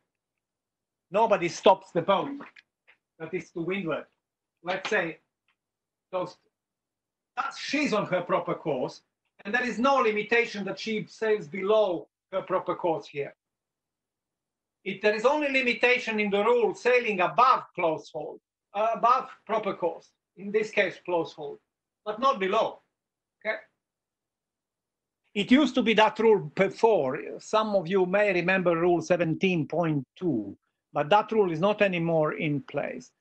Nobody stops the boat that is to windward. Let's say she's on her proper course, and there is no limitation that she sails below her proper course here. If there is only limitation in the rule sailing above close hold, above proper course, in this case close hold, but not below. Okay. It used to be that rule before. Some of you may remember rule 17.2, but that rule is not anymore in place.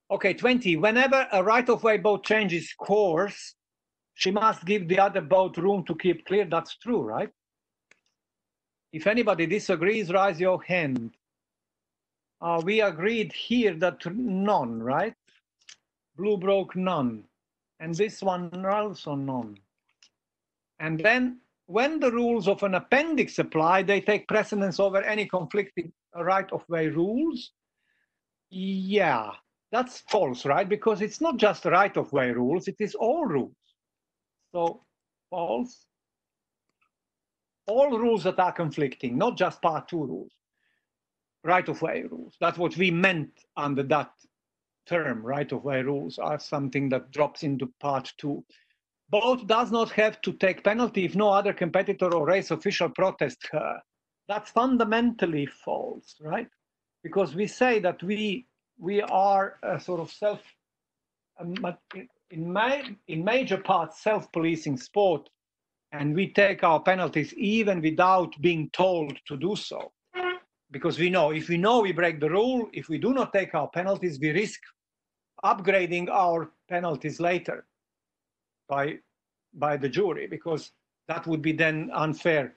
Okay, 20. Whenever a right-of-way boat changes course, she must give the other boat room to keep clear. That's true, right? If anybody disagrees, raise your hand. We agreed here that none, right? Blue broke none. And this one also none. And then when the rules of an appendix apply, they take precedence over any conflicting right-of-way rules. Yeah, that's false, right? Because it's not just right-of-way rules, it is all rules. So false. All rules that are conflicting, not just part 2 rules. Right-of-way rules. That's what we meant under that term. Right-of-way rules are something that drops into part 2. Boat does not have to take penalty if no other competitor or race official protests her. That's fundamentally false, right? Because we say that we are a sort of in major parts self-policing sport, and we take our penalties even without being told to do so. Because we know, if we know we break the rule, if we do not take our penalties, we risk upgrading our penalties later by the jury, because that would be then unfair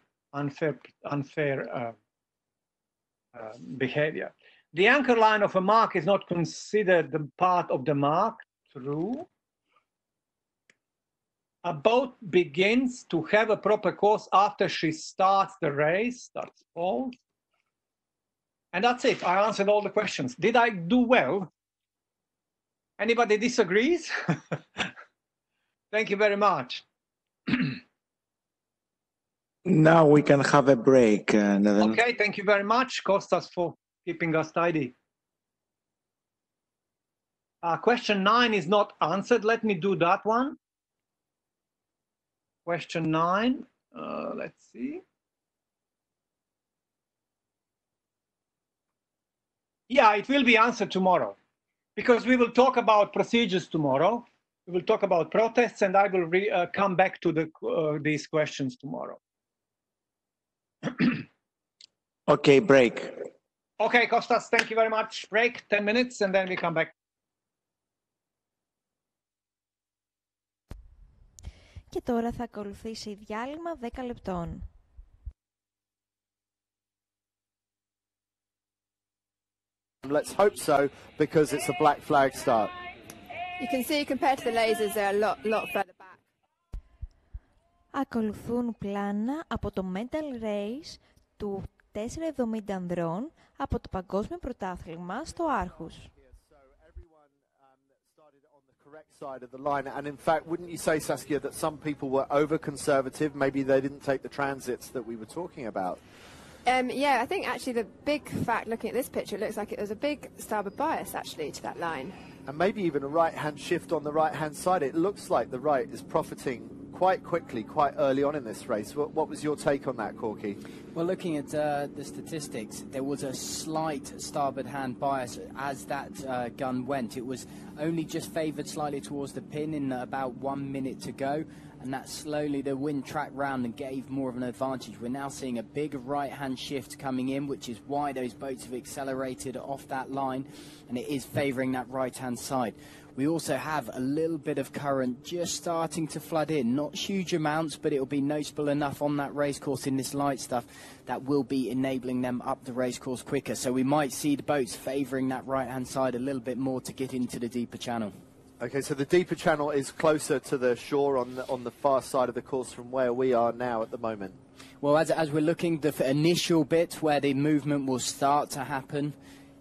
behavior. The anchor line of a mark is not considered the part of the mark. True. A boat begins to have a proper course after she starts the race. That's false. And that's it. I answered all the questions. Did I do well? Anybody disagrees? Thank you very much. Now we can have a break, Neven. Okay, thank you very much, Kostas, for keeping us tidy. Question 9 is not answered. Let me do that one. question 9. Let's see. Yeah, it will be answered tomorrow, because we will talk about procedures tomorrow. We will talk about protests, and I will come back to these questions tomorrow. Okay, break. Okay, Kostas, thank you very much. Break, 10 minutes, and then we come back. Και τώρα θα ακολουθήσει διάλειμμα 10 λεπτών. Let's hope so, because it's a black flag start. You can see compared to the lasers, they're a lot further back. Ακολουθούν πλάνα από το Medal Race του 470 ανδρών από το Παγκόσμιο Πρωτάθλημα στο Άρχους. Correct side of the line, and in fact, wouldn't you say, Saskia, that some people were over-conservative? Maybe they didn't take the transits that we were talking about. Yeah, I think actually the big fact, looking at this picture, it looks like it was a big starboard bias actually to that line. And maybe even a right-hand shift on the right-hand side. It looks like the right is profiting quite quickly, quite early on in this race. What was your take on that, Corky? Well, looking at the statistics, there was a slight starboard hand bias as that gun went. It was only just favoured slightly towards the pin in about 1 minute to go, and that slowly the wind tracked round and gave more of an advantage. We're now seeing a big right-hand shift coming in, which is why those boats have accelerated off that line, and it is favouring that right-hand side. We also have a little bit of current just starting to flood in, not huge amounts, but it will be noticeable enough on that racecourse in this light stuff that will be enabling them up the racecourse quicker. So we might see the boats favouring that right-hand side a little bit more to get into the deeper channel. Okay, so the deeper channel is closer to the shore on the far side of the course from where we are now at the moment. Well, as we're looking, the initial bit where the movement will start to happen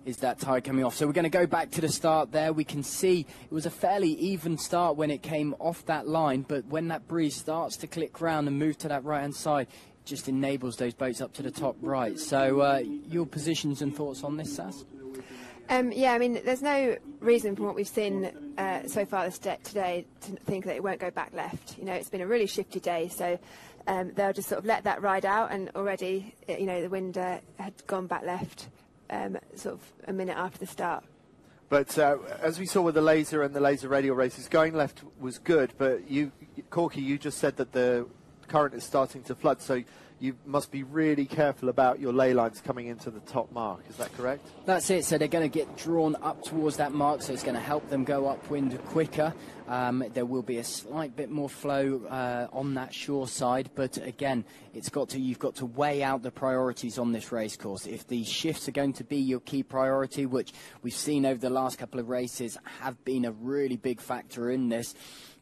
is that tide coming off. So we're going to go back to the start there. We can see it was a fairly even start when it came off that line, but when that breeze starts to click round and move to that right-hand side, it just enables those boats up to the top right. So your positions and thoughts on this, Sass? Yeah, I mean, there's no reason from what we've seen so far today to think that it won't go back left. You know, it's been a really shifty day, so they'll just sort of let that ride out, and already, you know, the wind had gone back left sort of a minute after the start. But as we saw with the laser and the laser radial races, going left was good, but Corky, you just said that the current is starting to flood, so you must be really careful about your ley lines coming into the top mark. Is that correct? That's it. So they're going to get drawn up towards that mark, so it's going to help them go upwind quicker. There will be a slight bit more flow on that shore side, but again, you've got to weigh out the priorities on this race course. If the shifts are going to be your key priority, which we've seen over the last couple of races have been a really big factor in this,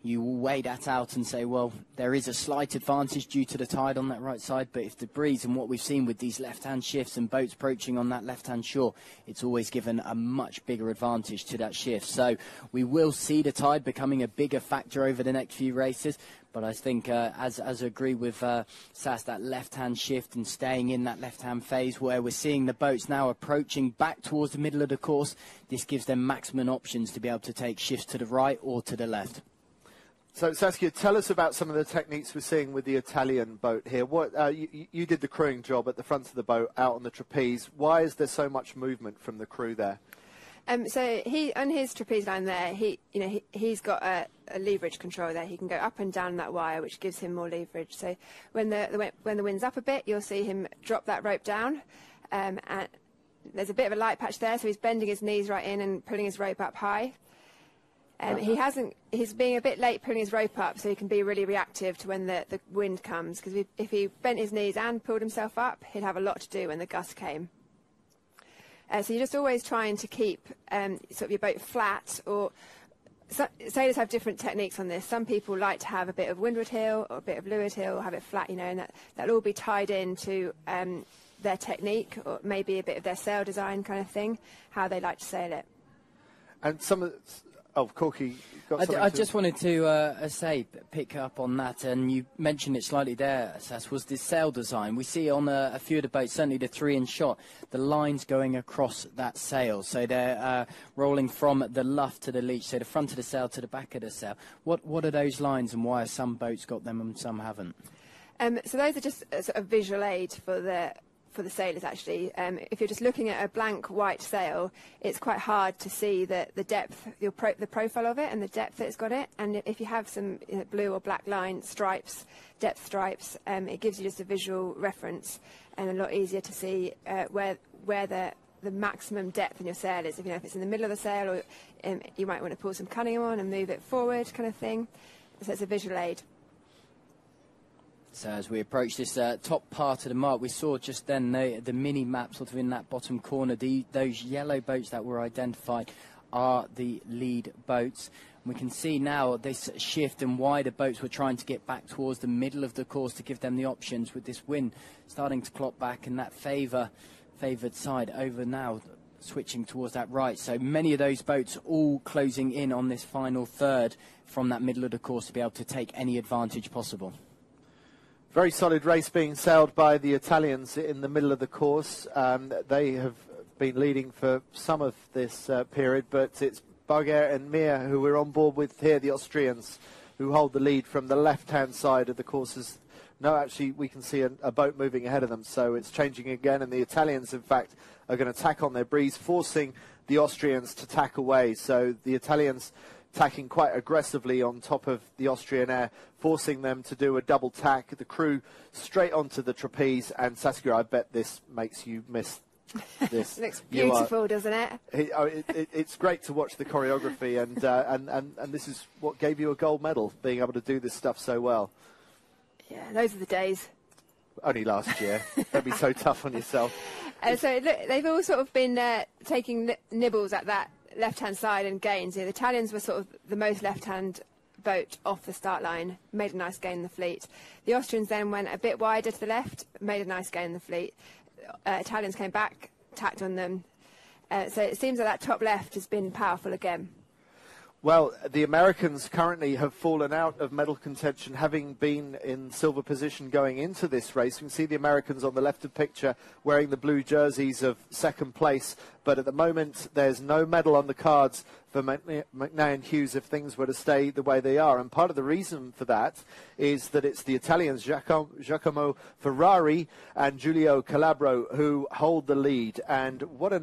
you will weigh that out and say, well, there is a slight advantage due to the tide on that right side, but if the breeze and what we've seen with these left-hand shifts and boats approaching on that left-hand shore, it's always given a much bigger advantage to that shift. So we will see the tide becoming a bigger factor over the next few races, but I think, as I agree with Sass, that left-hand shift and staying in that left-hand phase where we're seeing the boats now approaching back towards the middle of the course, this gives them maximum options to be able to take shifts to the right or to the left. So, Saskia, tell us about some of the techniques we're seeing with the Italian boat here. You did the crewing job at the front of the boat, out on the trapeze. Why is there so much movement from the crew there? So he, on his trapeze line there, he's got a leverage control there. He can go up and down that wire, which gives him more leverage. So when the wind's up a bit, you'll see him drop that rope down. And there's a bit of a light patch there, so he's bending his knees right in and pulling his rope up high. He's being a bit late pulling his rope up, so he can be really reactive to when the wind comes, because if he bent his knees and pulled himself up, he'd have a lot to do when the gust came. So you're just always trying to keep sort of your boat flat, or sailors have different techniques on this. Some people like to have a bit of windward heel or a bit of leeward heel, or have it flat, you know, and that'll all be tied into their technique, or maybe a bit of their sail design kind of thing, how they like to sail it. And Oh, Corky, got something I to... just wanted to pick up on that, and you mentioned it slightly there, Sas, was the sail design. We see on a few of the boats, certainly the 3-inch shot, the lines going across that sail. So they're rolling from the luff to the leach, so the front of the sail to the back of the sail. What are those lines, and why have some boats got them and some haven't? So those are just a sort of visual aid for the sailors, actually. If you're just looking at a blank white sail, it's quite hard to see the depth, the profile of it and the depth that it's got it. And if you have some blue or black line stripes, depth stripes, it gives you just a visual reference and a lot easier to see where the maximum depth in your sail is. If it's in the middle of the sail, or you might want to pull some cunning on and move it forward, kind of thing. So it's a visual aid. So as we approach this top part of the mark, we saw just then the mini map sort of in that bottom corner. Those yellow boats that were identified are the lead boats. And we can see now this shift and why the boats were trying to get back towards the middle of the course to give them the options, with this wind starting to clock back and that favoured side over now, switching towards that right. So many of those boats all closing in on this final third from that middle of the course to be able to take any advantage possible. Very solid race being sailed by the Italians in the middle of the course. They have been leading for some of this period, but it's Barger and Mir who we're on board with here, the Austrians, who hold the lead from the left-hand side of the courses. No, actually, we can see a boat moving ahead of them, so it's changing again, and the Italians, in fact, are going to tack on their breeze, forcing the Austrians to tack away. So the Italians tacking quite aggressively on top of the Austrian air, forcing them to do a double tack, the crew straight onto the trapeze. And Saskia, I bet this makes you miss this. Looks beautiful, doesn't it? It's great to watch the choreography, and this is what gave you a gold medal, being able to do this stuff so well. Yeah, those are the days. Only last year. Don't be so tough on yourself. So look, they've all sort of been taking nibbles at that left-hand side and gains. The Italians were sort of the most left-hand boat off the start line, made a nice gain in the fleet. The Austrians then went a bit wider to the left, made a nice gain in the fleet. Italians came back, tacked on them. So it seems that top left has been powerful again. Well, the Americans currently have fallen out of medal contention, having been in silver position going into this race. You can see the Americans on the left of picture wearing the blue jerseys of second place, but at the moment there's no medal on the cards for McNay and Hughes if things were to stay the way they are. And part of the reason for that is that it's the Italians Giacomo Ferrari and Giulio Calabro who hold the lead. And what a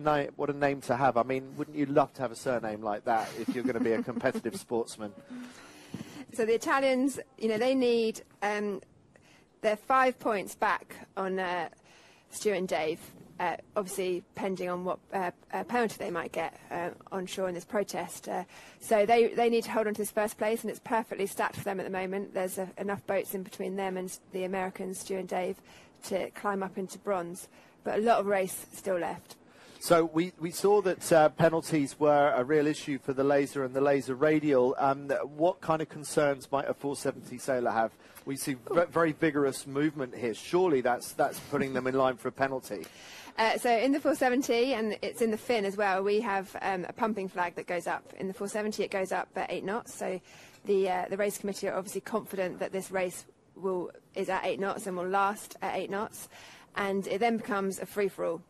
name to have. I mean, wouldn't you love to have a surname like that if you're going to be a competitive sportsman? So the Italians, they need, they're 5 points back on Stu and Dave. Obviously, pending on what penalty they might get on shore in this protest. So they need to hold on to this first place, and it's perfectly stacked for them at the moment. There's enough boats in between them and the Americans, Stu and Dave, to climb up into bronze. But a lot of race still left. So we saw that penalties were a real issue for the laser and the laser radial. What kind of concerns might a 470 sailor have? We see very vigorous movement here. Surely that's putting them in line for a penalty. So in the 470, and it's in the fin as well, we have a pumping flag that goes up. In the 470, it goes up at 8 knots. So the race committee are obviously confident that this race is at 8 knots and will last at 8 knots. And it then becomes a free-for-all.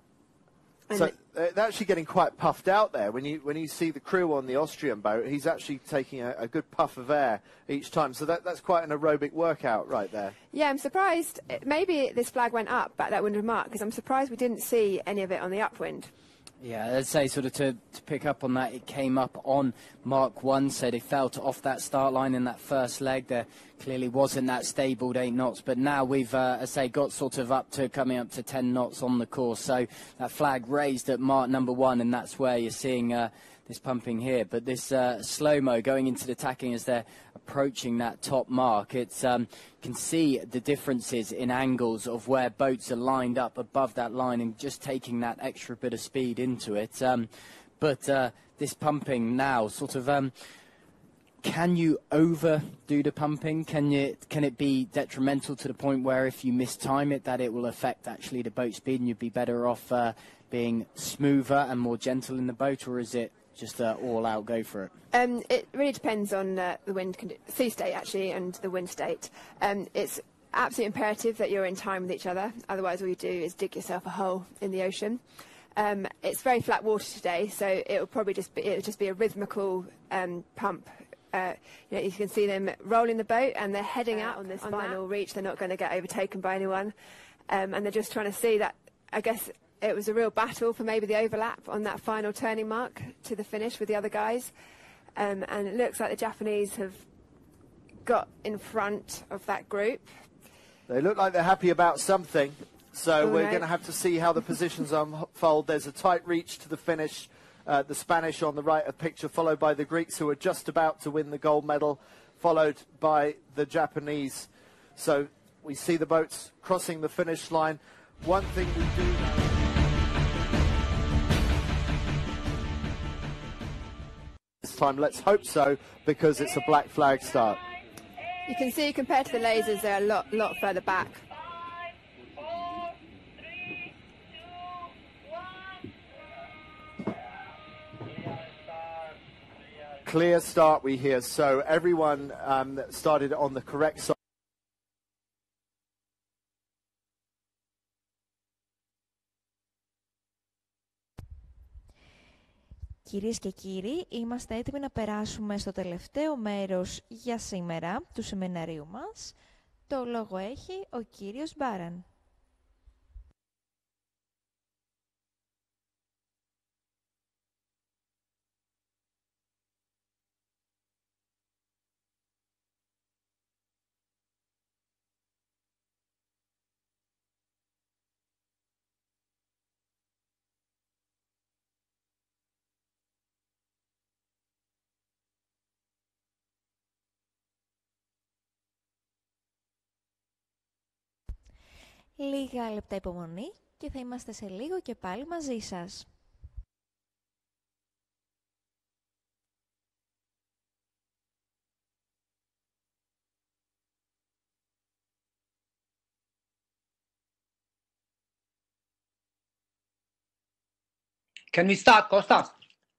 So they're actually getting quite puffed out there. When you see the crew on the Austrian boat, he's actually taking a good puff of air each time. So that's quite an aerobic workout right there. Yeah, I'm surprised. Maybe this flag went up at that windward mark, because I'm surprised we didn't see any of it on the upwind. Yeah, I'd say sort of to pick up on that, it came up on Mark 1, so they felt off that start line in that first leg. There clearly wasn't that stabled 8 knots, but now we've, got sort of coming up to 10 knots on the course. So that flag raised at mark number 1, and that's where you're seeing this pumping here. But this slow-mo going into the tacking as they're approaching that top mark, it's can see the differences in angles of where boats are lined up above that line and just taking that extra bit of speed into it. But this pumping now sort of can you overdo the pumping? Can it be detrimental to the point where if you mistime it, that it will affect actually the boat speed and you'd be better off being smoother and more gentle in the boat, or is it just all out go for it? It really depends on the sea state actually and the wind state. It's absolutely imperative that you're in time with each other, otherwise all you do is dig yourself a hole in the ocean. It's very flat water today, so it'll probably just be a rhythmical pump. You can see them rolling the boat and they're heading out on this final reach. They're not going to get overtaken by anyone, and they're just trying to see that. I guess it was a real battle for maybe the overlap on that final turning mark to the finish with the other guys, and it looks like the Japanese have got in front of that group. They look like they're happy about something, so we're going to have to see how the positions unfold. There's a tight reach to the finish. The Spanish on the right of picture, followed by the Greeks, who are just about to win the gold medal, followed by the Japanese. So we see the boats crossing the finish line. One thing we do... this time, let's hope so, because it's a black flag start. You can see compared to the lasers, they're a lot further back. Clear start we hear, so everyone started on the correct side. Κυρίες και κύριοι, είμαστε έτοιμοι να περάσουμε στο τελευταίο μέρος για σήμερα του σεμιναρίου μας. Το λόγο έχει ο κύριος Μπάραν. Λίγα λεπτά υπομονή και θα είμαστε σε λίγο και πάλι μαζί σας. Can we start, Kostas?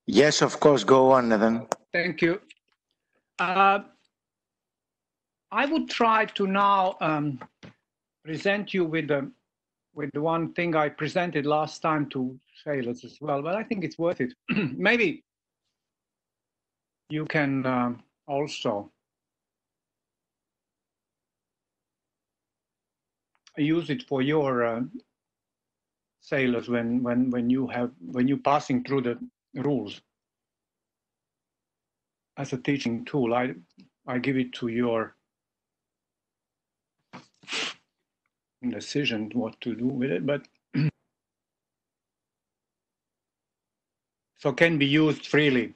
Yes, of course. Go on, Neven. Thank you. I would try to now present you with the one thing I presented last time to sailors as well, but I think it's worth it. Maybe you can also use it for your sailors when you're passing through the rules as a teaching tool. I give it to your decision what to do with it, but so can be used freely.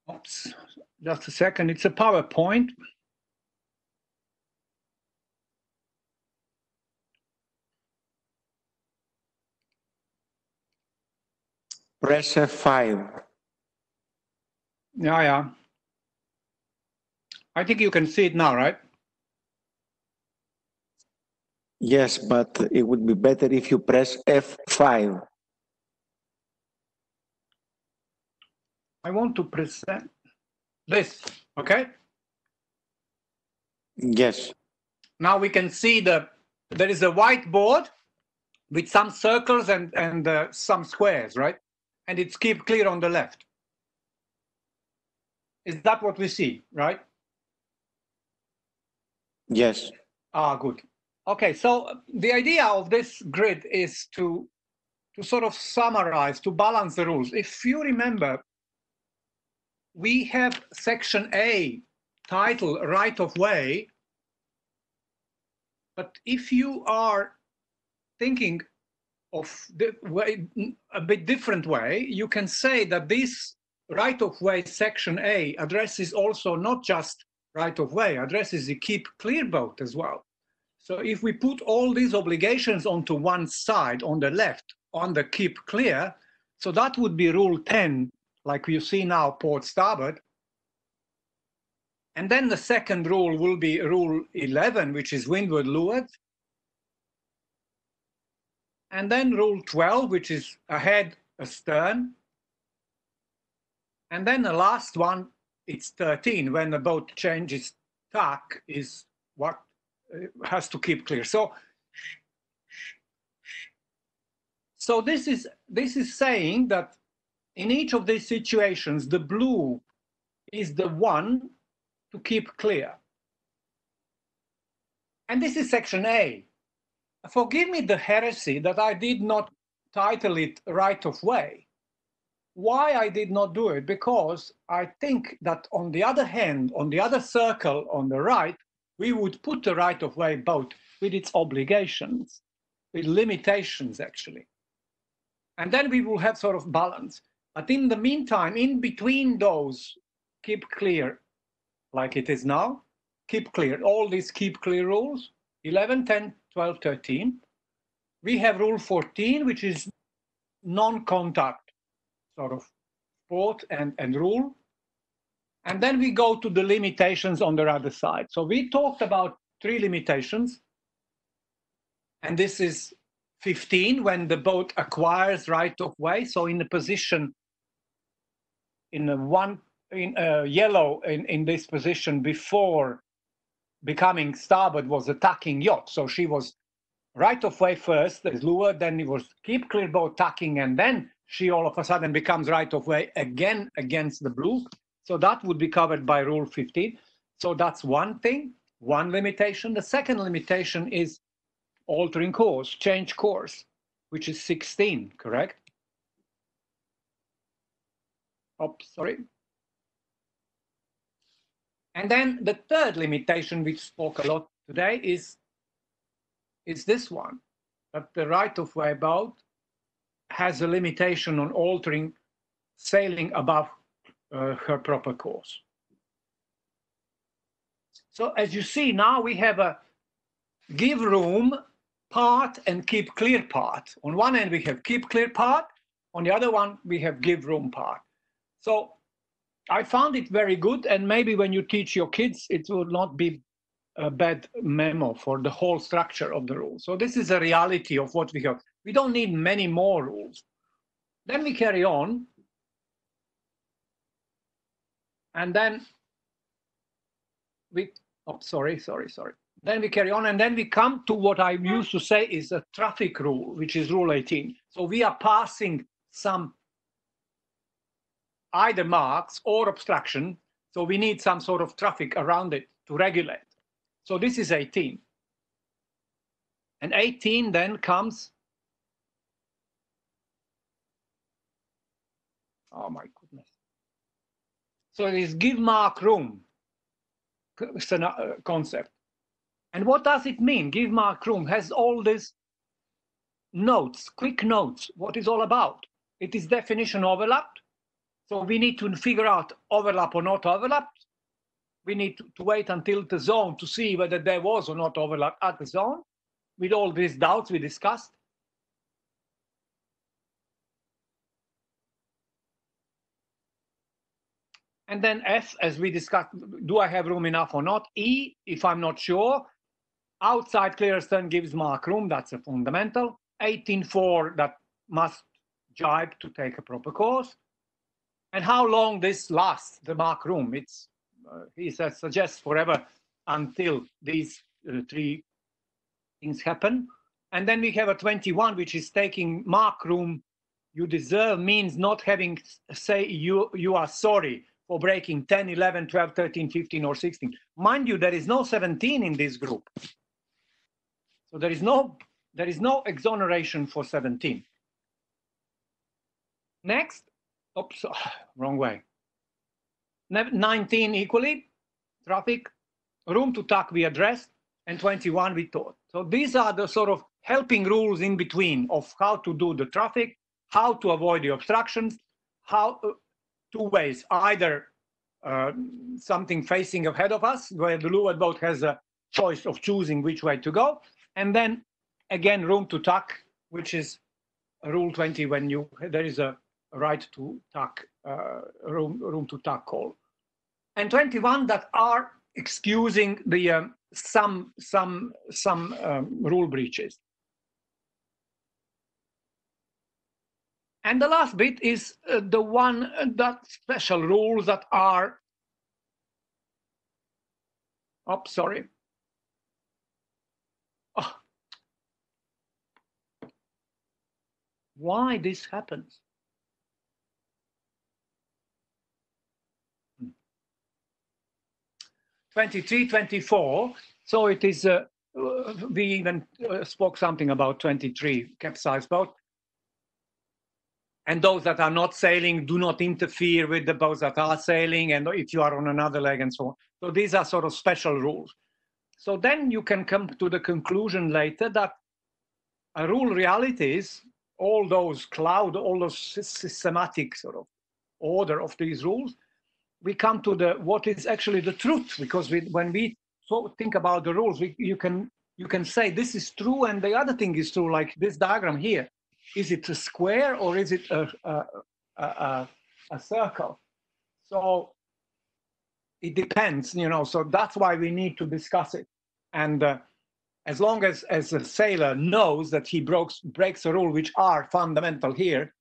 Oops, just a second. It's a PowerPoint. Press F5. Yeah. I think you can see it now, right? Yes, but it would be better if you press F5. I want to present this, okay? Yes. Now we can see there is a whiteboard with some circles and some squares, right? And it's keep clear on the left. Is that what we see, right? Yes. Ah, good. Okay, so the idea of this grid is to sort of summarize, to balance the rules. If you remember, we have section A title right of way, but if you are thinking of the way a bit different way, you can say that this right of way section A addresses also not just right of way, addresses the keep clear boat as well. So if we put all these obligations onto one side on the left on the keep clear, So that would be rule 10, like you see now, port starboard. And then the second rule will be rule 11, which is windward leeward. And then rule 12, which is ahead astern. And then the last one, it's 13, when the boat changes tack, is what has to keep clear. So this is saying that in each of these situations, the blue is the one to keep clear. And this is section A. Forgive me the heresy that I did not title it right of way. Why I did not do it? Because I think that on the other hand, on the other circle on the right, we would put the right of way boat with its obligations, with limitations actually. And then we will have sort of balance. But in the meantime, in between those, keep clear, like it is now, keep clear, all these keep clear rules, 11, 10, 12, 13. We have rule 14, which is non-contact sort of port and rule. And then we go to the limitations on the other side. So we talked about 3 limitations. And this is 15, when the boat acquires right of way. So in the position, in yellow, in this position before becoming starboard was attacking yacht. So she was right of way first as leeward, then it was keep clear boat tacking, and then she all of a sudden becomes right of way again against the blue. So that would be covered by rule 15. So that's one thing, one limitation. The second limitation is altering course, change course, which is 16, correct? Oh, sorry. And then the third limitation, we spoke a lot today, is this one, that the right of way boat has a limitation on altering sailing above her proper course. So as you see now, we have a give room part and keep clear part. On one end we have keep clear part, on the other one we have give room part. So I found it very good, and maybe when you teach your kids it will not be a bad memo for the whole structure of the rules. So this is a reality of what we have. We don't need many more rules. Then we carry on, and then we, oh, sorry. Then we carry on, and then we come to what I used to say is a traffic rule, which is rule 18. So we are passing some either marks or obstruction, so we need some sort of traffic around it to regulate. So this is 18. And 18 then comes, oh my goodness. So it is give mark room concept. And what does it mean? Give mark room has all these notes, quick notes, what it's all about. It is definition overlapped. So we need to figure out overlap or not overlap. We need to wait until the zone to see whether there was or not overlap at the zone, with all these doubts we discussed. And then F, as we discussed, do I have room enough or not? E, if I'm not sure. Outside clear stern gives mark room, that's a fundamental. 18.4, that must jibe to take a proper course. And how long this lasts, the mark room, it's, he says, suggests forever until these 3 things happen. And then we have a 21, which is taking mark room you deserve, means not having, say, you are sorry for breaking 10, 11, 12, 13, 15, or 16. Mind you, there is no 17 in this group. So there is no exoneration for 17. Next, oops, wrong way. 19 equally, traffic, room to tack we addressed, and 21 we taught. So these are the sort of helping rules in between of how to do the traffic, how to avoid the obstructions, how, 2 ways, either something facing ahead of us, where the leeward boat has a choice of choosing which way to go, and then again room to tack, which is rule 20 when there is a right to tack, room to tack call, and 21 that are excusing the some rule breaches. And the last bit is the one that special rules that are. Oh, sorry. Oh. Why this happens? 23, 24. So it is. We even spoke something about 23 capsize boat. And those that are not sailing do not interfere with the boats that are sailing, and if you are on another leg and so on. So these are sort of special rules. So then you can come to the conclusion later that a rule reality is all those systematic sort of order of these rules. We come to what is actually the truth, because when we think about the rules, you can say this is true and the other thing is true, like this diagram here. Is it a square or is it a circle? So it depends, you know. So that's why we need to discuss it. And as long as a sailor knows that he breaks a rule which are fundamental here,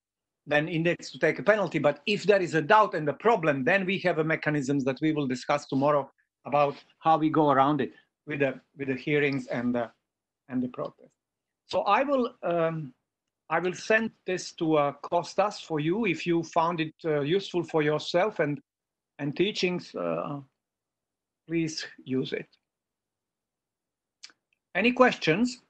then he needs to take a penalty. But if there is a doubt and a problem, then we have a mechanisms that we will discuss tomorrow about how we go around it with the hearings and the protest. So I will send this to Kostas for you if you found it useful for yourself and teachings. Please use it. Any questions?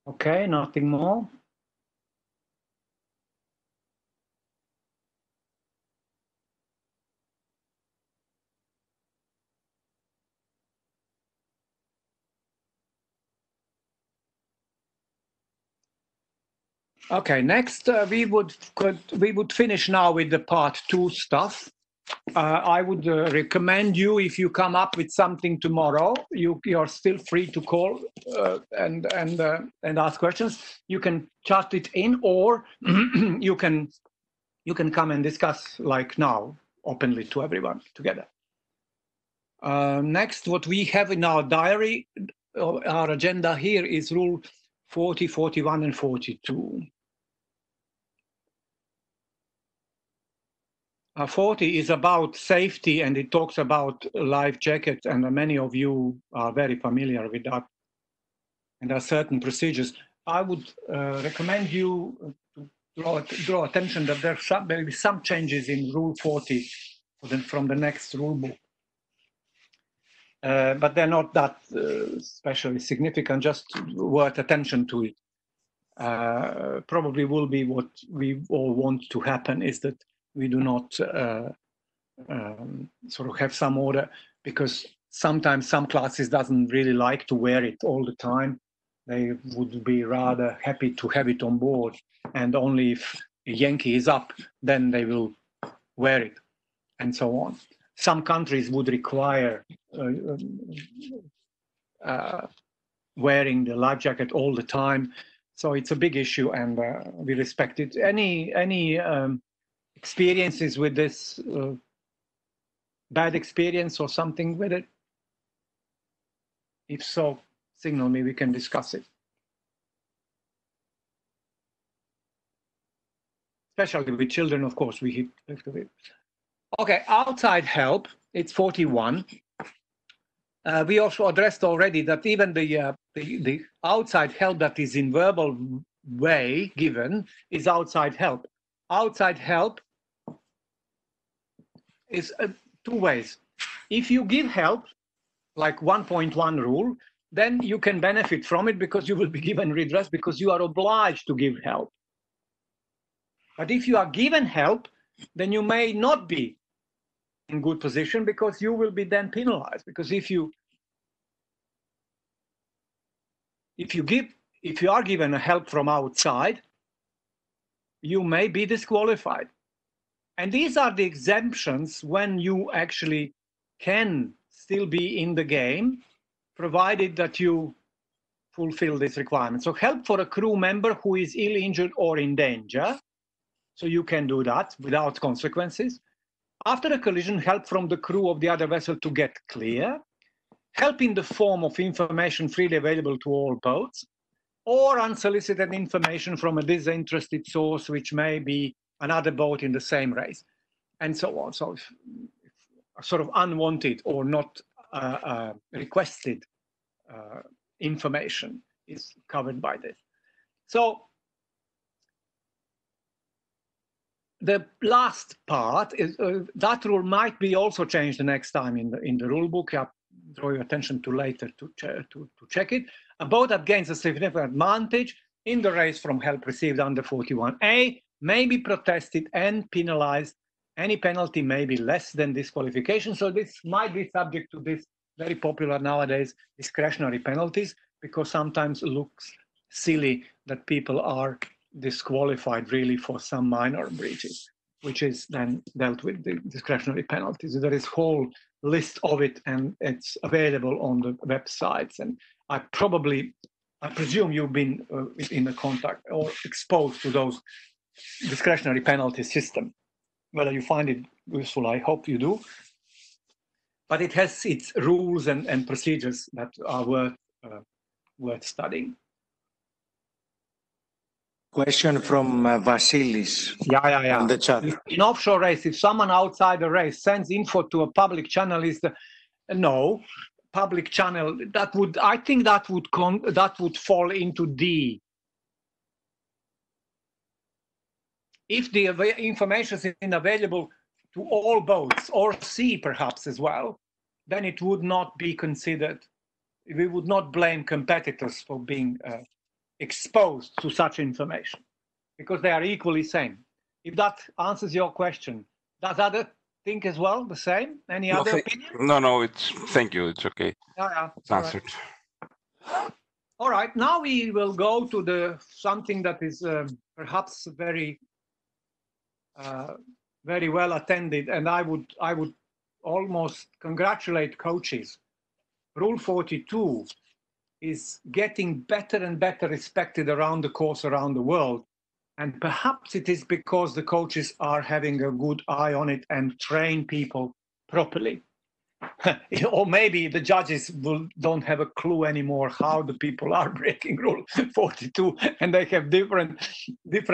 Okay, nothing more. Okay, next we would finish now with the part 2 stuff. I would recommend you, if you come up with something tomorrow, you're still free to call and ask questions. You can chat it in, or you can come and discuss like now openly to everyone together. Next, what we have in our diary, our agenda here is rule 40, 41, and 42. 40 is about safety, and it talks about life jackets, and many of you are very familiar with that. And there are certain procedures. I would recommend you to draw attention that there will be some changes in Rule 40 from the next rule book. But they're not that especially significant, just worth attention to it. Probably will be what we all want to happen, is that we do not sort of have some order, because sometimes some classes doesn't really like to wear it all the time. They would be rather happy to have it on board, and only if a Yankee is up, then they will wear it, and so on. Some countries would require wearing the life jacket all the time, so it's a big issue, and we respect it. Any experiences with this, bad experience or something with it? If so, signal me, we can discuss it. Especially with children, of course, we have to. Okay, outside help, it's 41. We also addressed already that even the outside help that is in verbal way given is outside help. Outside help is 2 ways. If you give help, like 1.1 rule, then you can benefit from it because you will be given redress because you are obliged to give help. But if you are given help, then you may not be in good position because you will be then penalized. Because if you are given a help from outside, you may be disqualified. And these are the exemptions when you actually can still be in the game, provided that you fulfill this requirement. So help for a crew member who is ill, injured, or in danger. So you can do that without consequences. After a collision, help from the crew of the other vessel to get clear. Help in the form of information freely available to all boats, or unsolicited information from a disinterested source, which may be another boat in the same race, and so on. So if sort of unwanted or not requested information is covered by this. So the last part is that rule might be also changed the next time in the rule book. I draw your attention to later to check it. A boat that gains a significant advantage in the race from help received under 41A may be protested and penalized. Any penalty may be less than disqualification. So this might be subject to this very popular nowadays discretionary penalties, because sometimes it looks silly that people are disqualified really for some minor breaches, which is then dealt with the discretionary penalties. There is a whole list of it, and it's available on the websites. And I presume you've been in the contact or exposed to those discretionary penalty system. Whether you find it useful, I hope you do. But it has its rules and procedures that are worth studying. Question from Vasilis. Yeah. On the chat. In offshore race, if someone outside the race sends info to a public channel, no public channel. I think that would fall into D. If the information is available to all boats, or C perhaps as well, then it would not be considered. We would not blame competitors for being exposed to such information, because they are equally same. If that answers your question, does other think as well the same? Any other opinion? No, thank you, it's okay. Yeah. It's answered. All right, now we will go to something that is perhaps very well attended, and I would almost congratulate coaches. Rule 42 is getting better and better respected around the course around the world. And perhaps it is because the coaches are having a good eye on it and train people properly. Or maybe the judges don't have a clue anymore how the people are breaking Rule 42, and they have different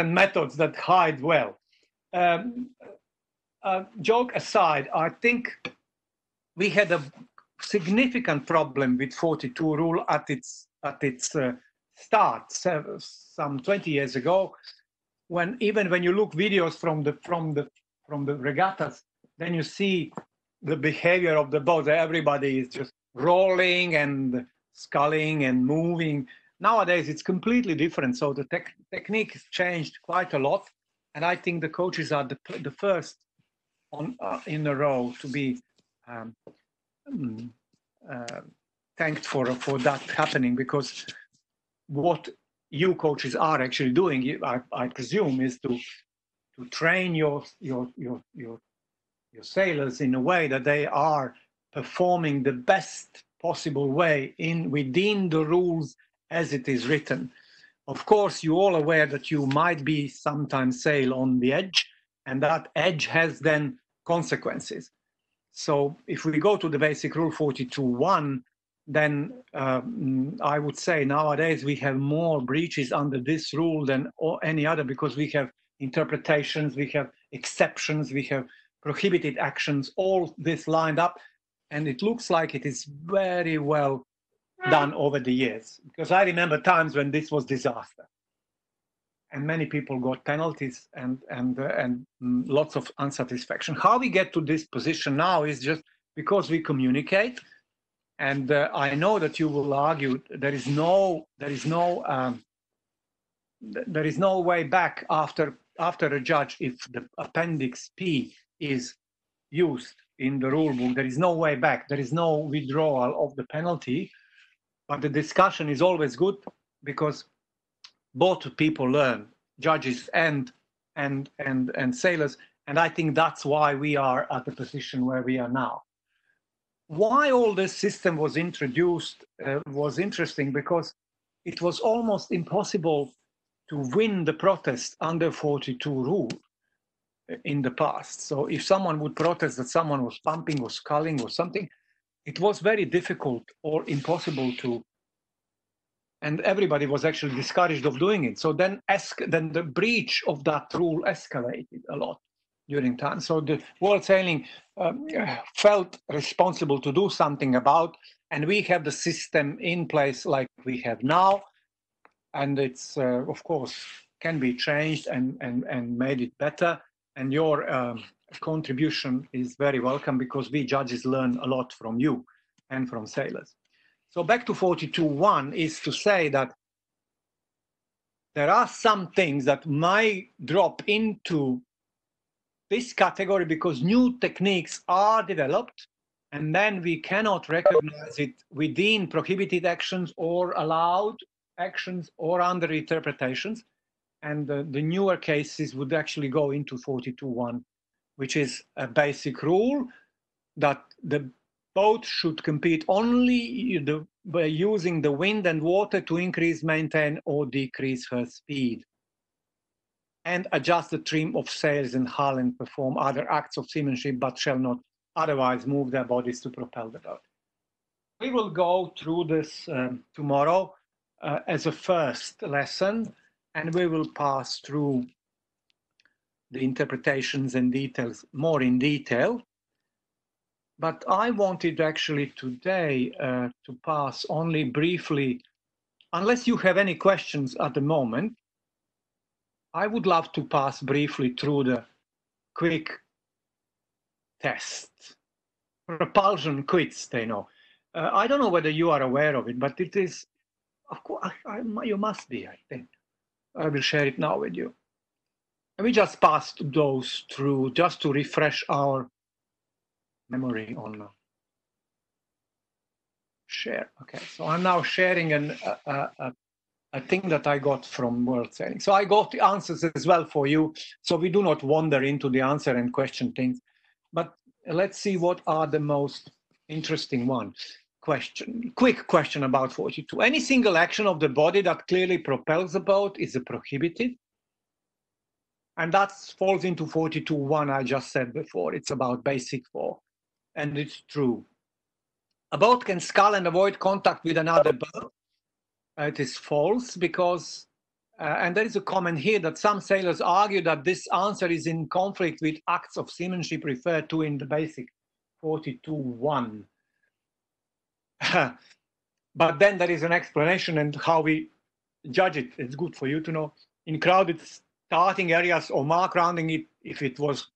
methods that hide well. Joke aside, I think we had a significant problem with 42 rule at its start some 20 years ago, when you look videos from the regattas, then you see the behavior of the boats. Everybody is just rolling and sculling and moving. Nowadays it's completely different, so the technique has changed quite a lot, and I think the coaches are the first in a row to be thanked for that happening, because what you coaches are actually doing, I presume, is to train your sailors in a way that they are performing the best possible way within the rules as it is written. Of course, you're all aware that you might be sometimes sail on the edge, and that edge has then consequences. So if we go to the basic rule 42.1, then I would say nowadays we have more breaches under this rule than any other, because we have interpretations, we have exceptions, we have prohibited actions, all this lined up, and it looks like it is very well done over the years. Because I remember times when this was disaster, and many people got penalties and lots of unsatisfaction. How we get to this position now is just because we communicate, and I know that you will argue there is no way back after a judge if the appendix P is used in the rule book. There is no way back. There is no withdrawal of the penalty, but the discussion is always good, because both people learn, judges and and sailors. And I think that's why we are at the position where we are now. Why all this system was introduced was interesting, because it was almost impossible to win the protest under 42 rule in the past. So if someone would protest that someone was pumping or sculling or something, it was very difficult or impossible to, and everybody was actually discouraged of doing it. So then the breach of that rule escalated a lot during time. So the World Sailing felt responsible to do something about, and we have the system in place like we have now, and it's of course can be changed and made it better. And your contribution is very welcome, because we judges learn a lot from you and from sailors. So back to 42.1 is to say that there are some things that might drop into this category because new techniques are developed, and then we cannot recognize it within prohibited actions or allowed actions or under interpretations. And the newer cases would actually go into 42.1, which is a basic rule that the boat should compete only by using the wind and water to increase, maintain, or decrease her speed, and adjust the trim of sails and hull and perform other acts of seamanship, but shall not otherwise move their bodies to propel the boat. We will go through this tomorrow as a first lesson, and we will pass through the interpretations and details more in detail. But I wanted actually today to pass only briefly, unless you have any questions at the moment, I would love to pass briefly through the quick test. Propulsion quits, they know. I don't know whether you are aware of it, but it is, of course, you must be, I think. I will share it now with you. And we just passed those through just to refresh our memory on share. Okay, so I'm now sharing a thing that I got from World Sailing. So I got the answers as well for you, so we do not wander into the answer and question things. But let's see what are the most interesting ones. Quick question about 42. Any single action of the body that clearly propels the boat is prohibited. And that falls into 42.1 I just said before. It's about basic 4. And it's true. A boat can scull and avoid contact with another boat. It is false because, and there is a comment here that some sailors argue that this answer is in conflict with acts of seamanship referred to in the basic 42.1. But then there is an explanation and how we judge it. It's good for you to know. In crowded starting areas or mark rounding it, if it was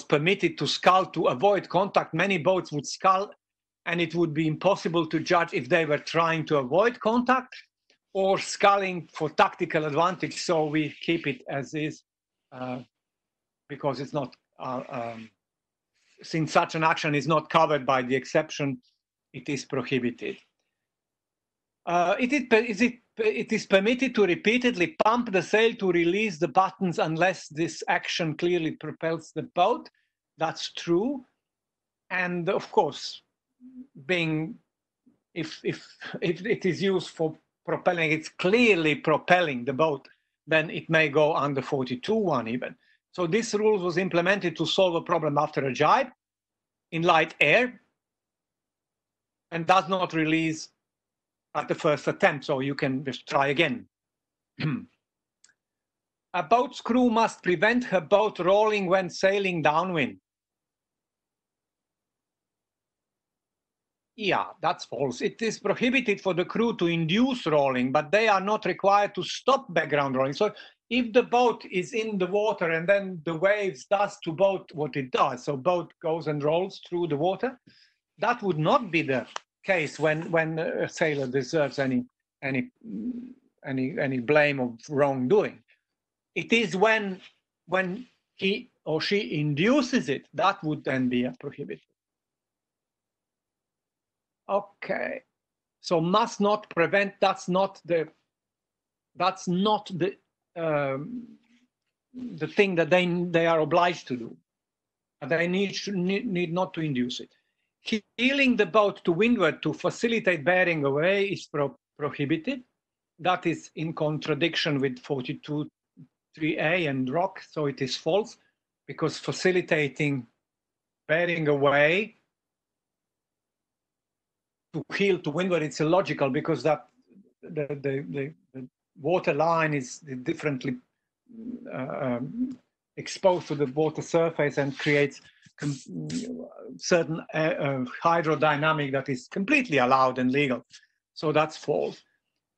permitted to scull to avoid contact, many boats would scull, and it would be impossible to judge if they were trying to avoid contact or sculling for tactical advantage. So we keep it as is because it's not, since such an action is not covered by the exception, it is prohibited. It is permitted to repeatedly pump the sail to release the buttons unless this action clearly propels the boat. That's true. And of course, if it is used for propelling, it's clearly propelling the boat, then it may go under 42.1 even. So this rule was implemented to solve a problem after a jibe in light air and does not release at the first attempt, so you can just try again. A boat's crew must prevent her boat rolling when sailing downwind. Yeah, that's false. It is prohibited for the crew to induce rolling, but they are not required to stop background rolling. So if the boat is in the water and then the waves does to boat what it does, so boat goes and rolls through the water, that would not be the case when a sailor deserves any blame of wrongdoing. It is when he or she induces it, that would then be a prohibited. Okay, so must not prevent, that's not the the thing that they are obliged to do. They need not to induce it. Heeling the boat to windward to facilitate bearing away is prohibited. That is in contradiction with 42.3a and ROC, so it is false, because facilitating bearing away to heel to windward, it's illogical, because that the water line is differently exposed to the water surface and creates certain hydrodynamic that is completely allowed and legal. So that's false.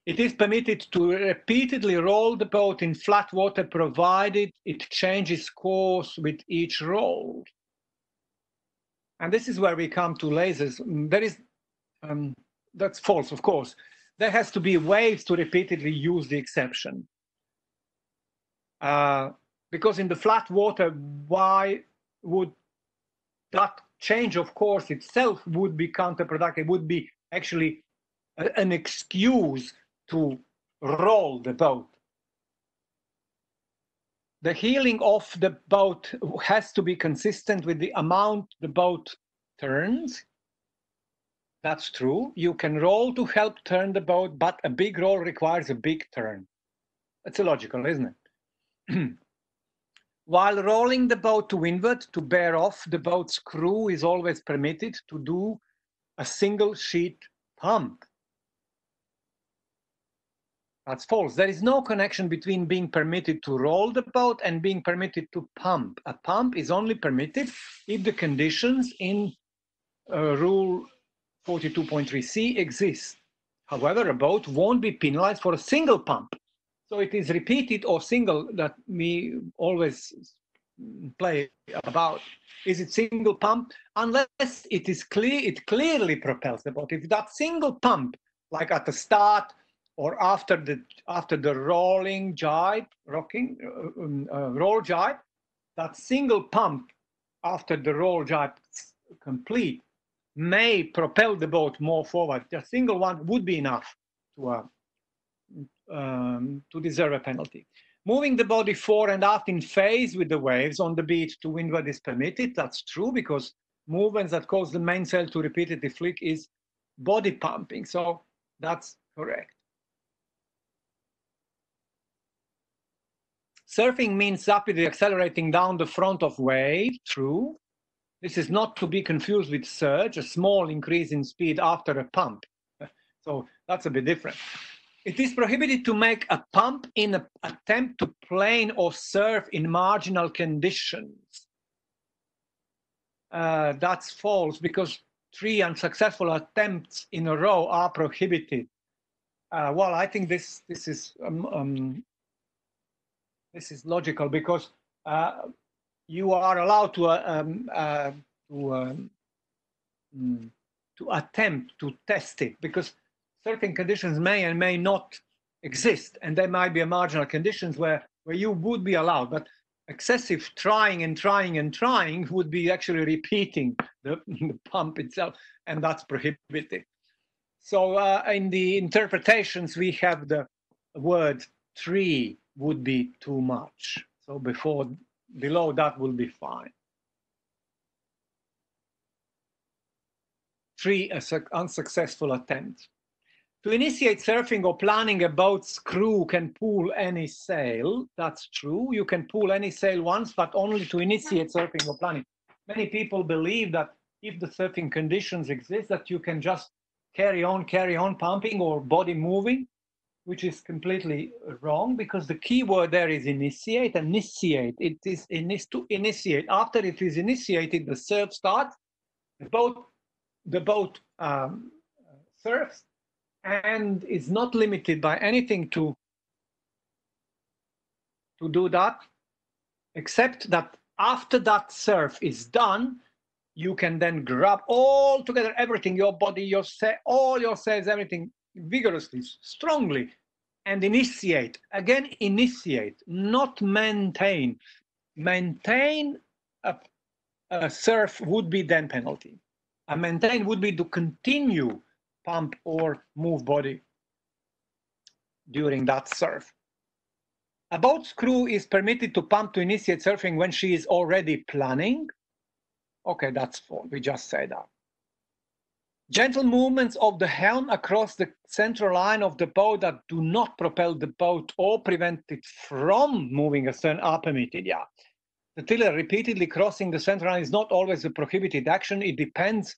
It is permitted to repeatedly roll the boat in flat water, provided it changes course with each roll. And this is where we come to lasers. There is, that's false, of course. There has to be waves to repeatedly use the exception. Because in the flat water, why would that change of course itself would be counterproductive? It would be actually an excuse to roll the boat. The heeling of the boat has to be consistent with the amount the boat turns. That's true. You can roll to help turn the boat, but a big roll requires a big turn. That's illogical, isn't it? While rolling the boat to windward to bear off, the boat's crew is always permitted to do a single sheet pump. That's false. There is no connection between being permitted to roll the boat and being permitted to pump. A pump is only permitted if the conditions in Rule 42.3c exist. However, a boat won't be penalized for a single pump. So it is repeated or single that we always play about. Is it single pump? Unless it is clear, it clearly propels the boat. If that single pump, like at the start or after the rolling jibe, roll jibe, that single pump after the roll jibe complete may propel the boat more forward. The single one would be enough to deserve a penalty. Moving the body fore and aft in phase with the waves on the beach to windward is permitted. That's true, because movements that cause the mainsail to repeatedly flick is body pumping. So that's correct. Surfing means rapidly accelerating down the front of wave. True. This is not to be confused with surge, a small increase in speed after a pump. So that's a bit different. It is prohibited to make a pump in an attempt to plane or surf in marginal conditions. That's false, because 3 unsuccessful attempts in a row are prohibited. Well, I think this is logical, because you are allowed to attempt to test it, because surfing conditions may and may not exist, and there might be a marginal conditions where you would be allowed, but excessive trying and trying and trying would be actually repeating the pump itself, and that's prohibited. So in the interpretations, we have the word 3 would be too much. So below that will be fine. 3, unsuccessful attempt. To initiate surfing or planning, a boat's crew can pull any sail. That's true. You can pull any sail once, but only to initiate surfing or planning. Many people believe that if the surfing conditions exist, that you can just carry on pumping or body moving, which is completely wrong, because the key word there is initiate. Initiate. It is to initiate. After it is initiated, the surf starts. The boat surfs, and is not limited by anything to do that, except that after that surf is done, you can then grab all together everything, your body, all your cells, everything vigorously, strongly, and initiate. Again, initiate, not maintain. Maintain a surf would be then penalty. A maintain would be to continue pump or move body during that surf. A boat's crew is permitted to pump to initiate surfing when she is already planning. Okay, that's false. We just said that. Gentle movements of the helm across the central line of the boat that do not propel the boat or prevent it from moving astern are permitted. Yeah. The tiller repeatedly crossing the central line is not always a prohibited action. It depends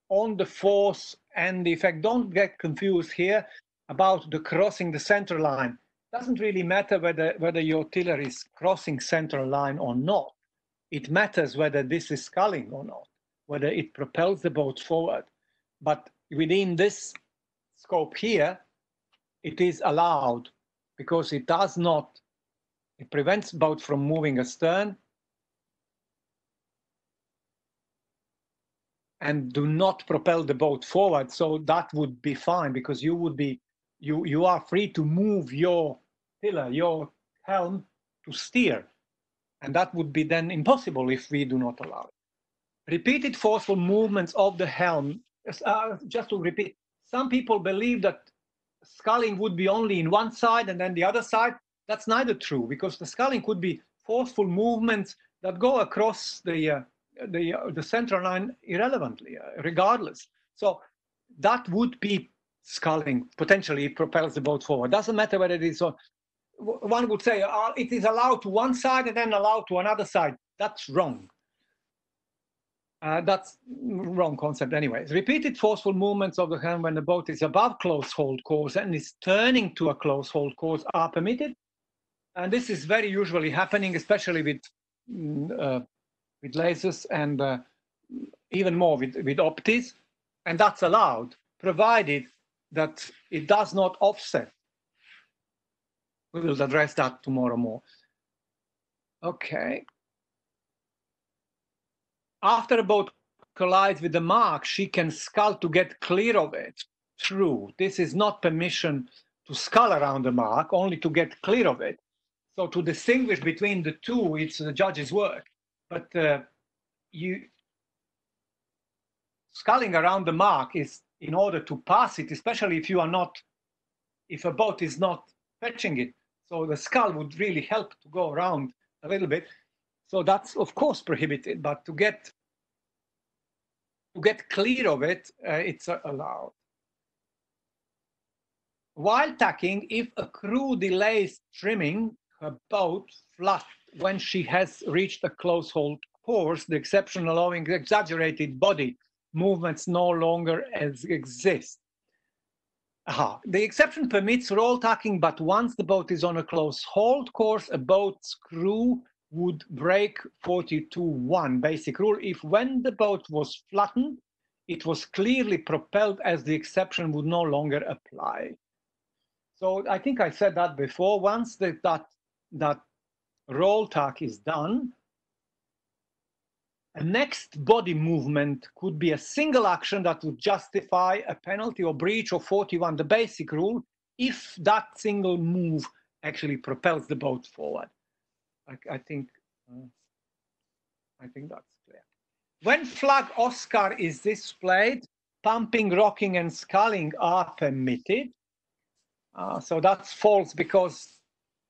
on the force and the effect. Don't get confused here about the crossing the central line. It doesn't really matter whether your tiller is crossing central line or not. It matters whether this is sculling or not, whether it propels the boat forward. But within this scope here, it is allowed because it does not, it prevents boat from moving astern and do not propel the boat forward. So that would be fine because you would be, you are free to move your tiller, your helm to steer. And that would be then impossible if we do not allow it. Repeated forceful movements of the helm. Just to repeat, some people believe that sculling would be only in one side and then the other side. That's neither true because the sculling could be forceful movements that go across the central line irrelevantly, regardless. So that would be sculling. Potentially, it propels the boat forward. Doesn't matter whether it is on. One would say it is allowed to one side and then allowed to another side. That's wrong. That's wrong concept anyways. Repeated forceful movements of the helm when the boat is above close hold course and is turning to a close hold course are permitted. And this is very usually happening, especially with lasers and even more with optis. And that's allowed, provided that it does not offset. We will address that tomorrow more. Okay. After a boat collides with the mark, she can scull to get clear of it. True. This is not permission to scull around the mark, only to get clear of it. So to distinguish between the two, it's the judge's work. But sculling around the mark is in order to pass it, especially if you are not, if a boat is not fetching it. So the scull would really help to go around a little bit. So that's of course prohibited, but to get clear of it, it's allowed. While tacking, if a crew delays trimming her boat flat when she has reached a close hold course, the exception allowing exaggerated body movements no longer exist. The exception permits roll tacking, but once the boat is on a close hold course, a boat's crew would break 42.1 basic rule if when the boat was flattened, it was clearly propelled, as the exception would no longer apply. So I think I said that before. Once that roll tack is done, a next body movement could be a single action that would justify a penalty or breach of 41, the basic rule, if that single move actually propels the boat forward. I think that's clear. When flag Oscar is displayed, pumping, rocking, and sculling are permitted. So that's false because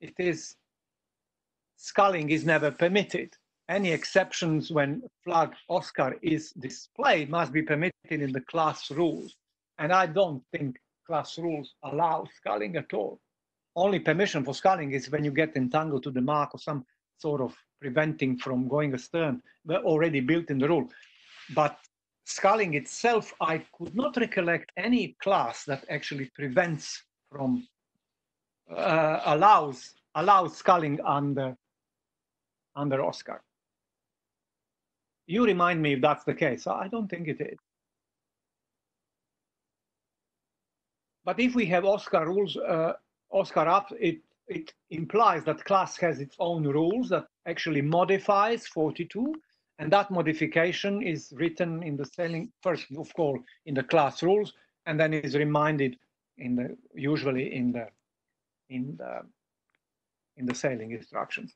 it is sculling is never permitted. Any exceptions when flag Oscar is displayed must be permitted in the class rules. And I don't think class rules allow sculling at all. Only permission for sculling is when you get entangled to the mark or some sort of preventing from going astern. They're already built in the rule. But sculling itself, I could not recollect any class that actually prevents from, allows sculling under Oscar. You remind me if that's the case. I don't think it is. But if we have Oscar rules, Oscar up, it implies that class has its own rules that actually modifies 42, and that modification is written in the sailing, first of all, in the class rules, and then is reminded usually in the sailing instructions.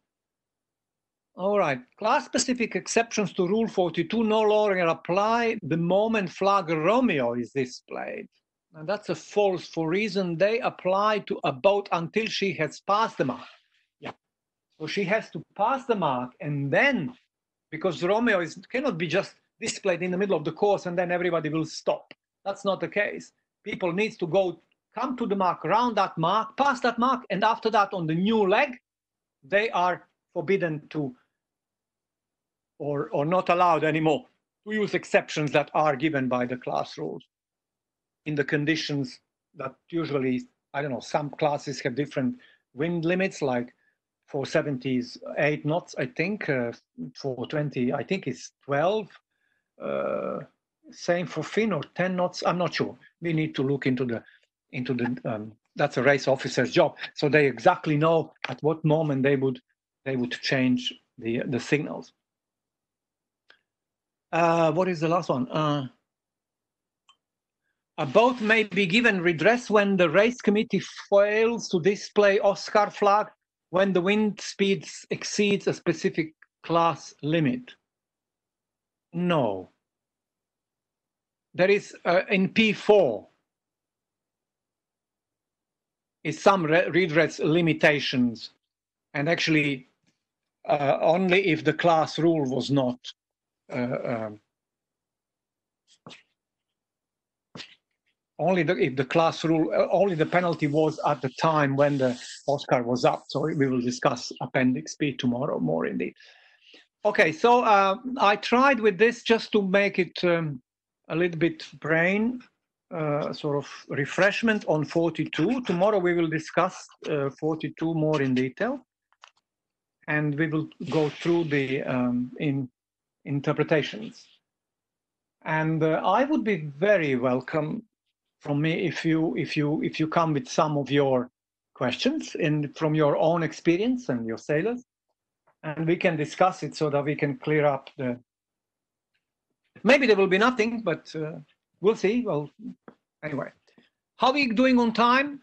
All right, class-specific exceptions to Rule 42 no longer apply the moment flag Romeo is displayed. And that's a false for reason they apply to a boat until she has passed the mark. Yeah. So she has to pass the mark, and then, because Romeo cannot be just displayed in the middle of the course and then everybody will stop. That's not the case. People need to come to the mark, round that mark, pass that mark, and after that on the new leg, they are forbidden to, or not allowed anymore, to use exceptions that are given by the class rules in the conditions that usually, I don't know, some classes have different wind limits, like for 70s 8 knots, I think, for 20, I think it's 12. Same for Finn, or 10 knots, I'm not sure. We need to look into the that's a race officer's job, so they exactly know at what moment they would change the signals. What is the last one? A boat may be given redress when the race committee fails to display Oscar flag when the wind speed exceeds a specific class limit. No. There is, in P4, is some redress limitations, and actually only if the class rule was not only if the class rule, only the penalty was at the time when the Oscar was up. So we will discuss Appendix P tomorrow more indeed. Okay, so I tried with this just to make it a little bit brain sort of refreshment on 42. Tomorrow we will discuss 42 more in detail, and we will go through the interpretations. And I would be very welcome from me if you come with some of your questions and from your own experience and your sailors, and we can discuss it so that we can clear up the. Maybe there will be nothing, but we'll see. Well, anyway, how are we doing on time?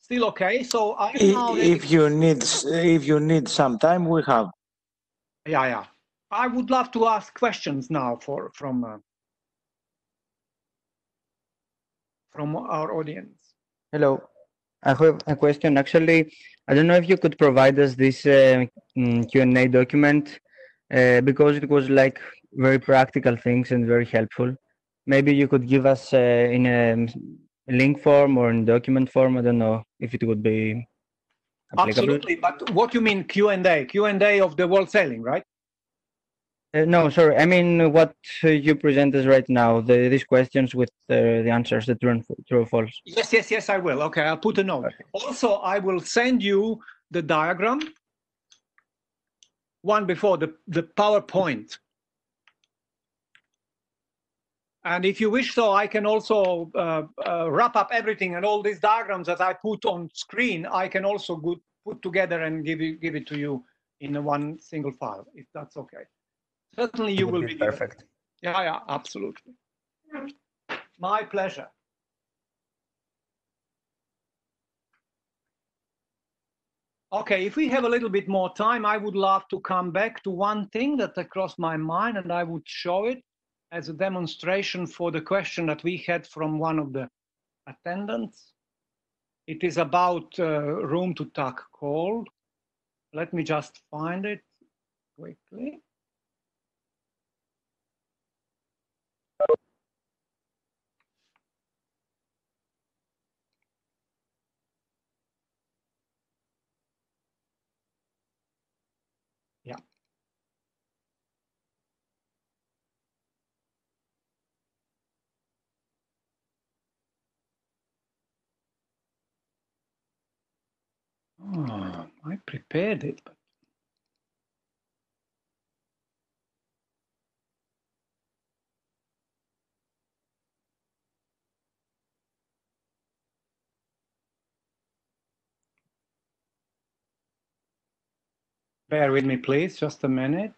Still okay. So I now. If you need some time, we have. Yeah. I would love to ask questions now from our audience. Hello, I have a question. Actually, I don't know if you could provide us this Q&A document because it was like very practical things and very helpful. Maybe you could give us in a link form or in document form. I don't know if it would be applicable. Absolutely, but what you mean Q&A? Q&A of the World Sailing, right? No, sorry. I mean what you present us right now. These questions with the answers, the true or false. Yes, I will. Okay, I'll put a note. Okay. Also, I will send you the diagram, one before the PowerPoint. And if you wish, so I can also wrap up everything, and all these diagrams that I put on screen, I can also put together and give it to you in one single file, if that's okay. Certainly you will be perfect. Yeah, absolutely. My pleasure. Okay, if we have a little bit more time, I would love to come back to one thing that crossed my mind, and I would show it as a demonstration for the question that we had from one of the attendants. It is about room to tuck cold. Let me just find it quickly. Yeah. Oh, I prepared it, but bear with me, please, just a minute.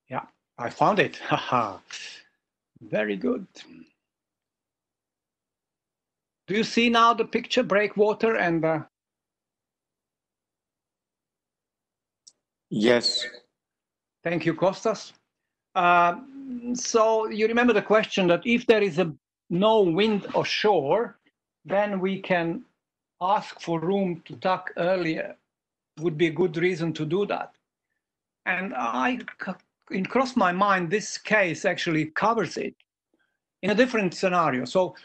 Yeah, I found it. Haha. Very good. Do you see now the picture, breakwater and... Yes. Thank you, Kostas. So you remember the question that if there is no wind ashore, then we can ask for room to tuck earlier. Would be a good reason to do that. And it crossed my mind, this case actually covers it in a different scenario. So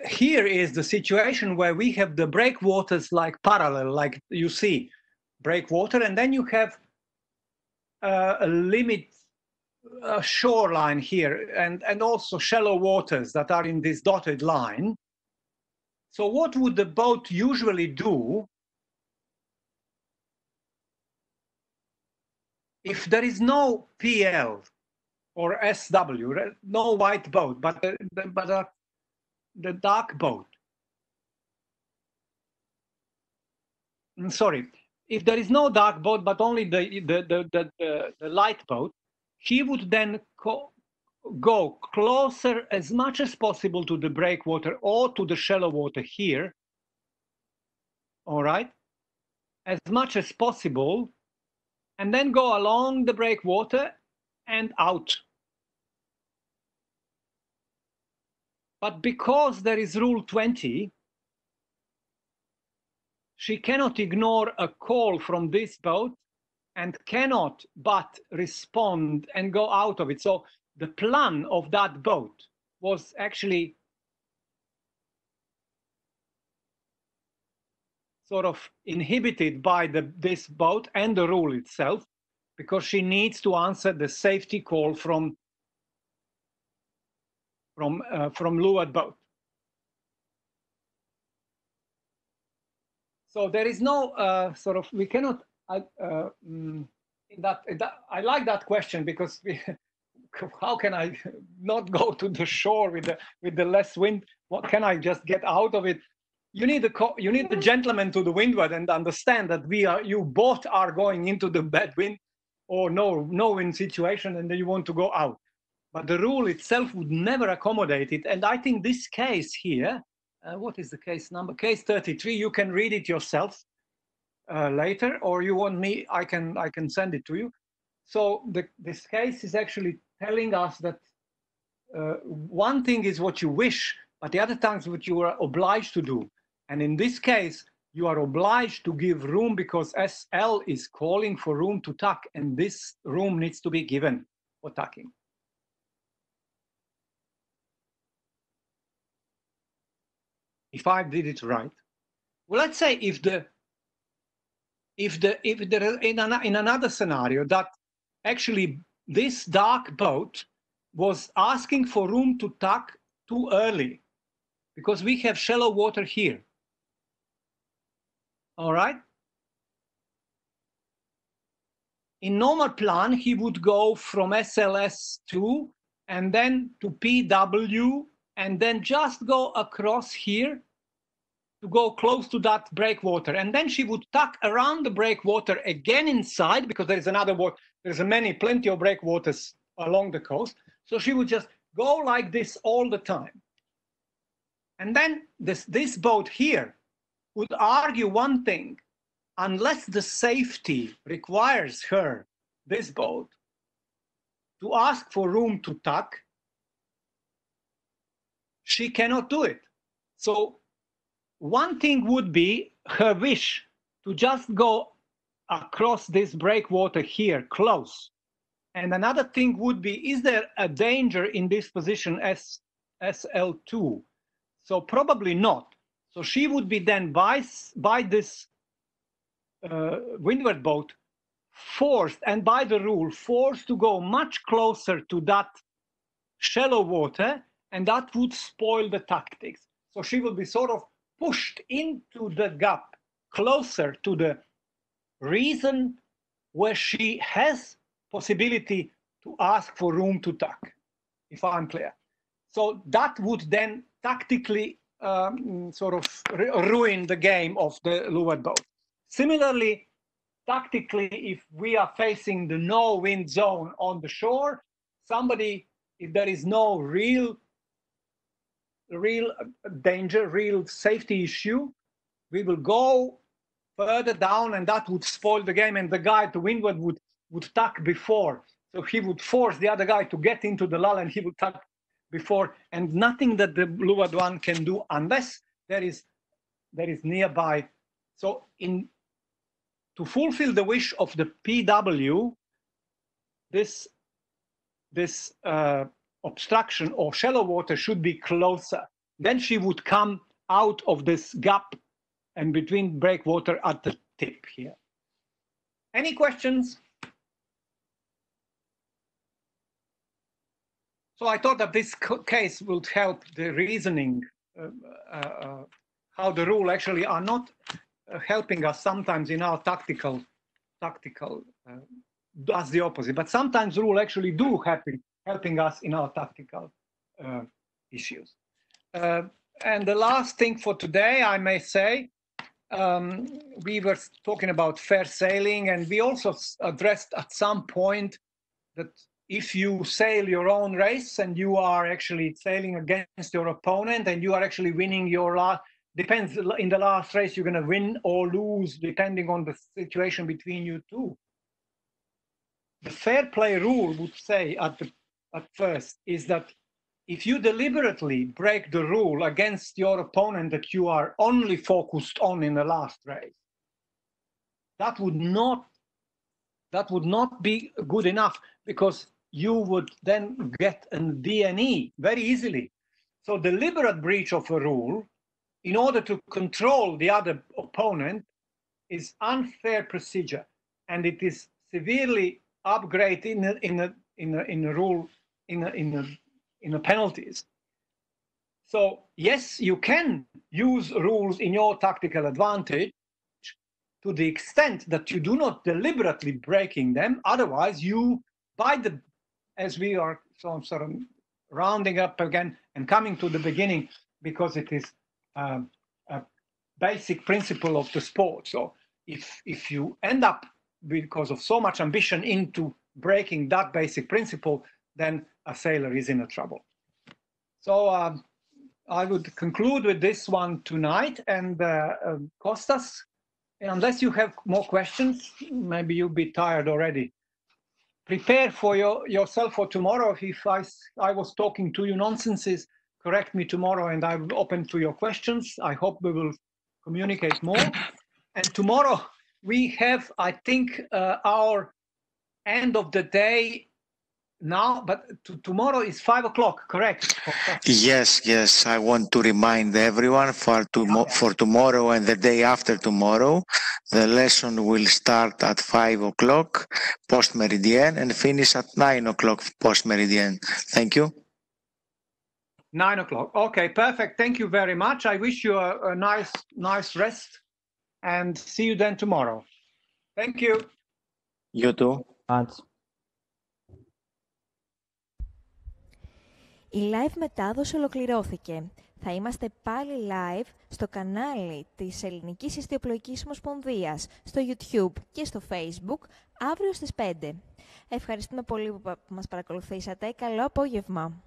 here is the situation where we have the breakwaters like parallel, like you see, breakwater, and then you have a limit shoreline here, and also shallow waters that are in this dotted line. So what would the boat usually do if there is no PL or SW, no white boat, but the dark boat? Sorry, if there is no dark boat, but only the light boat, he would then go closer as much as possible to the breakwater or to the shallow water here, all right, as much as possible, and then go along the breakwater and out. But because there is Rule 20, she cannot ignore a call from this boat and cannot but respond and go out of it. So the plan of that boat was actually sort of inhibited by this boat and the rule itself, because she needs to answer the safety call from leeward boat. So there is no sort of, we cannot, I like that question, because how can I not go to the shore with the less wind? What can I just get out of it? You need the gentleman to the windward and understand that you both are going into the bad wind or no wind situation, and then you want to go out. But the rule itself would never accommodate it. And I think this case here, what is the case number? Case 33. You can read it yourself later, or you want me? I can send it to you. So this case is actually telling us that one thing is what you wish, but the other times what you are obliged to do. And in this case, you are obliged to give room because SL is calling for room to tuck, and this room needs to be given for tucking. If I did it right, well, let's say if there is in another scenario that actually this dark boat was asking for room to tuck too early, because we have shallow water here. All right. In normal plan, he would go from SLS2 and then to PW, and then just go across here to go close to that breakwater. And then she would tuck around the breakwater again inside, because there is another water. There's plenty of breakwaters along the coast. So she would just go like this all the time. And then this boat here would argue one thing: unless the safety requires her, this boat, to ask for room to tuck, she cannot do it. So one thing would be her wish to just go across this breakwater here close. And another thing would be, is there a danger in this position as SL2? So probably not. So she would be then by this windward boat forced, and by the rule, forced to go much closer to that shallow water, and that would spoil the tactics. So she will be sort of pushed into the gap closer to the reason where she has possibility to ask for room to tuck, if I'm clear. So that would then tactically sort of ruin the game of the leeward boat. Similarly, tactically, if we are facing the no wind zone on the shore, if there is no real danger, real safety issue, we will go further down, and that would spoil the game, and the guy to windward would tuck before. So he would force the other guy to get into the lull, and he would tuck before, and nothing that the leeward one can do unless there is nearby. So to fulfill the wish of the PW, this obstruction or shallow water should be closer. Then she would come out of this gap and between breakwater at the tip here. Any questions? So I thought that this case would help the reasoning, how the rule actually are not helping us sometimes in our tactical does the opposite, but sometimes rule actually do helping us in our tactical issues. And the last thing for today, I may say, we were talking about fair sailing, and we also addressed at some point that if you sail your own race and you are actually sailing against your opponent and you are actually winning your last, depends, in the last race you're going to win or lose depending on the situation between you two. The fair play rule would say at first is that if you deliberately break the rule against your opponent that you are only focused on in the last race, that would not be good enough, because you would then get a DNE very easily. So deliberate breach of a rule in order to control the other opponent is unfair procedure, and it is severely upgraded in the rule in the penalties. So yes, you can use rules in your tactical advantage to the extent that you do not deliberately breaking them. Otherwise, you, as we are sort of rounding up again and coming to the beginning, because it is a basic principle of the sport. So if you end up, because of so much ambition, into breaking that basic principle, then a sailor is in a trouble. So I would conclude with this one tonight. And Kostas, unless you have more questions, maybe you'll be tired already. Prepare for yourself for tomorrow. If I was talking to you nonsenses, correct me tomorrow, and I'm open to your questions. I hope we will communicate more. And tomorrow we have, I think, our end of the day now, but tomorrow is 5 o'clock, correct? Yes. I want to remind everyone for tomorrow and the day after tomorrow, the lesson will start at 5 o'clock post-meridian and finish at 9 o'clock post-meridian. Thank you. 9 o'clock. Okay, perfect. Thank you very much. I wish you a nice rest, and see you then tomorrow. Thank you. You too. Η live μετάδοση ολοκληρώθηκε. Θα είμαστε πάλι live στο κανάλι της Ελληνικής Ιστιοπλοϊκής Ομοσπονδίας, στο YouTube και στο Facebook αύριο στις 5. Ευχαριστούμε πολύ που μας παρακολουθήσατε. Καλό απόγευμα.